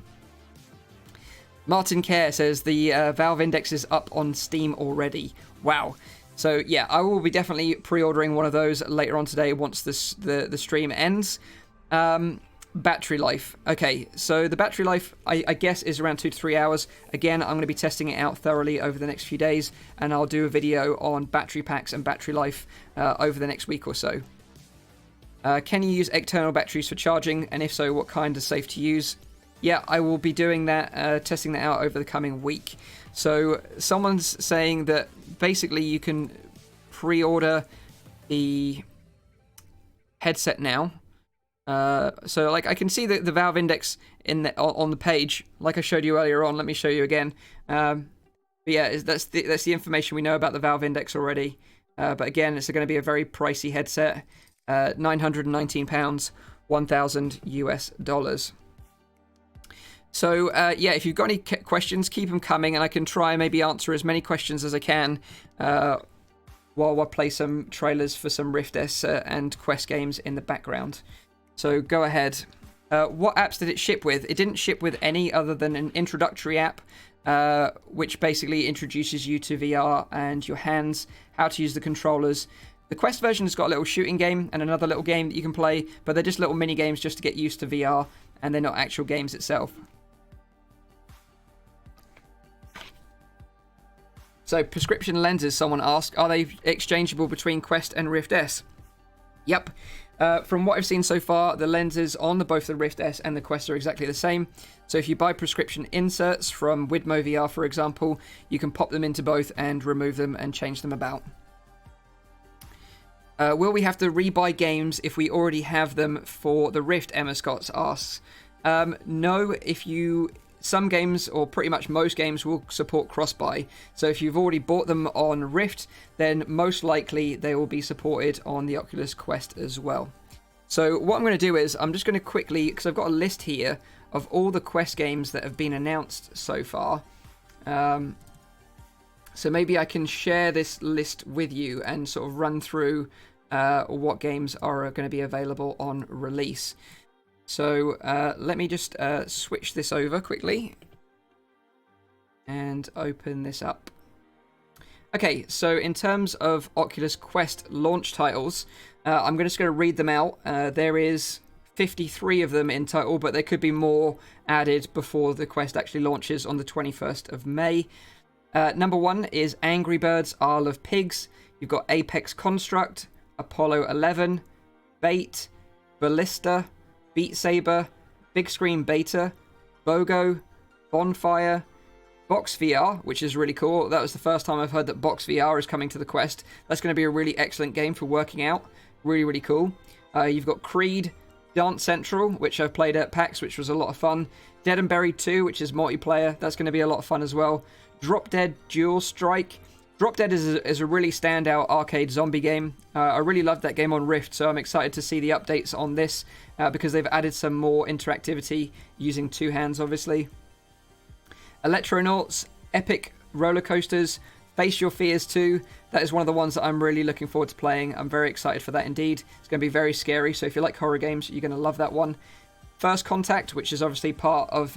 Martin Kerr says the Valve Index is up on Steam already. Wow. So yeah, I will be definitely pre-ordering one of those later on today once the stream ends. Battery life. Okay, so the battery life, I guess, is around 2 to 3 hours. Again, I'm going to be testing it out thoroughly over the next few days, and I'll do a video on battery packs and battery life over the next week or so. Can you use external batteries for charging, and if so, what kind is safe to use? Yeah, I will be doing that, testing that out over the coming week. So someone's saying that basically you can pre-order the headset now. So like I can see the Valve Index on the page, like I showed you earlier on. Let me show you again. But yeah, that's the information we know about the Valve Index already. But again, it's going to be a very pricey headset, £919, $1,000 US. So yeah, if you've got any questions, keep them coming, and I can try and maybe answer as many questions as I can while I play some trailers for some Rift S and Quest games in the background. So go ahead. What apps did it ship with? It didn't ship with any other than an introductory app, which basically introduces you to VR and your hands, how to use the controllers. The Quest version has got a little shooting game and another little game that you can play, but they're just little mini games just to get used to VR, and they're not actual games itself. So prescription lenses, someone asked, are they exchangeable between Quest and Rift S? Yep. From what I've seen so far, the lenses on both the Rift S and the Quest are exactly the same. So if you buy prescription inserts from Widmo VR, for example, you can pop them into both and remove them and change them about. Will we have to rebuy games if we already have them for the Rift? Emma Scott asks. No, some games, or pretty much most games, will support cross-buy. So if you've already bought them on Rift, then most likely they will be supported on the Oculus Quest as well. So what I'm going to do is, I'm just going to quickly, because I've got a list here of all the Quest games that have been announced so far. So maybe I can share this list with you and sort of run through what games are going to be available on release. So let me just switch this over quickly and open this up. Okay, so in terms of Oculus Quest launch titles, I'm just going to read them out. There is 53 of them in total, but there could be more added before the Quest actually launches on the 21st of May. Number 1 is Angry Birds Isle of Pigs. You've got Apex Construct, Apollo 11, Bait, Ballista, Beat Saber, Big Screen Beta, BOGO, Bonfire, Box VR, which is really cool. That was the first time I've heard that Box VR is coming to the Quest. That's going to be a really excellent game for working out. Really, really cool. You've got Creed, Dance Central, which I've played at PAX, which was a lot of fun. Dead and Buried 2, which is multiplayer. That's going to be a lot of fun as well. Drop Dead Dual Strike. Drop Dead is a really standout arcade zombie game. I really loved that game on Rift, so I'm excited to see the updates on this because they've added some more interactivity using two hands, obviously. Electronauts, Epic Roller Coasters, Face Your Fears 2. That is one of the ones that I'm really looking forward to playing. I'm very excited for that indeed. It's going to be very scary, so if you like horror games, you're going to love that one. First Contact, which is obviously part of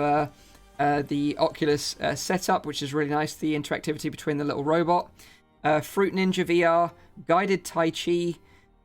the Oculus setup, which is really nice, the interactivity between the little robot. Fruit Ninja VR, Guided Tai Chi,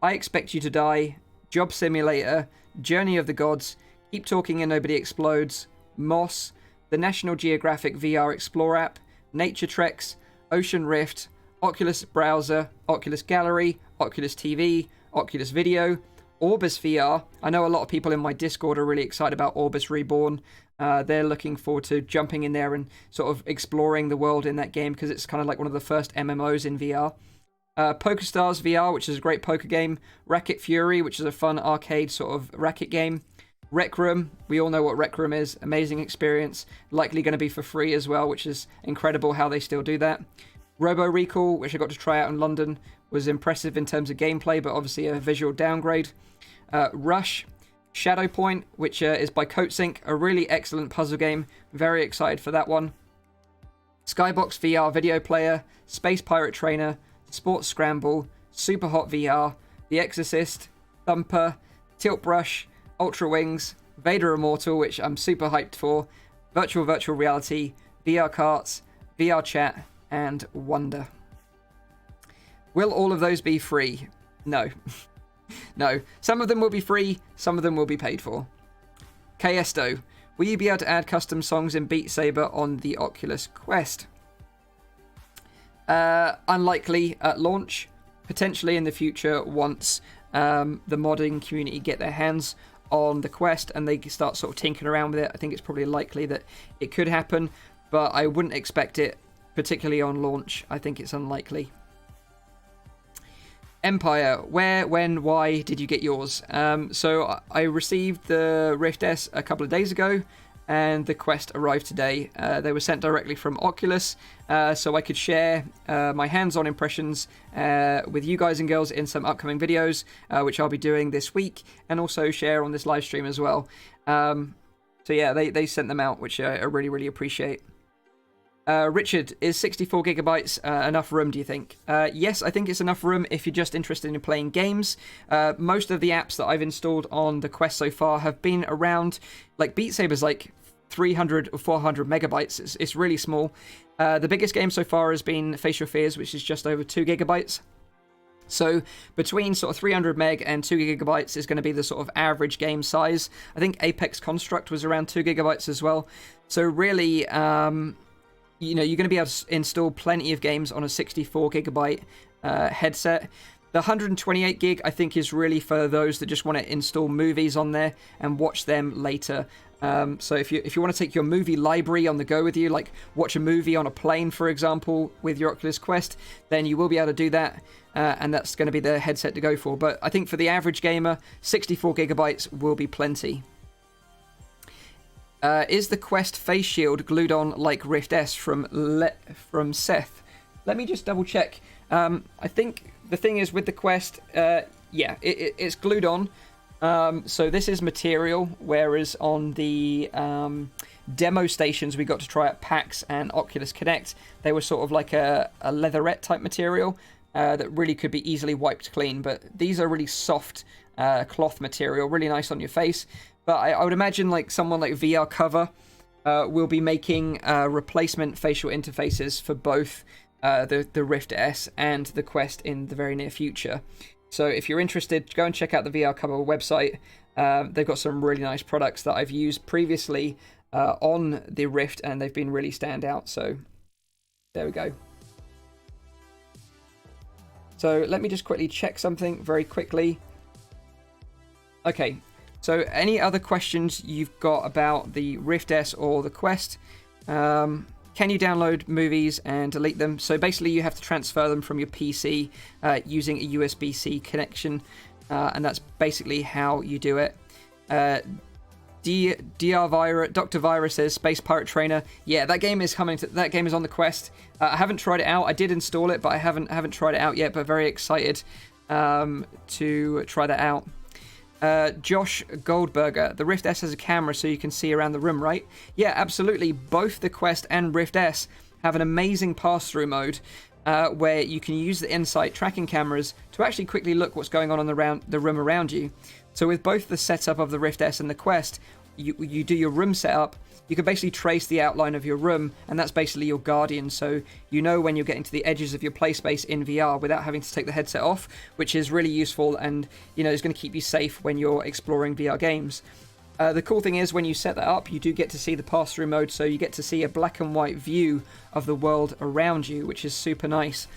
I Expect You to Die, Job Simulator, Journey of the Gods, Keep Talking and Nobody Explodes, Moss, the National Geographic VR Explore app, Nature Treks, Ocean Rift, Oculus Browser, Oculus Gallery, Oculus TV, Oculus Video, Orbis VR. I know a lot of people in my Discord are really excited about Orbis Reborn. They're looking forward to jumping in there and sort of exploring the world in that game because it's kind of like one of the first MMOs in VR. PokerStars VR, which is a great poker game. Racket Fury, which is a fun arcade sort of racket game. Rec Room, we all know what Rec Room is. Amazing experience. Likely going to be for free as well, which is incredible how they still do that. Robo Recall, which I got to try out in London, was impressive in terms of gameplay, but obviously a visual downgrade. Rush, Shadow Point, which is by CodeSync, a really excellent puzzle game. Very excited for that one. Skybox VR video player, Space Pirate Trainer, Sports Scramble, Super Hot VR, The Exorcist, Thumper, Tilt Brush, Ultra Wings, Vader Immortal, which I'm super hyped for, Virtual Reality, VR Carts, VR Chat, and Wonder. Will all of those be free? No. No. Some of them will be free, some of them will be paid for. KSDO, will you be able to add custom songs in Beat Saber on the Oculus Quest? Unlikely at launch. Potentially in the future once the modding community get their hands on the Quest and they start sort of tinkering around with it. I think it's probably likely that it could happen, but I wouldn't expect it, particularly on launch. I think it's unlikely. Empire, where, when, why did you get yours? So I received the Rift S a couple of days ago, and the Quest arrived today. They were sent directly from Oculus, so I could share my hands-on impressions with you guys and girls in some upcoming videos, which I'll be doing this week, and also share on this live stream as well. So yeah, they sent them out, which I really, really appreciate. Richard, is 64 gigabytes enough room, do you think? Yes, I think it's enough room if you're just interested in playing games. Most of the apps that I've installed on the Quest so far have been around, like Beat Saber's like 300 or 400 megabytes. It's really small. The biggest game so far has been Face Your Fears, which is just over 2 gigabytes. So between sort of 300 meg and 2 gigabytes is going to be the sort of average game size. I think Apex Construct was around 2 gigabytes as well. So really, you know, you're going to be able to install plenty of games on a 64 gigabyte headset. The 128 gig, I think, is really for those that just want to install movies on there and watch them later. So if you want to take your movie library on the go with you, like watch a movie on a plane, for example, with your Oculus Quest, then you will be able to do that, and that's going to be the headset to go for. But I think for the average gamer, 64 gigabytes will be plenty. Is the Quest face shield glued on like Rift S from Seth? Let me just double check. I think the thing is with the Quest, yeah, it's glued on. So this is material, whereas on the demo stations we got to try at PAX and Oculus Connect, they were sort of like a leatherette type material that really could be easily wiped clean. But these are really soft cloth material, really nice on your face. But I would imagine like someone like VR Cover will be making replacement facial interfaces for both the Rift S and the Quest in the very near future. So if you're interested, go and check out the VR Cover website. They've got some really nice products that I've used previously on the Rift, and they've been really stand out. So there we go. So let me just quickly check something very quickly. Okay. So any other questions you've got about the Rift S or the Quest? Can you download movies and delete them? So basically you have to transfer them from your PC using a USB-C connection, and that's basically how you do it. Dr. Virus says Space Pirate Trainer. Yeah, that game is coming. That game is on the Quest. I haven't tried it out. I did install it, but I haven't tried it out yet. But very excited to try that out. Josh Goldberger, the Rift S has a camera so you can see around the room, right? Yeah, absolutely. Both the Quest and Rift S have an amazing pass-through mode where you can use the Insight tracking cameras to actually quickly look what's going on the room around you. So with both the setup of the Rift S and the Quest, you do your room setup, you can basically trace the outline of your room, and that's basically your guardian, so you know when you're getting to the edges of your play space in VR without having to take the headset off, which is really useful and, you know, is going to keep you safe when you're exploring VR games. The cool thing is when you set that up, you do get to see the pass-through mode, so you get to see a black and white view of the world around you, which is super nice.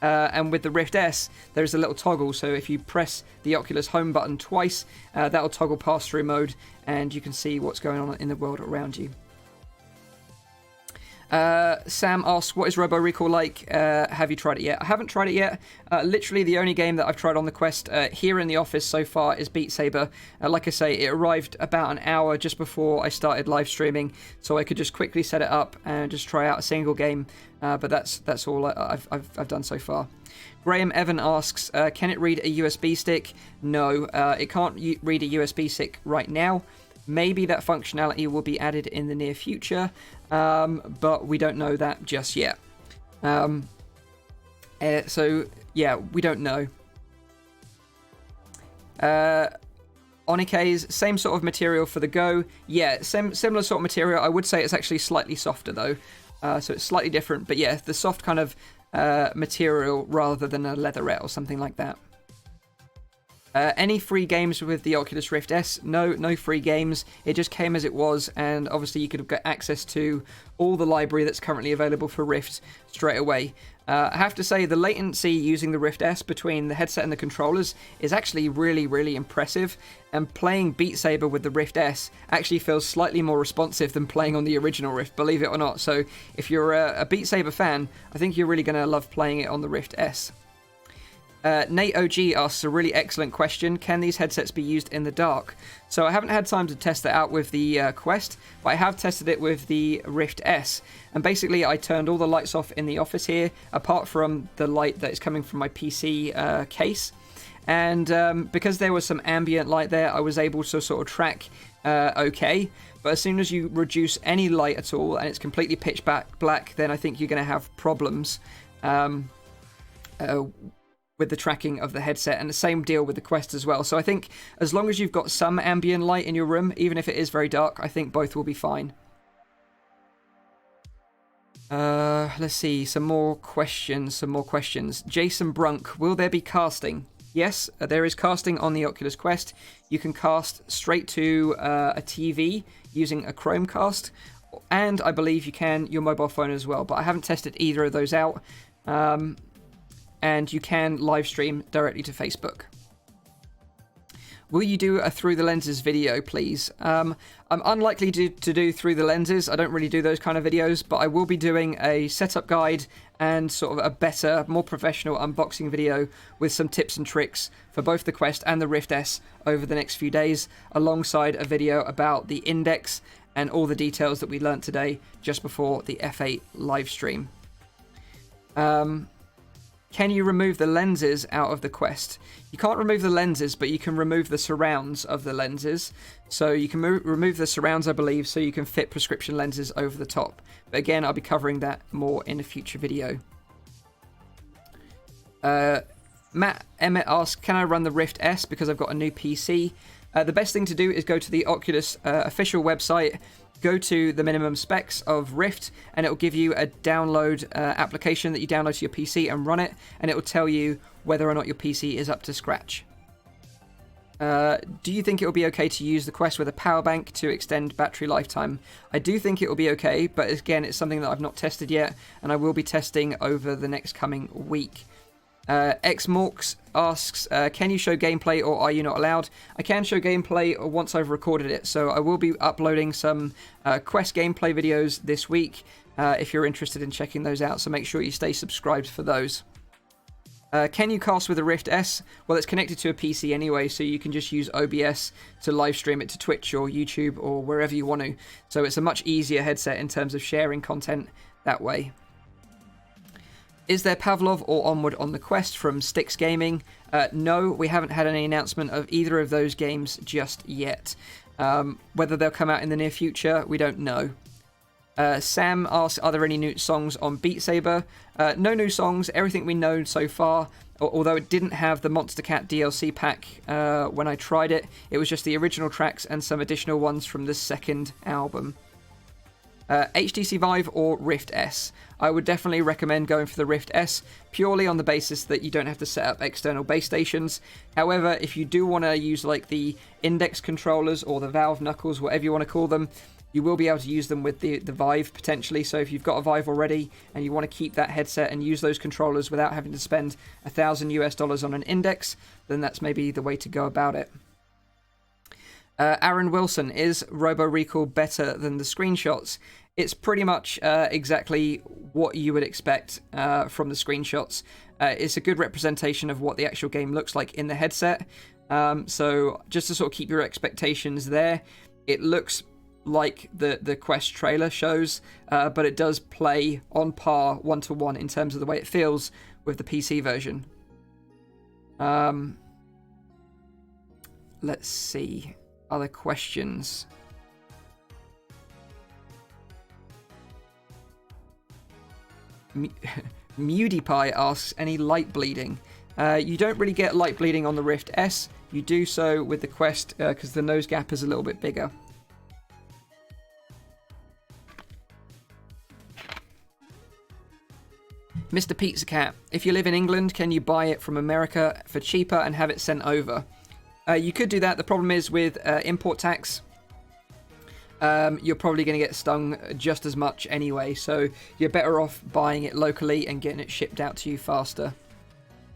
And with the Rift S, there's a little toggle. So if you press the Oculus home button twice, that'll toggle pass-through mode, and you can see what's going on in the world around you. Sam asks, what is Robo Recall like? Have you tried it yet? I haven't tried it yet. Literally the only game that I've tried on the Quest here in the office so far is Beat Saber. Like I say, it arrived about an hour just before I started live streaming, so I could just quickly set it up and just try out a single game. But that's all I've done so far. Graham Evan asks, can it read a USB stick? No, it can't read a USB stick right now. Maybe that functionality will be added in the near future, but we don't know that just yet. So, yeah, we don't know. Onike's, same sort of material for the Go. Yeah, similar sort of material. I would say it's actually slightly softer, though. So it's slightly different. But yeah, the soft kind of material rather than a leatherette or something like that. Any free games with the Oculus Rift S? No free games. It just came as it was, and obviously you could get access to all the library that's currently available for Rift straight away. I have to say the latency using the Rift S between the headset and the controllers is actually really, really impressive, and playing Beat Saber with the Rift S actually feels slightly more responsive than playing on the original Rift, believe it or not. So if you're a Beat Saber fan, I think you're really going to love playing it on the Rift S. Nate OG asks a really excellent question. Can these headsets be used in the dark? So I haven't had time to test that out with the Quest, but I have tested it with the Rift S. And basically I turned all the lights off in the office here, apart from the light that is coming from my PC case. And because there was some ambient light there, I was able to sort of track okay. But as soon as you reduce any light at all and it's completely pitch black, then I think you're going to have problems with the tracking of the headset, and the same deal with the Quest as well. So I think as long as you've got some ambient light in your room, even if it is very dark, I think both will be fine. Let's see, some more questions. Jason Brunk, will there be casting? Yes, there is casting on the Oculus Quest. You can cast straight to a TV using a Chromecast, and I believe you can your mobile phone as well, but I haven't tested either of those out. And you can live stream directly to Facebook. Will you do a Through the Lenses video, please? I'm unlikely to do Through the Lenses. I don't really do those kind of videos, but I will be doing a setup guide and sort of a better, more professional unboxing video with some tips and tricks for both the Quest and the Rift S over the next few days, alongside a video about the index and all the details that we learned today just before the F8 live stream. Can you remove the lenses out of the Quest? You can't remove the lenses, but you can remove the surrounds of the lenses. So you can remove the surrounds, I believe, so you can fit prescription lenses over the top. But again, I'll be covering that more in a future video. Matt Emmett asks, can I run the Rift S because I've got a new PC? The best thing to do is go to the Oculus official website, go to the minimum specs of Rift, and it will give you a download application that you download to your PC and run it, and it will tell you whether or not your PC is up to scratch. Do you think it will be okay to use the Quest with a power bank to extend battery lifetime? I do think it will be okay, but again, it's something that I've not tested yet, and I will be testing over the next coming week. Xmorks asks, can you show gameplay or are you not allowed? I can show gameplay once I've recorded it, so I will be uploading some Quest gameplay videos this week if you're interested in checking those out, so make sure you stay subscribed for those. Can you cast with a Rift S? Well, it's connected to a PC anyway, so you can just use OBS to live stream it to Twitch or YouTube or wherever you want to. So it's a much easier headset in terms of sharing content that way. Is there Pavlov or Onward on the Quest from Styx Gaming? No, we haven't had any announcement of either of those games just yet. Whether they'll come out in the near future, we don't know. Sam asks, are there any new songs on Beat Saber? No new songs, everything we know so far, although it didn't have the Monster Cat DLC pack when I tried it. It was just the original tracks and some additional ones from the second album. HTC Vive or Rift S? I would definitely recommend going for the Rift S, purely on the basis that you don't have to set up external base stations. However, if you do want to use like the index controllers or the Valve knuckles, whatever you want to call them, you will be able to use them with the Vive potentially. So if you've got a Vive already and you want to keep that headset and use those controllers without having to spend $1,000 on an index, then that's maybe the way to go about it. Aaron Wilson, is Robo Recall better than the screenshots? It's pretty much exactly what you would expect from the screenshots. It's a good representation of what the actual game looks like in the headset. So just to sort of keep your expectations there, it looks like the Quest trailer shows, but it does play on par 1-to-1 in terms of the way it feels with the PC version. Let's see. Other questions? MewDiePie asks, any light bleeding? You don't really get light bleeding on the Rift S. You do so with the Quest because the nose gap is a little bit bigger. Mr. Pizza Cat, if you live in England, can you buy it from America for cheaper and have it sent over? You could do that. The problem is with import tax, you're probably going to get stung just as much anyway, so you're better off buying it locally and getting it shipped out to you faster.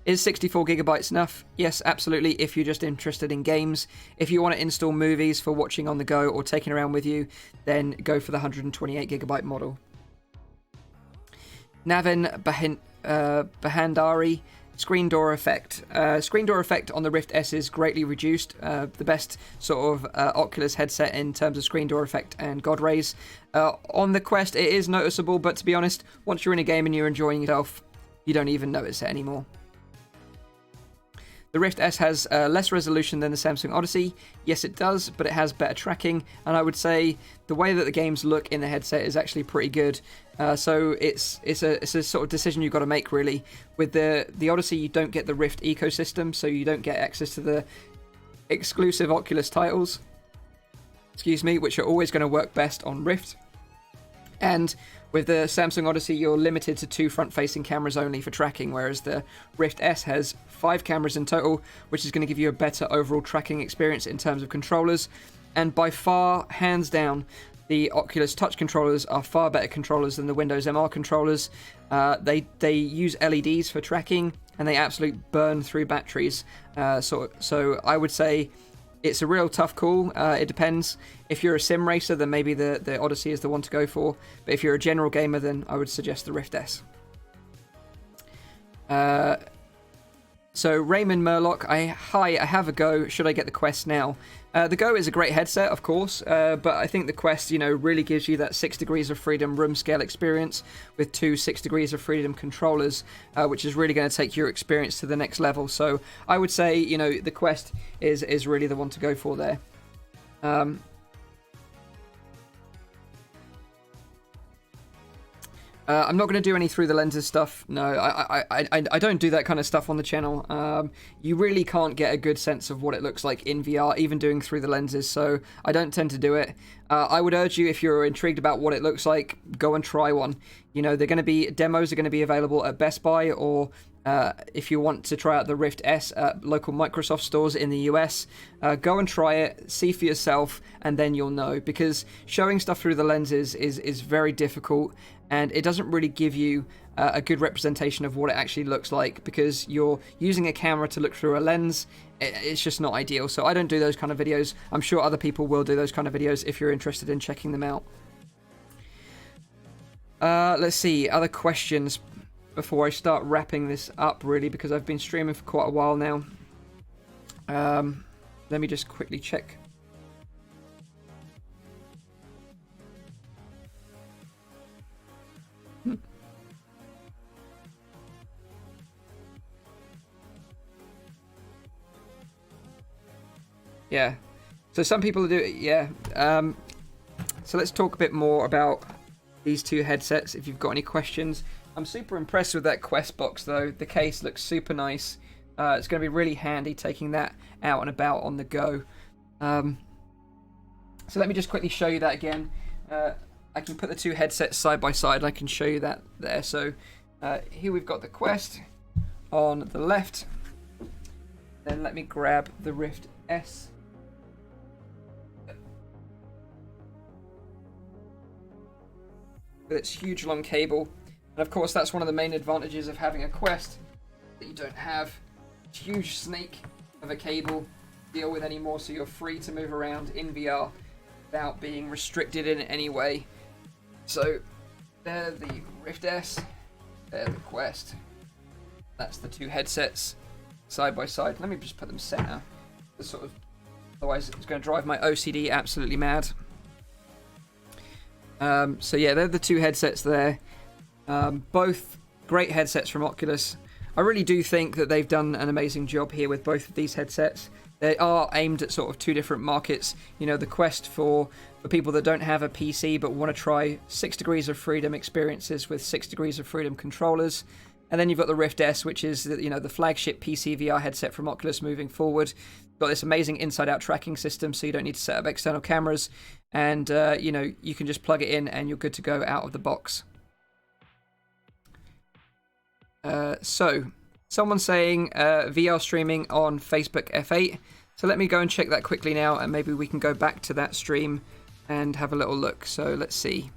Is 64 gigabytes enough? Yes, absolutely, if you're just interested in games. If you want to install movies for watching on the go or taking around with you, then go for the 128 gigabyte model. Navin Bahandari, screen door effect. Screen door effect on the Rift S is greatly reduced. The best sort of Oculus headset in terms of screen door effect and God rays. On the Quest, it is noticeable, but to be honest, once you're in a game and you're enjoying yourself, you don't even notice it anymore. The Rift S has less resolution than the Samsung Odyssey. Yes, it does, but it has better tracking, and I would say the way that the games look in the headset is actually pretty good. So it's a sort of decision you've got to make, really. With the Odyssey, you don't get the Rift ecosystem, so you don't get access to the exclusive Oculus titles, which are always going to work best on Rift. And with the Samsung Odyssey, you're limited to 2 front-facing cameras only for tracking, whereas the Rift S has 5 cameras in total, which is going to give you a better overall tracking experience in terms of controllers. And by far, hands down, the Oculus Touch controllers are far better controllers than the Windows MR controllers. They use LEDs for tracking, and they absolutely burn through batteries. So I would say it's a real tough call. It depends. If you're a sim racer, then maybe the Odyssey is the one to go for. But if you're a general gamer, then I would suggest the Rift S. So Raymond Murlock, hi, I have a Go. Should I get the Quest now? The Go is a great headset, of course, but I think the Quest, really gives you that 6 degrees of freedom room scale experience with 2 6 degrees of freedom controllers, which is really going to take your experience to the next level. So I would say, the Quest is really the one to go for there. I'm not going to do any through the lenses stuff. No, I don't do that kind of stuff on the channel. You really can't get a good sense of what it looks like in VR, even doing through the lenses, so I don't tend to do it. I would urge you, if you're intrigued about what it looks like, go and try one. Demos are going to be available at Best Buy, or if you want to try out the Rift S at local Microsoft stores in the US, go and try it, see for yourself, and then you'll know. Because showing stuff through the lenses is very difficult, and it doesn't really give you a good representation of what it actually looks like, because you're using a camera to look through a lens. It's just not ideal, so I don't do those kind of videos. I'm sure other people will do those kind of videos if you're interested in checking them out. Let's see, other questions before I start wrapping this up, really, because I've been streaming for quite a while now. Let me just quickly check. Yeah, so some people do it, yeah. So let's talk a bit more about these two headsets, if you've got any questions. I'm super impressed with that Quest box, though. The case looks super nice. It's going to be really handy taking that out and about on the go. So let me just quickly show you that again. I can put the two headsets side by side, and I can show you that there. So here we've got the Quest on the left. Then let me grab the Rift S. with its huge long cable. And of course, that's one of the main advantages of having a Quest that you don't have a huge snake of a cable to deal with anymore, so you're free to move around in VR without being restricted in any way. So they're the Rift S, they're the Quest. That's the two headsets side by side. Let me just put them center. Otherwise it's going to drive my OCD absolutely mad. So yeah, they're the two headsets there. Both great headsets from Oculus. I really do think that they've done an amazing job here with both of these headsets. They are aimed at sort of two different markets. You know, the Quest for people that don't have a PC but want to try 6 Degrees of Freedom experiences with 6 Degrees of Freedom controllers. And then you've got the Rift S, which is, you know, the flagship PC VR headset from Oculus moving forward. Got this amazing inside-out tracking system, so you don't need to set up external cameras. And, you know, you can just plug it in and you're good to go out of the box. So, someone's saying VR streaming on Facebook F8. So let me go and check that quickly now, and maybe we can go back to that stream and have a little look. So let's see.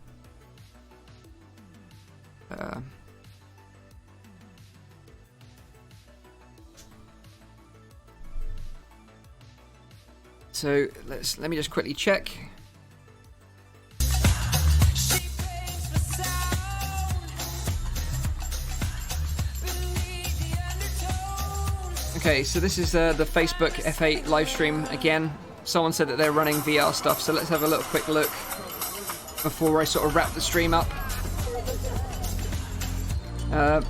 So let me just quickly check. Okay, so this is the Facebook F8 live stream again. Someone said that they're running VR stuff, so let's have a little quick look before I sort of wrap the stream up.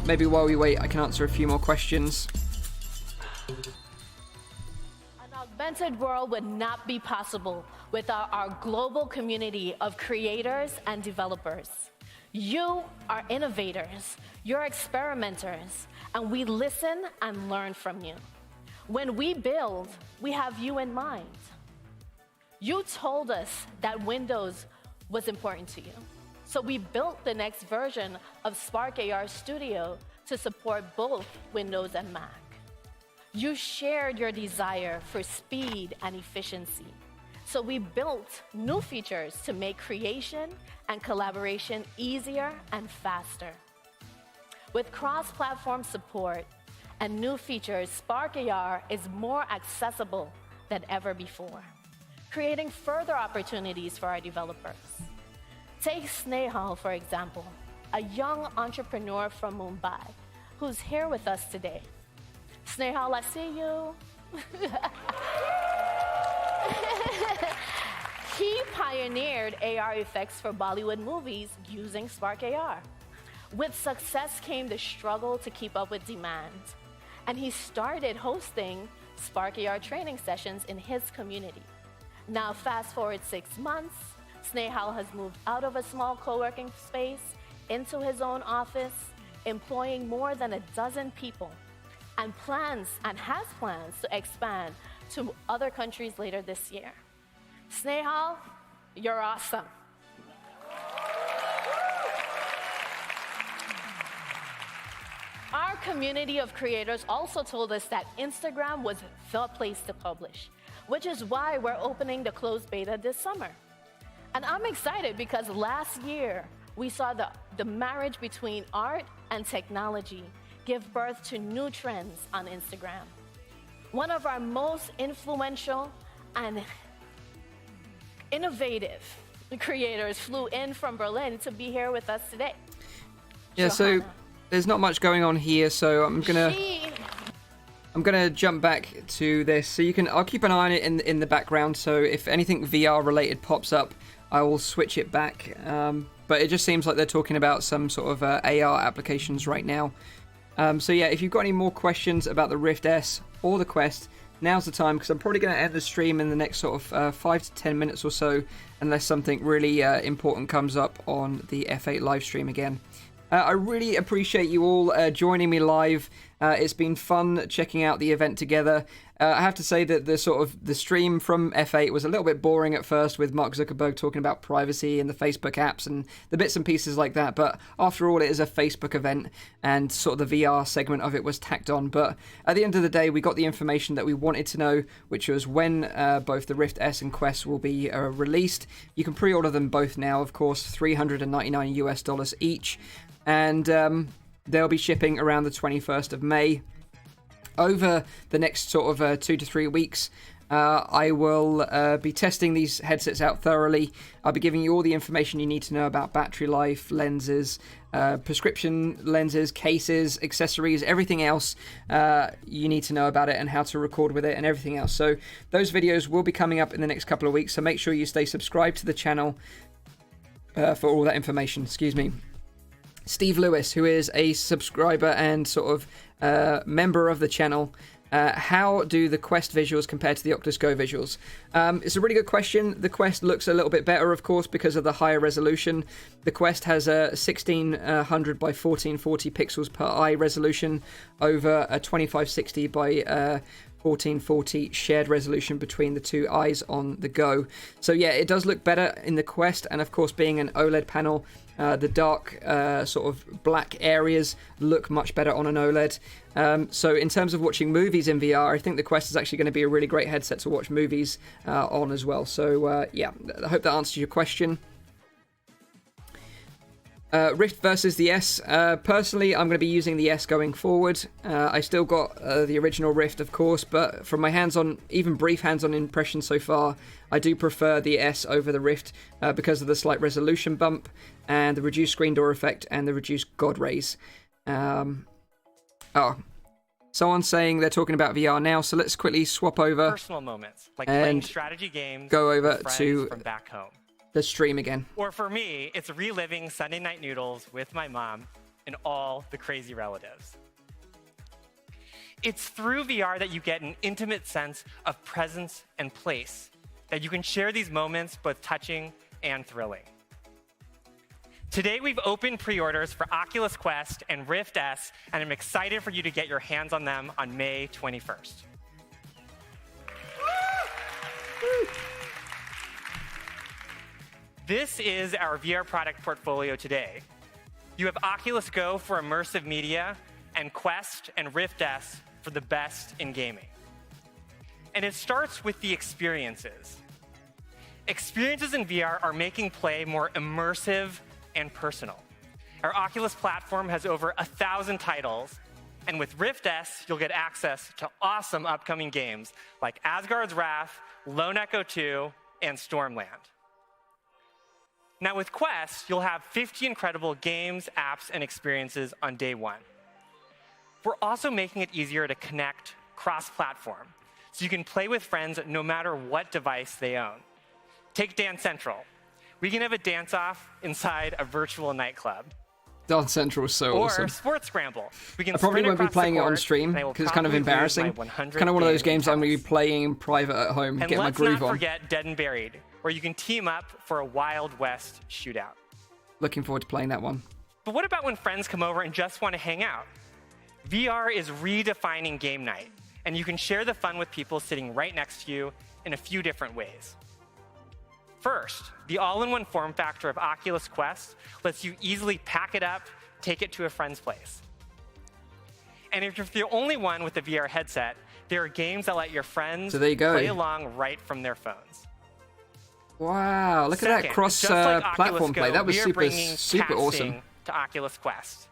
Maybe while we wait, I can answer a few more questions. An augmented world would not be possible without our global community of creators and developers. You are innovators, you're experimenters, and we listen and learn from you. When we build, we have you in mind. You told us that Windows was important to you, so we built the next version of Spark AR Studio to support both Windows and Mac. You shared your desire for speed and efficiency, so we built new features to make creation and collaboration easier and faster. With cross-platform support and new features, Spark AR is more accessible than ever before, creating further opportunities for our developers. Take Snehal, for example, a young entrepreneur from Mumbai who's here with us today. Snehal, I see you. He pioneered AR effects for Bollywood movies using Spark AR. With success came the struggle to keep up with demand, and he started hosting Spark AR training sessions in his community. Now, fast forward 6 months, Snehal has moved out of a small co-working space into his own office, employing more than 12 people, and has plans to expand to other countries later this year. Snehal, you're awesome. Our community of creators also told us that Instagram was the place to publish, which is why we're opening the closed beta this summer. And I'm excited because last year we saw the marriage between art and technology give birth to new trends on Instagram. One of our most influential and innovative creators flew in from Berlin to be here with us today. Yeah, Johanna. so there's not much going on here, so I'm gonna jump back to this. So I'll keep an eye on it in the background. So if anything VR related pops up, I will switch it back. But it just seems like they're talking about some sort of AR applications right now. So yeah, if you've got any more questions about the Rift S or the Quest, now's the time, because I'm probably going to end the stream in the next sort of 5 to 10 minutes or so, unless something really important comes up on the F8 live stream again. I really appreciate you all joining me live It's been fun checking out the event together. I have to say that the stream from F8 was a little bit boring at first, with Mark Zuckerberg talking about privacy and the Facebook apps and the bits and pieces like that. But after all, it is a Facebook event, and sort of the VR segment of it was tacked on. But at the end of the day, we got the information that we wanted to know, which was when both the Rift S and Quest will be released. You can pre-order them both now, of course, $399 each, and they'll be shipping around the 21st of May. Over the next sort of 2 to 3 weeks, I will be testing these headsets out thoroughly. I'll be giving you all the information you need to know about battery life, lenses, prescription lenses, cases, accessories, everything else you need to know about it, and how to record with it and everything else. So those videos will be coming up in the next couple of weeks, so make sure you stay subscribed to the channel for all that information. Excuse me. Steve Lewis, who is a subscriber and sort of member of the channel, how do the Quest visuals compare to the Oculus Go visuals? It's a really good question. The Quest looks a little bit better, of course, because of the higher resolution. The Quest has a 1600 by 1440 pixels per eye resolution over a 2560 by 1440 shared resolution between the two eyes on the Go. So yeah, it does look better in the Quest, and of course, being an OLED panel, the dark sort of black areas look much better on an OLED. So in terms of watching movies in VR, I think the Quest is actually going to be a really great headset to watch movies on as well. So yeah, I hope that answers your question. Rift versus the S. Personally, I'm going to be using the S going forward. I still got the original Rift, of course, but from my hands-on, even brief hands-on impressions so far, I do prefer the S over the Rift because of the slight resolution bump and the reduced screen door effect and the reduced God rays. Someone's saying they're talking about VR now, so let's quickly swap over. Personal moments, like playing strategy games, go over with to from back home. The stream again. Or for me, it's reliving Sunday night noodles with my mom and all the crazy relatives. It's through VR that you get an intimate sense of presence and place, that you can share these moments both touching and thrilling. Today, we've opened pre-orders for Oculus Quest and Rift S, and I'm excited for you to get your hands on them on May 21st. This is our VR product portfolio today. You have Oculus Go for immersive media, and Quest and Rift S for the best in gaming. And it starts with the experiences. Experiences in VR are making play more immersive and personal. Our Oculus platform has over 1,000 titles, and with Rift S, you'll get access to awesome upcoming games like Asgard's Wrath, Lone Echo 2, and Stormland. Now with Quest, you'll have 50 incredible games, apps, and experiences on day one. We're also making it easier to connect cross-platform, so you can play with friends no matter what device they own. Take Dance Central. We can have a dance-off inside a virtual nightclub. Dance Central is so awesome. Or Sports Scramble. We can I probably won't be playing it on court, stream because it's kind of embarrassing. It's kind of one of those games I'm going to be playing in private at home, and get my groove on. let's not forget Dead and Buried, where you can team up for a Wild West shootout. Looking forward to playing that one. But what about when friends come over and just want to hang out? VR is redefining game night, and you can share the fun with people sitting right next to you in a few different ways. First, the all-in-one form factor of Oculus Quest lets you easily pack it up, take it to a friend's place. And if you're the only one with a VR headset, there are games that let your friends play along right from their phones. Wow, look at that cross-platform play. That was super awesome. To Oculus Quest.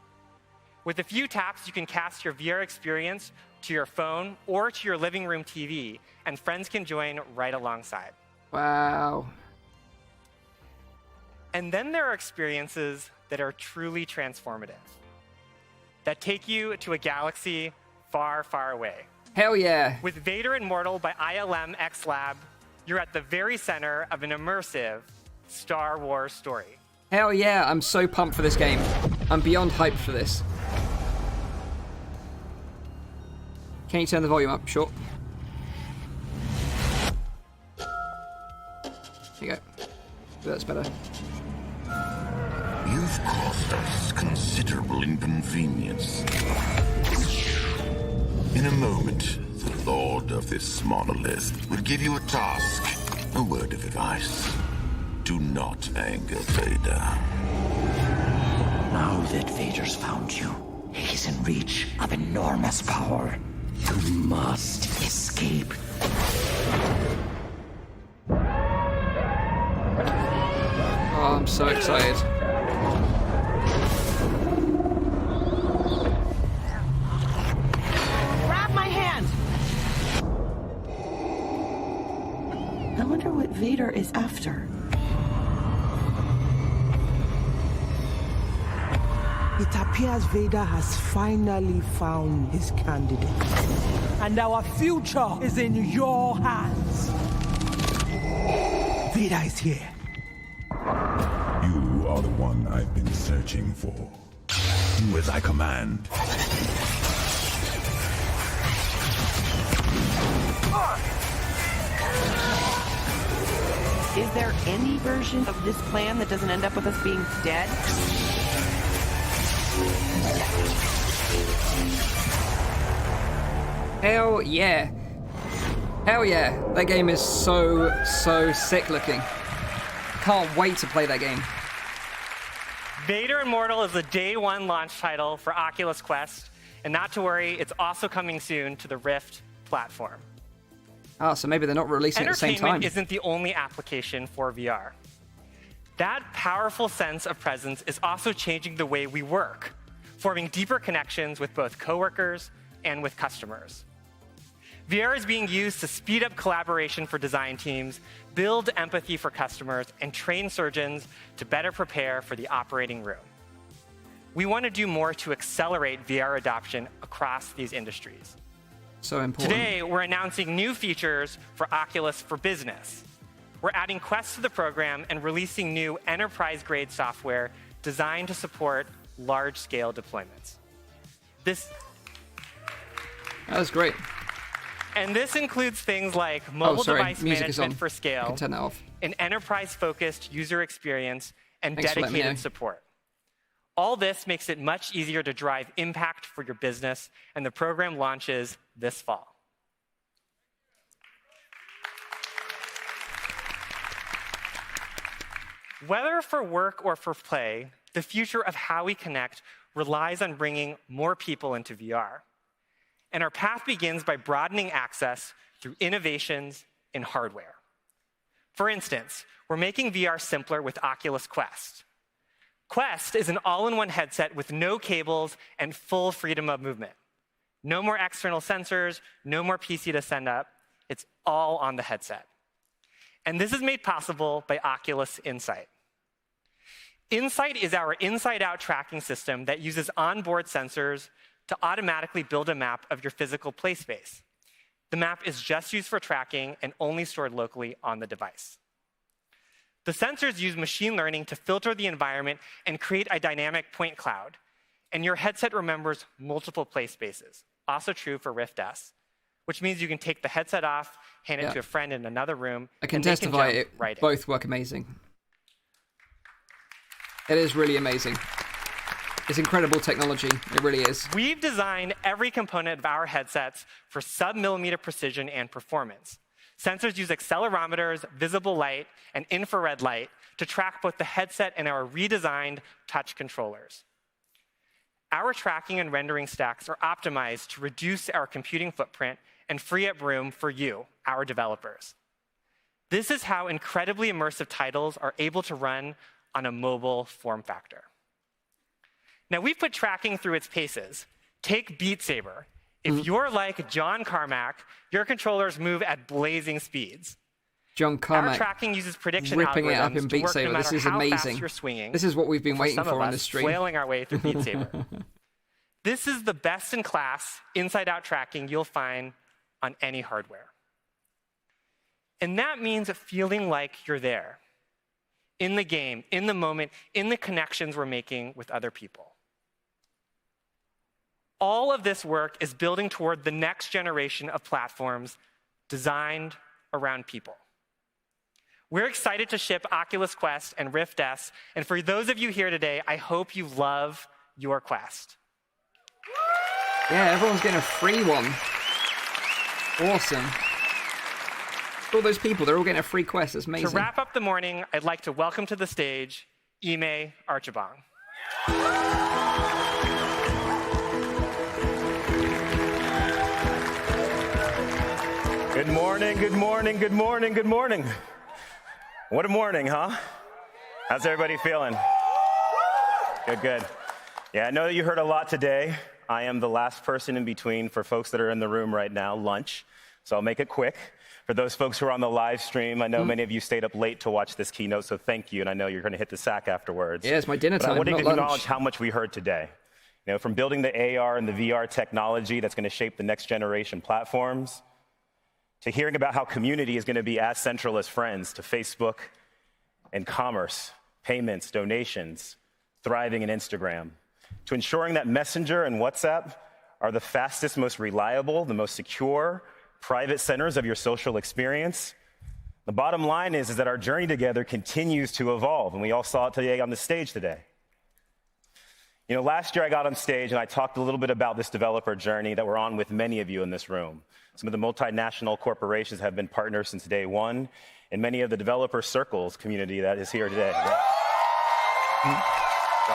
With a few taps, you can cast your VR experience to your phone or to your living room TV, and friends can join right alongside. Wow. And then there are experiences that are truly transformative, that take you to a galaxy far, far away. Hell yeah. With Vader Immortal by ILM X Lab, you're at the very center of an immersive Star Wars story. Hell yeah, I'm so pumped for this game. I'm beyond hyped for this. Can you turn the volume up, short? There you go. That's better. You've caused us considerable inconvenience. In a moment, the Lord of this monolith will give you a task. A word of advice. Do not anger Vader. Now that Vader's found you, he's in reach of enormous power. You must escape. Oh, I'm so excited. Grab my hand! I wonder what Vader is after. It appears Vader has finally found his candidate. And our future is in your hands. Vader is here. You are the one I've been searching for. Do as I command. Is there any version of this plan that doesn't end up with us being dead? Hell yeah. Hell yeah. That game is so sick looking. Can't wait to play that game. Vader Immortal is the day one launch title for Oculus Quest. And not to worry, it's also coming soon to the Rift platform. Ah, so maybe they're not releasing it at the same time. Entertainment isn't the only application for VR. That powerful sense of presence is also changing the way we work, forming deeper connections with both coworkers and with customers. VR is being used to speed up collaboration for design teams, build empathy for customers, and train surgeons to better prepare for the operating room. We want to do more to accelerate VR adoption across these industries. So important. Today, we're announcing new features for Oculus for Business. We're adding Quest to the program and releasing new enterprise-grade software designed to support large-scale deployments. That was great. And this includes things like mobile device management for scale, I can turn that off. an enterprise-focused user experience, and Thanks for letting me know. dedicated support. All this makes it much easier to drive impact for your business, and the program launches this fall. Whether for work or for play, the future of how we connect relies on bringing more people into VR. And our path begins by broadening access through innovations in hardware. For instance, we're making VR simpler with Oculus Quest. Quest is an all-in-one headset with no cables and full freedom of movement. No more external sensors, no more PC to send up. It's all on the headset. And this is made possible by Oculus Insight. Insight is our inside-out tracking system that uses onboard sensors to automatically build a map of your physical play space. The map is just used for tracking and only stored locally on the device. The sensors use machine learning to filter the environment and create a dynamic point cloud. And your headset remembers multiple play spaces. Also true for Rift S, which means you can take the headset off, hand it to a friend in another room, I can and they testify jump it right in. both work amazing. It is really amazing. It's incredible technology. It really is. We've designed every component of our headsets for sub-millimeter precision and performance. Sensors use accelerometers, visible light, and infrared light to track both the headset and our redesigned touch controllers. Our tracking and rendering stacks are optimized to reduce our computing footprint and free up room for you, our developers. This is how incredibly immersive titles are able to run on a mobile form factor. Now, we've put tracking through its paces. Take Beat Saber. If you're like John Carmack, your controllers move at blazing speeds. John Carmack Our tracking uses prediction ripping it up algorithms in to Beat work Saber. no matter This is how amazing. fast you're swinging. This is what we've been waiting some for of on us, this stream. flailing our way through Beat Saber. This is the best-in-class inside-out tracking you'll find on any hardware. And that means feeling like you're there, in the game, in the moment, in the connections we're making with other people. All of this work is building toward the next generation of platforms designed around people. We're excited to ship Oculus Quest and Rift S, and for those of you here today, I hope you love your Quest. Yeah, everyone's getting a free one. Awesome. All those people, they're all getting a free quest. That's amazing. To wrap up the morning, I'd like to welcome to the stage Ime Archibong. Good morning, good morning, good morning, good morning. What a morning, huh? How's everybody feeling? Good, good. Yeah, I know that you heard a lot today. I am the last person in between for folks that are in the room right now, lunch. So I'll make it quick. For those folks who are on the live stream, I know many of you stayed up late to watch this keynote, so thank you, and I know you're going to hit the sack afterwards. Yeah, it's my dinner time, I want to not lunch. acknowledge how much we heard today. You know, from building the AR and the VR technology that's going to shape the next generation platforms, to hearing about how community is going to be as central as friends to Facebook and commerce, payments, donations, thriving in Instagram, to ensuring that Messenger and WhatsApp are the fastest, most reliable, the most secure, private centers of your social experience. The bottom line is that our journey together continues to evolve, and we all saw it today on the stage today. You know, last year I got on stage and I talked a little bit about this developer journey that we're on with many of you in this room. Some of the multinational corporations have been partners since day one, and many of the developer circles community that is here today.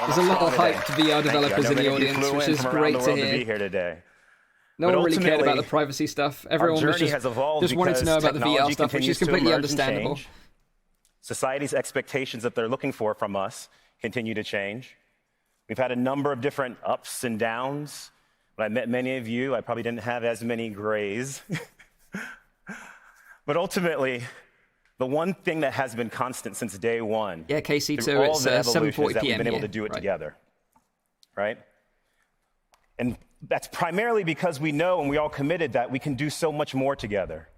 There's a lot of hype to VR developers in the audience, which is great to hear. To be here today. No one really cared about the privacy stuff. Everyone was just wanted to know about the VR stuff, which is completely understandable. Society's expectations that they're looking for from us continue to change. We've had a number of different ups and downs. When I met many of you, I probably didn't have as many grays. But ultimately, the one thing that has been constant since day one, KC2, it's 7:40 that p.m. we've been able to do it together, right? And that's primarily because we know and we all committed that we can do so much more together.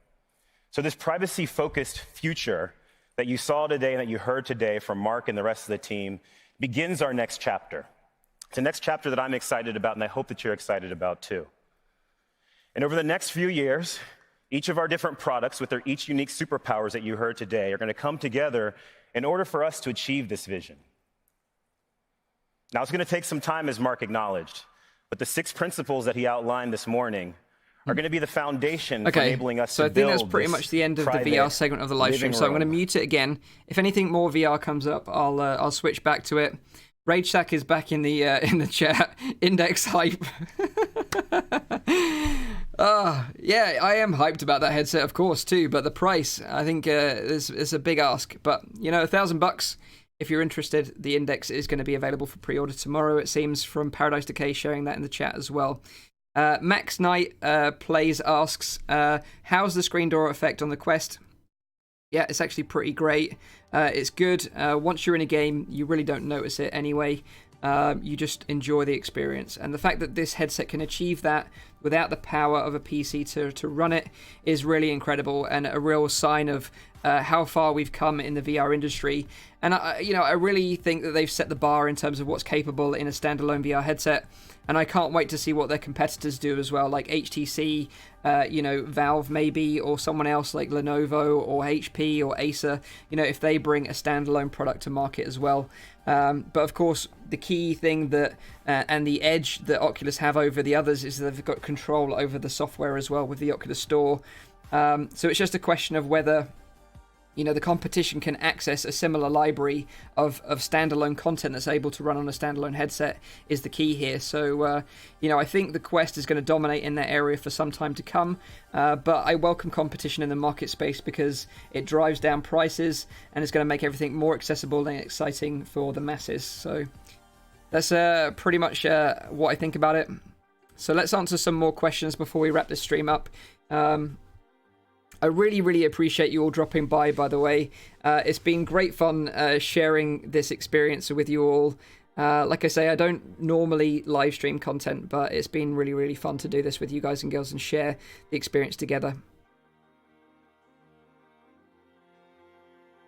So this privacy-focused future that you saw today and that you heard today from Mark and the rest of the team begins our next chapter. It's a next chapter that I'm excited about, and I hope that you're excited about too. And over the next few years, each of our different products with their each unique superpowers that you heard today are going to come together in order for us to achieve this vision. Now, it's going to take some time, as Mark acknowledged, but the 6 principles that he outlined this morning are going to be the foundation for enabling us to build. So I think that's pretty much the end of the VR segment of the live stream. So I'm going to mute it again. If anything more VR comes up, I'll switch back to it. Rage Sack is back in the chat. Index hype. Yeah, I am hyped about that headset, of course, too. But the price, I think, is a big ask. But you know, $1,000. If you're interested, the Index is going to be available for pre-order tomorrow, it seems, from Paradise Decay, sharing that in the chat as well. Max Knight Plays asks, how's the screen door effect on the Quest? Yeah, it's actually pretty great. It's good. Once you're in a game, you really don't notice it anyway. You just enjoy the experience. And the fact that this headset can achieve that without the power of a PC to run it is really incredible and a real sign of how far we've come in the VR industry. And I really think that they've set the bar in terms of what's capable in a standalone VR headset. And I can't wait to see what their competitors do as well, like HTC, Valve maybe, or someone else like Lenovo or HP or Acer, if they bring a standalone product to market as well. But of course, the key thing that and the edge that Oculus have over the others is that they've got control over the software as well with the Oculus Store. So it's just a question of whether the competition can access a similar library of standalone content that's able to run on a standalone headset is the key here. So, I think the Quest is going to dominate in that area for some time to come. But I welcome competition in the market space because it drives down prices and it's going to make everything more accessible and exciting for the masses. So that's pretty much what I think about it. So let's answer some more questions before we wrap this stream up. I really, really appreciate you all dropping by the way. It's been great fun sharing this experience with you all. Like I say, I don't normally live stream content, but it's been really, really fun to do this with you guys and girls and share the experience together.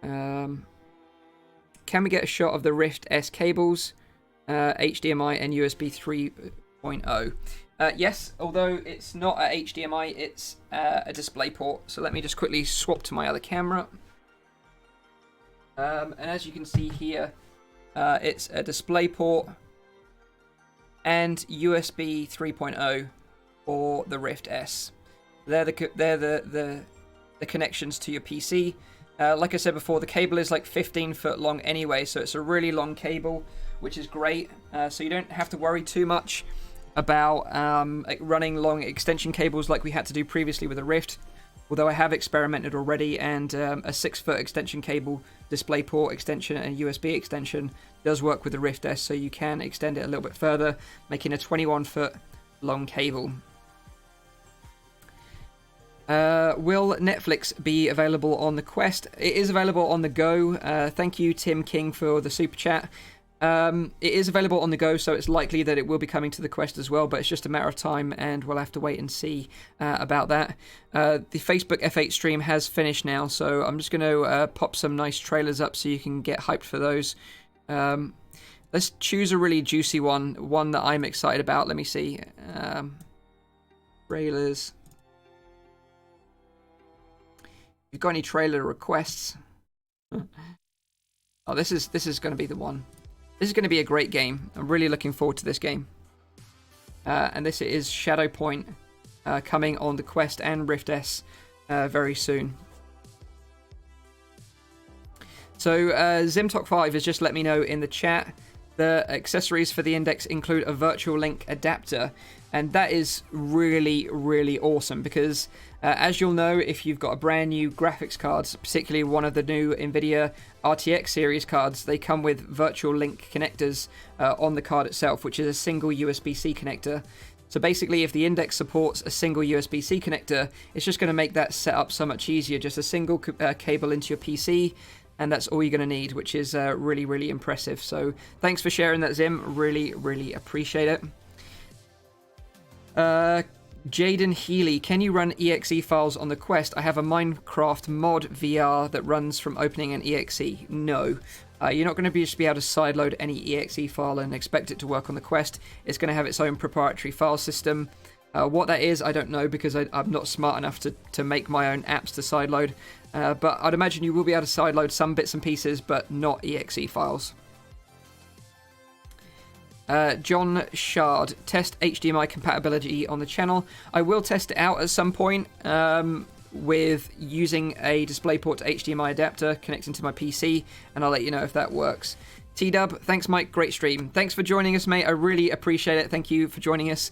Can we get a shot of the Rift S cables, HDMI and USB 3.0? Yes, although it's not a HDMI, it's a display port. So let me just quickly swap to my other camera. And as you can see here, it's a display port. and USB 3.0 for the Rift S. They're the connections to your PC. Like I said before, the cable is like 15 foot long anyway, so it's a really long cable, which is great. So you don't have to worry too much about running long extension cables like we had to do previously with the Rift. Although I have experimented already, and a 6-foot extension cable, DisplayPort extension, and USB extension does work with the Rift S, so you can extend it a little bit further, making a 21-foot long cable. Will Netflix be available on the Quest? It is available on the Go. Thank you, Tim King, for the super chat. It is available on the Go, so it's likely that it will be coming to the Quest as well, but it's just a matter of time, and we'll have to wait and see about that. The Facebook F8 stream has finished now, so I'm just going to pop some nice trailers up so you can get hyped for those. Let's choose a really juicy one that I'm excited about. Let me see. Trailers. If you've got any trailer requests. Oh, this is going to be the one. This is going to be a great game. I'm really looking forward to this game. And this is Shadow Point, coming on the Quest and Rift S very soon. So ZimTalk5 has just let me know in the chat the accessories for the Index include a virtual link adapter. And that is really, really awesome because as you'll know, if you've got a brand new graphics cards, particularly one of the new NVIDIA RTX series cards, they come with virtual link connectors on the card itself, which is a single USB-C connector. So basically, if the Index supports a single USB-C connector, it's just going to make that setup so much easier. Just a single cable into your PC, and that's all you're going to need, which is really, really impressive. So thanks for sharing that, Zim. Really, really appreciate it. Jaden Healy, can you run exe files on the Quest? I have a Minecraft mod VR that runs from opening an exe. No. You're not going to just be able to sideload any exe file and expect it to work on the Quest. It's going to have its own proprietary file system. What that is, I don't know, because I'm not smart enough to make my own apps to sideload. But I'd imagine you will be able to sideload some bits and pieces, but not exe files. John Shard, test HDMI compatibility on the channel. I will test it out at some point with using a DisplayPort to HDMI adapter connecting to my PC, and I'll let you know if that works. T-Dub, thanks Mike, great stream. Thanks for joining us, mate. I really appreciate it. Thank you for joining us.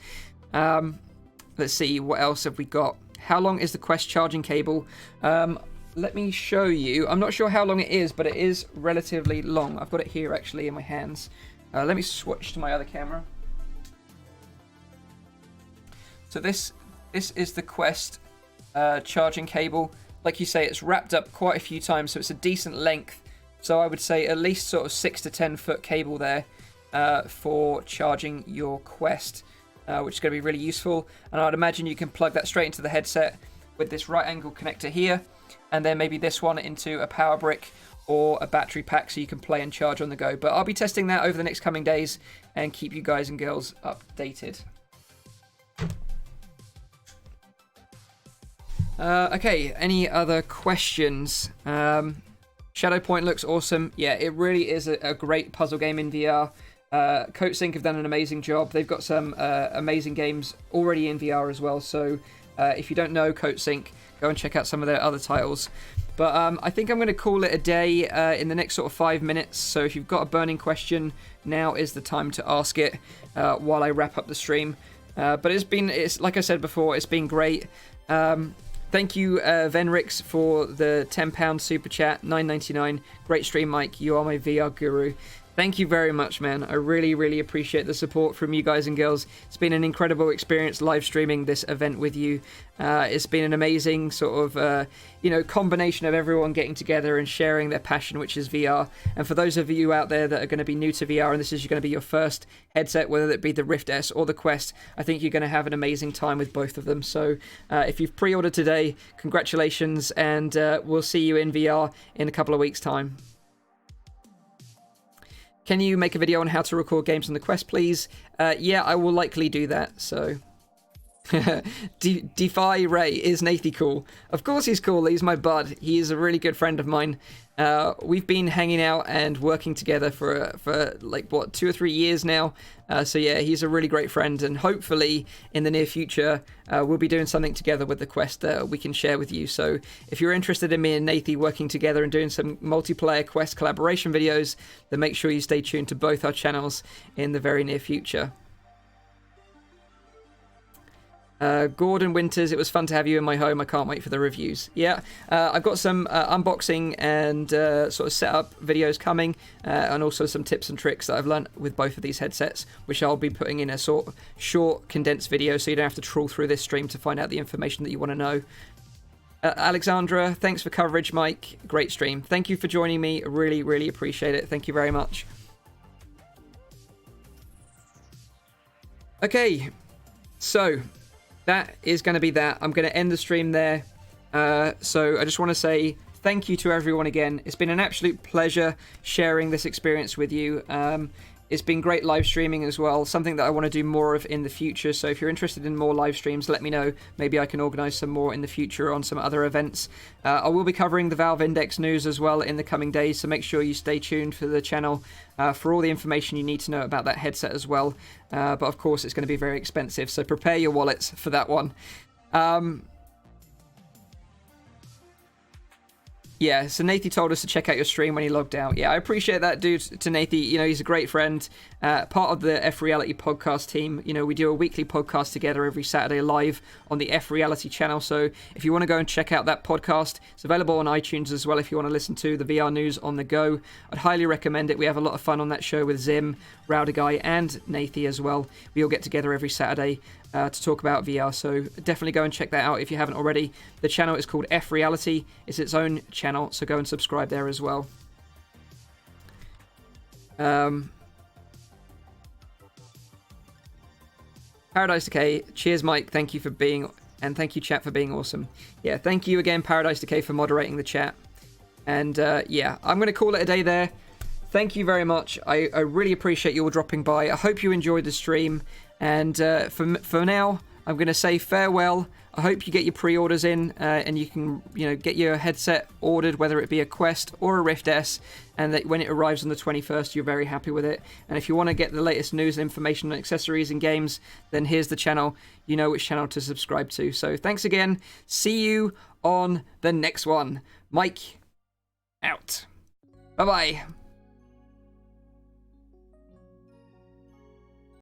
Let's see, what else have we got? How long is the Quest charging cable? Let me show you. I'm not sure how long it is, but it is relatively long. I've got it here actually in my hands. Let me switch to my other camera. So this is the Quest charging cable. Like you say, it's wrapped up quite a few times, so it's a decent length. So I would say at least sort of 6 to 10 foot cable there for charging your Quest, which is going to be really useful. And I'd imagine you can plug that straight into the headset with this right angle connector here, and then maybe this one into a power brick or a battery pack so you can play and charge on the go. But I'll be testing that over the next coming days and keep you guys and girls updated. Okay, any other questions? Shadow Point looks awesome. Yeah, it really is a great puzzle game in VR. CodeSync have done an amazing job. They've got some amazing games already in VR as well. So if you don't know CodeSync, go and check out some of their other titles. But I think I'm going to call it a day in the next sort of 5 minutes. So if you've got a burning question, now is the time to ask it while I wrap up the stream. But it's like I said before, it's been great. Thank you, Venrix, for the £10 super chat, $9.99. Great stream, Mike. You are my VR guru. Thank you very much, man. I really, really appreciate the support from you guys and girls. It's been an incredible experience live streaming this event with you. It's been an amazing sort of, combination of everyone getting together and sharing their passion, which is VR. And for those of you out there that are going to be new to VR and this is going to be your first headset, whether it be the Rift S or the Quest, I think you're going to have an amazing time with both of them. So if you've pre-ordered today, congratulations, and we'll see you in VR in a couple of weeks' time. Can you make a video on how to record games on the Quest, please? Yeah, I will likely do that, so Defy Ray, is Nathy cool? Of course he's cool. He's my bud. He is a really good friend of mine. We've been hanging out and working together for like, what, 2 or 3 years now. So yeah, he's a really great friend, and hopefully in the near future we'll be doing something together with the Quest that we can share with you. So if you're interested in me and Nathy working together and doing some multiplayer Quest collaboration videos, then make sure you stay tuned to both our channels in the very near future. Gordon Winters, it was fun to have you in my home. I can't wait for the reviews. Yeah, I've got some unboxing and sort of setup videos coming, and also some tips and tricks that I've learned with both of these headsets, which I'll be putting in a sort of short, condensed video, so you don't have to trawl through this stream to find out the information that you want to know. Alexandra, thanks for coverage, Mike. Great stream. Thank you for joining me. Really, really appreciate it. Thank you very much. Okay, so that is going to be that. I'm going to end the stream there. So I just want to say thank you to everyone again. It's been an absolute pleasure sharing this experience with you. It's been great live streaming as well, something that I want to do more of in the future. So if you're interested in more live streams, let me know. Maybe I can organize some more in the future on some other events. I will be covering the Valve Index news as well in the coming days, so make sure you stay tuned for the channel for all the information you need to know about that headset as well. But of course, it's going to be very expensive, so prepare your wallets for that one. Yeah, so Nathy told us to check out your stream when he logged out. Yeah, I appreciate that, dude, to Nathy. You know, he's a great friend, part of the F Reality podcast team. You know, we do a weekly podcast together every Saturday live on the F Reality channel. So if you want to go and check out that podcast, it's available on iTunes as well if you want to listen to the VR news on the go. I'd highly recommend it. We have a lot of fun on that show with Zim, Rowder Guy, and Nathy as well. We all get together every Saturday to talk about VR, so definitely go and check that out if you haven't already. The channel is called F Reality. It's its own channel, so go and subscribe there as well. Paradise Decay, cheers Mike, thank you for being, and thank you chat for being awesome. Yeah, thank you again Paradise Decay for moderating the chat. And yeah, I'm going to call it a day there. Thank you very much. I really appreciate you all dropping by. I hope you enjoyed the stream. And for now, I'm going to say farewell. I hope you get your pre-orders in and you can, you know, get your headset ordered, whether it be a Quest or a Rift S, and that when it arrives on the 21st, you're very happy with it. And if you want to get the latest news, information, and accessories and games, then here's the channel. You know which channel to subscribe to. So thanks again. See you on the next one. Mike, out. Bye-bye.